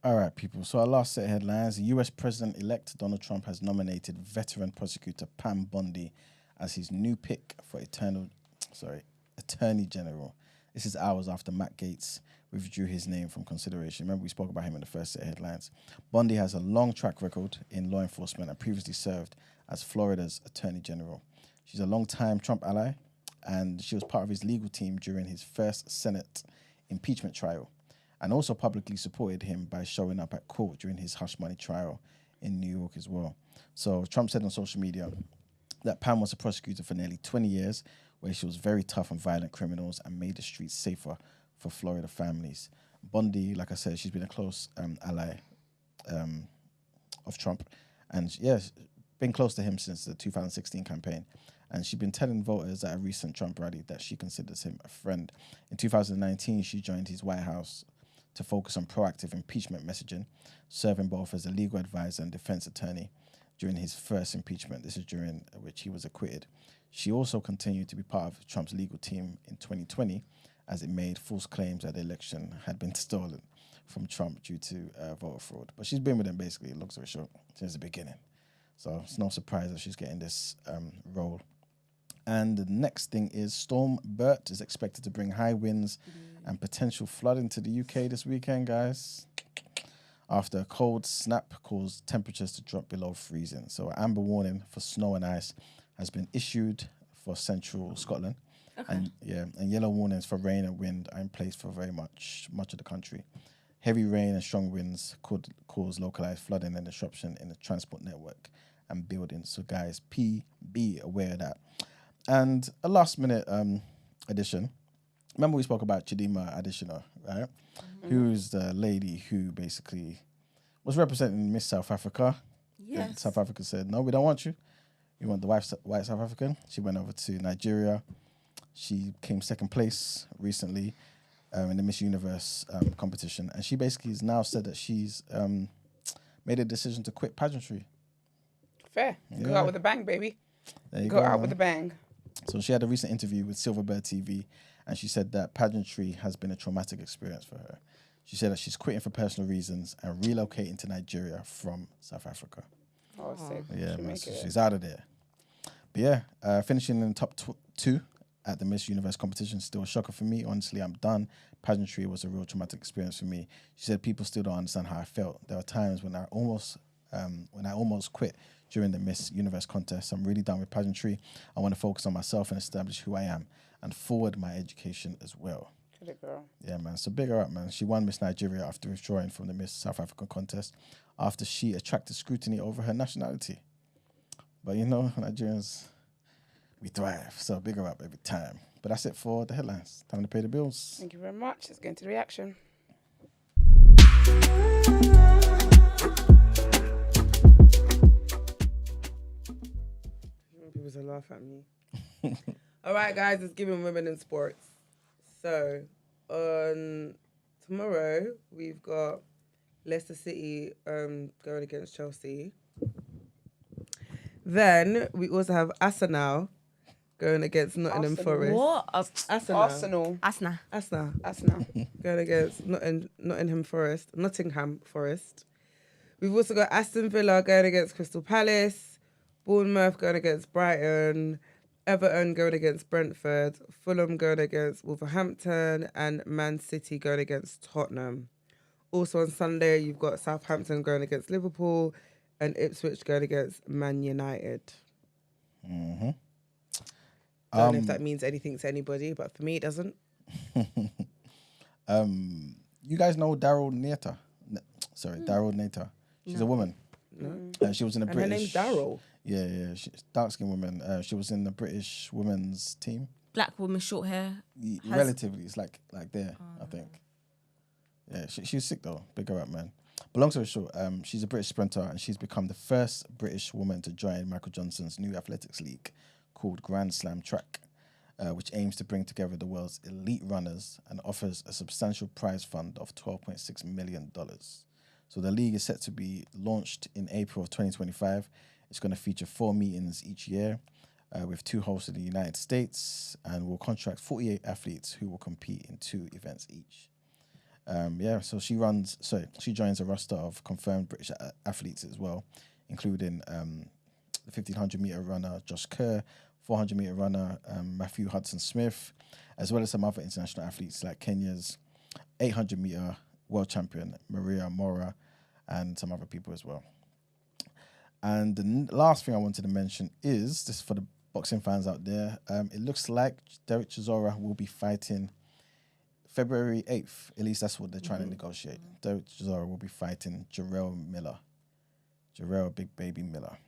All right, people. So our last set of headlines: U.S. President-elect Donald Trump has nominated veteran prosecutor Pam Bondi as his new pick for Attorney General. This is hours after Matt Gaetz withdrew his name from consideration. Remember, we spoke about him in the first set of headlines. Bondi has a long track record in law enforcement and previously served as Florida's Attorney General. She's a long-time Trump ally, and she was part of his legal team during his first Senate impeachment trial, and also publicly supported him by showing up at court during his hush money trial in New York as well. So Trump said on social media that Pam was a prosecutor for nearly 20 years, where she was very tough on violent criminals and made the streets safer for Florida families. Bondi, like I said, she's been a close ally of Trump, and been close to him since the 2016 campaign. And she's been telling voters at a recent Trump rally that she considers him a friend. In 2019, she joined his White House to focus on proactive impeachment messaging, serving both as a legal advisor and defense attorney during his first impeachment. This is during which he was acquitted. She also continued to be part of Trump's legal team in 2020, as it made false claims that the election had been stolen from Trump due to voter fraud. But she's been with him basically, long story short, since the beginning. So it's no surprise that she's getting this role. And the next thing is Storm Bert is expected to bring high winds and potential flooding to the UK this weekend, guys, after a cold snap caused temperatures to drop below freezing. So an amber warning for snow and ice has been issued for central Scotland. Okay. And yellow warnings for rain and wind are in place for very much of the country. Heavy rain and strong winds could cause localized flooding and disruption in the transport network and buildings. So guys, be aware of that. And a last minute addition. Remember we spoke about Chidima Additional, right? Mm-hmm. Who's the lady who basically was representing Miss South Africa. Yes. And South Africa said, no, we don't want you. We want the white South African. She went over to Nigeria. She came second place recently in the Miss Universe competition. And she basically has now said that she's made a decision to quit pageantry. Fair. Yeah. Go out with a bang, baby. There you go out with a bang. So she had a recent interview with Silverbird TV, and she said that pageantry has been a traumatic experience for her. She said that she's quitting for personal reasons and relocating to Nigeria from South Africa. Oh, sick. Yeah, man, so she's out of there. But yeah, finishing in the top 2 at the Miss Universe competition, still a shocker for me. Honestly, I'm done. Pageantry was a real traumatic experience for me. She said people still don't understand how I felt. There were times when I almost quit during the Miss Universe contest. I'm really done with pageantry. I want to focus on myself and establish who I am and forward my education as well. Good girl. Yeah, man. So big her up, man. She won Miss Nigeria after withdrawing from the Miss South African contest after she attracted scrutiny over her nationality. But you know, Nigerians, we thrive. So big her up every time. But that's it for the headlines. Time to pay the bills. Thank you very much. Let's get into the reaction. People to laugh at me. All right, guys, it's giving women in sports. So on tomorrow we've got Leicester City going against Chelsea. Then we also have Arsenal going against Nottingham Forest. What? Arsenal. Going against Nottingham Forest. We've also got Aston Villa going against Crystal Palace. Bournemouth going against Brighton, Everton going against Brentford, Fulham going against Wolverhampton, and Man City going against Tottenham. Also on Sunday, you've got Southampton going against Liverpool and Ipswich going against Man United. Mm-hmm. Don't know if that means anything to anybody, but for me, it doesn't. You guys know Daryl Nater? Daryl Nater. She's a woman. No. She was in the And British. her name's Daryl. Yeah. She's dark-skinned woman. She was in the British women's team. Black woman, short hair. Relatively, it's like there, I think. Yeah, she's sick though. Big her up, man. But long story short, she's a British sprinter and she's become the first British woman to join Michael Johnson's new athletics league called Grand Slam Track, which aims to bring together the world's elite runners and offers a substantial prize fund of $12.6 million. So the league is set to be launched in April of 2025. It's going to feature 4 meetings each year with 2 hosts in the United States, and will contract 48 athletes who will compete in 2 events each. So she joins a roster of confirmed British athletes as well, including the 1500 meter runner Josh Kerr, 400 meter runner Matthew Hudson-Smith, as well as some other international athletes like Kenya's 800 meter world champion Maria Mora, and some other people as well. And the last thing I wanted to mention is, this for the boxing fans out there, it looks like Derek Chisora will be fighting February 8th. At least that's what they're trying to negotiate. Derek Chisora will be fighting Jarrell Big Baby Miller.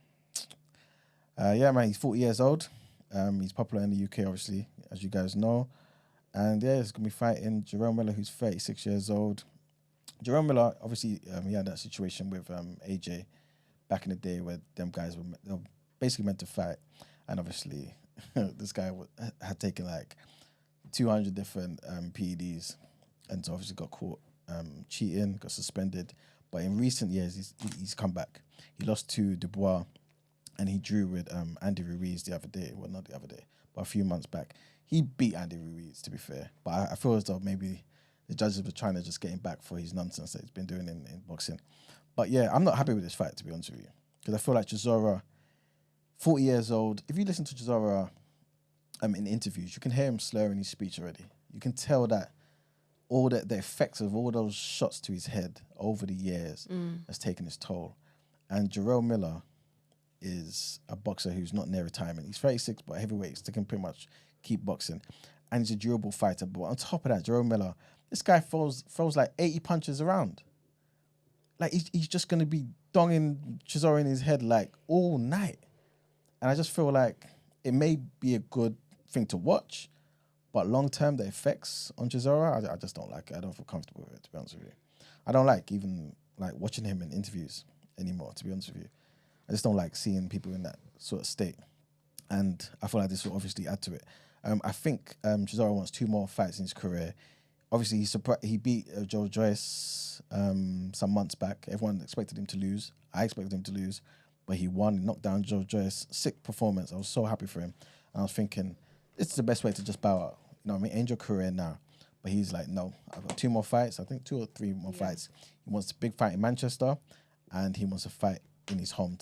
Man, he's 40 years old. He's popular in the UK, obviously, as you guys know. And yeah, he's going to be fighting Jarrell Miller, who's 36 years old. Jarrell Miller, obviously, he had that situation with AJ back in the day where them guys they were basically meant to fight. And obviously, this guy had taken like 200 different PEDs, and so obviously got caught cheating, got suspended. But in recent years, he's come back. He lost to Dubois, and he drew with Andy Ruiz the other day. Well, not the other day, but a few months back. He beat Andy Ruiz, to be fair. But I feel as though maybe the judges were trying to just get him back for his nonsense that he's been doing in boxing. But yeah, I'm not happy with this fight, to be honest with you. Because I feel like Chisora, 40 years old, if you listen to Chisora in interviews, you can hear him slurring his speech already. You can tell that all the effects of all those shots to his head over the years has taken its toll. And Jarrell Miller is a boxer who's not near retirement. He's 36, but heavyweight, so he can pretty much keep boxing. And he's a durable fighter. But on top of that, Jarrell Miller, this guy throws like 80 punches around. Like, he's just going to be donging Chisora in his head like all night. And I just feel like it may be a good thing to watch, but long-term, the effects on Chisora, I just don't like it. I don't feel comfortable with it, to be honest with you. I don't like even like watching him in interviews anymore, to be honest with you. I just don't like seeing people in that sort of state. And I feel like this will obviously add to it. I think Chisora wants 2 more fights in his career. Obviously, he beat Joe Joyce some months back. Everyone expected him to lose. I expected him to lose, but he won, knocked down Joe Joyce. Sick performance. I was so happy for him. And I was thinking, this is the best way to just bow out. You know what I mean? End your career now. But he's like, no, I've got 2 more fights. I think 2 or 3 more fights. He wants a big fight in Manchester, and he wants a fight in his home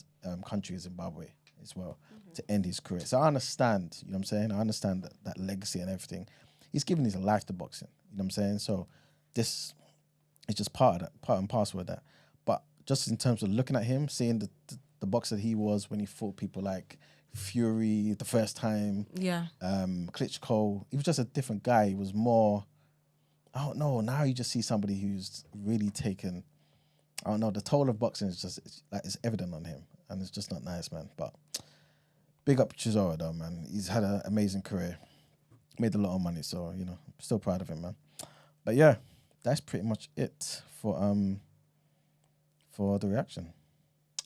country, Zimbabwe, as well, to end his career. So I understand, you know what I'm saying? I understand that legacy and everything. He's given his life to boxing, you know what I'm saying? So this is just part and parcel of that. But just in terms of looking at him, seeing the boxer he was when he fought people like Fury the first time, Klitschko, he was just a different guy. He was more, I don't know, now you just see somebody who's really taken, I don't know, the toll of boxing is just, it's evident on him, and it's just not nice, man. But big up Chisora though, man. He's had an amazing career, made a lot of money, so, you know, still proud of him, man. But yeah, that's pretty much it for the reaction.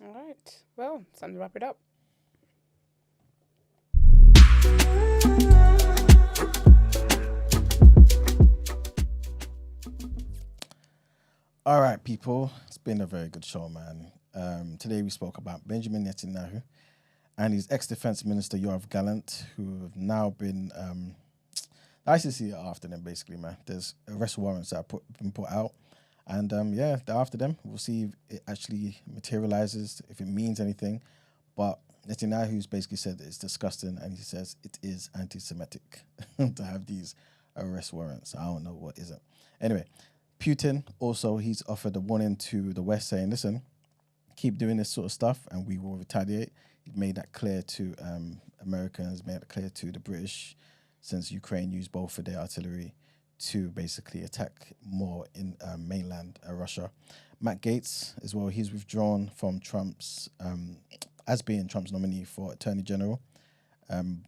All right. Well, it's time to wrap it up. All right, people. It's been a very good show, man. Today we spoke about Benjamin Netanyahu and his ex-defense minister, Yoav Gallant, who have now been... the ICC are after them, basically, man. There's arrest warrants that have been put out. And, they're after them. We'll see if it actually materializes, if it means anything. But Netanyahu's basically said that it's disgusting, and he says it is anti-Semitic to have these arrest warrants. I don't know what isn't. Anyway, Putin also, he's offered a warning to the West saying, listen, keep doing this sort of stuff and we will retaliate. He made that clear to Americans, made it clear to the British, since Ukraine used both of their artillery to basically attack more in mainland Russia. Matt Gaetz as well, he's withdrawn from Trump's, as being Trump's nominee for Attorney General.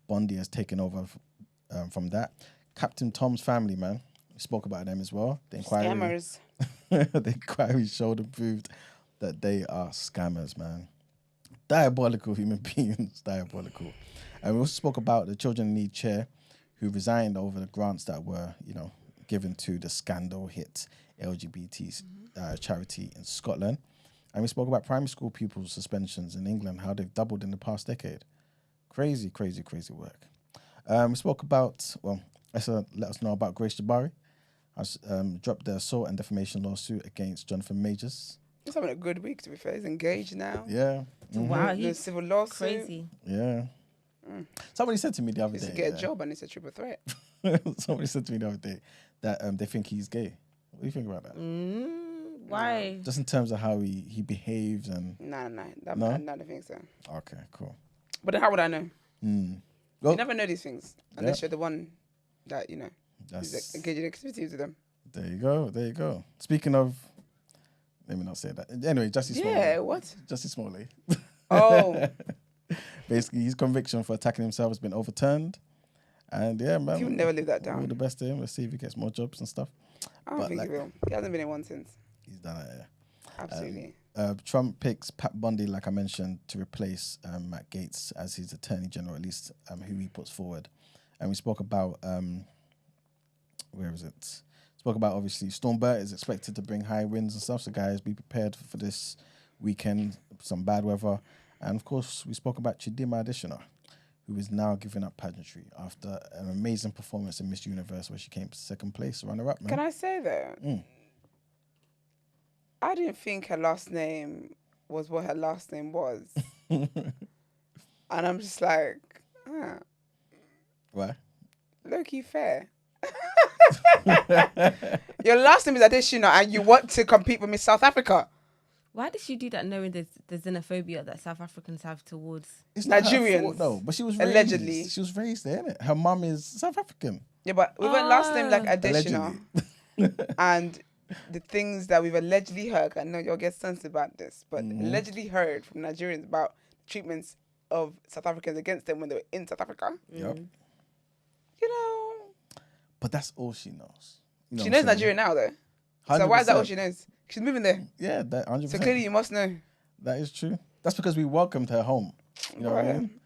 Bondi has taken over from that. Captain Tom's family, man, we spoke about them as well. The inquiry, Scammers. the inquiry showed and proved that they are scammers, man. Diabolical human beings, diabolical. And we also spoke about the Children in Need chair who resigned over the grants that were, given to the scandal hit LGBT charity in Scotland. And we spoke about primary school pupils' suspensions in England, how they've doubled in the past decade. Crazy, crazy, crazy work. We spoke about, let us know about Grace Jabari. Has dropped the assault and defamation lawsuit against Jonathan Majors. He's having a good week, to be fair. He's engaged now. Yeah. Mm-hmm. Wow, he's civil lawsuit. Crazy. Yeah. Somebody said to me the other day. He get a job and it's a triple threat. Somebody said to me the other day that they think he's gay. What do you think about that? Why? Just in terms of how he behaves and. No. I don't think so. Okay, cool. But then how would I know? Well, you never know these things unless you're the one that is engaging in activities with them. There you go. Speaking of, let me not say that. Anyway, Jussie Smollett. Yeah, what? Jussie Smollett. Oh. Basically, his conviction for attacking himself has been overturned. And yeah, man. He would never live that down. All the best to him. Let's see if he gets more jobs and stuff. I don't think he will. He hasn't been in one since. He's done it, yeah. Absolutely. Trump picks Pat Bundy, like I mentioned, to replace Matt Gaetz as his Attorney General, at least who he puts forward. And we spoke about, spoke about, obviously, Storm Burt is expected to bring high winds and stuff. So, guys, be prepared for this weekend, some bad weather. And, of course, we spoke about Chidinma Adesina, who is now giving up pageantry after an amazing performance in Miss Universe where she came second place, runner-up, man. Can I say that? I didn't think her last name was what her last name was. And I'm just like, Why? Low-key fair. Your last name is Adesina and you want to compete with Miss South Africa. Why did she do that knowing the xenophobia that South Africans have towards Nigerians? No, but she was raised, allegedly. She was raised there, innit? Her mum is South African. Yeah, but with her last name like Adesina and the things that we've allegedly heard, I know you'll get sensitive about this, but allegedly heard from Nigerians about treatments of South Africans against them when they were in South Africa. Yep. But that's all she knows. She knows Nigeria now, though. 100%. So why is that all she knows? She's moving there. Yeah, that 100%. So clearly you must know. That is true. That's because we welcomed her home. You know what I mean?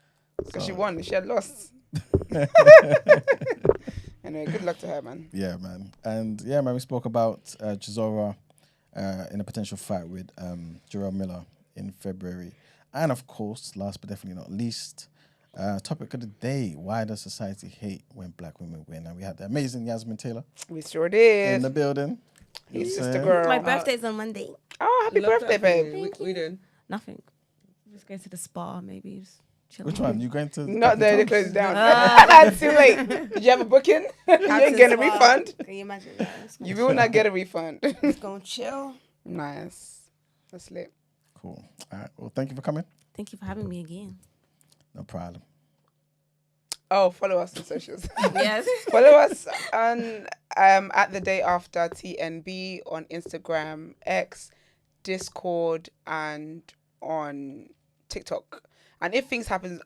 Because she won. She had lost. Anyway, good luck to her, man. Yeah, man. And yeah, man, we spoke about Chisora in a potential fight with Jarrell Miller in February. And of course, last but definitely not least, topic of the day, why does society hate when black women win? And we had the amazing Yasmin Taylor. We sure did. In the building. His sister girl. My birthday's on Monday. Oh, happy birthday, babe. We doing? Nothing. Just going to the spa, maybe. Just chilling. Which one? You going to? Not there, they closed down. Too late. Did you have a booking? You ain't getting a refund. Can you imagine that? You will not get a refund. Just gonna chill. Nice. That's lit. Cool. All right. Well, thank you for coming. Thank you for having me again. No problem. Oh, follow us on socials. Yes. Follow us on at the day after TNB on Instagram, X, Discord, and on TikTok. And if things happen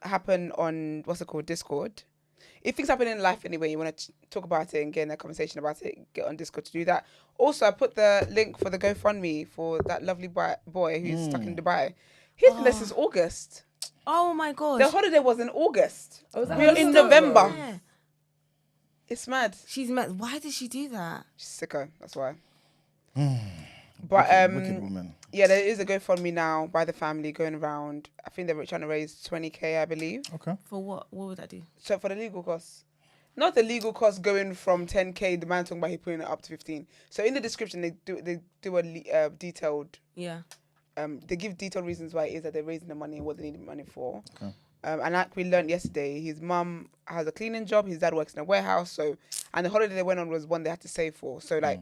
on Discord. If things happen in life anyway, you want to talk about it and get in a conversation about it, get on Discord to do that. Also, I put the link for the GoFundMe for that lovely boy who's stuck in Dubai. He's been there since August. Oh my gosh. The holiday was in August. We're in November. Yeah. It's mad. She's mad. Why did she do that? She's sicko. That's why. But wicked woman. Yeah, there is a GoFundMe now by the family going around. I think they're trying to raise 20k, I believe. Okay. For what? What would that do? So for the legal costs. Not the legal costs going from 10k, the man talking about he putting it up to 15. So in the description they do a detailed They give detailed reasons why it is that they're raising the money and what they need the money for. Okay. And like we learned yesterday, his mum has a cleaning job, his dad works in a warehouse, and the holiday they went on was one they had to save for. So like,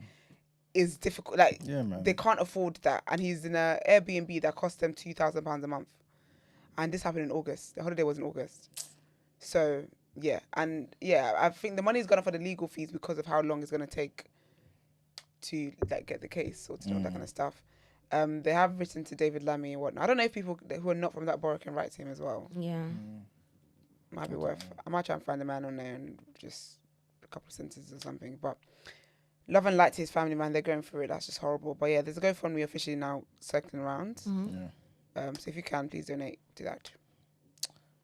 it's difficult. Like, they can't afford that, and he's in an Airbnb that costs them £2,000 a month. And this happened in August. The holiday was in August. So yeah, I think the money's gone up for the legal fees because of how long it's gonna take to like get the case sorted and that kind of stuff. They have written to David Lammy and whatnot. I don't know if people who are not from that borough can write to him as well. Yeah. Might be worth. I might try and find the man on there and just a couple of sentences or something. But love and light to his family, man. They're going through it. That's just horrible. But yeah, there's a GoFundMe officially now circling around. So if you can, please donate to that.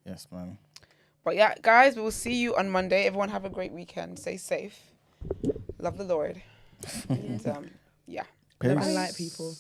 Yes, man. But yeah, guys, we will see you on Monday. Everyone have a great weekend. Stay safe. Love the Lord. And yeah. Love and light, people.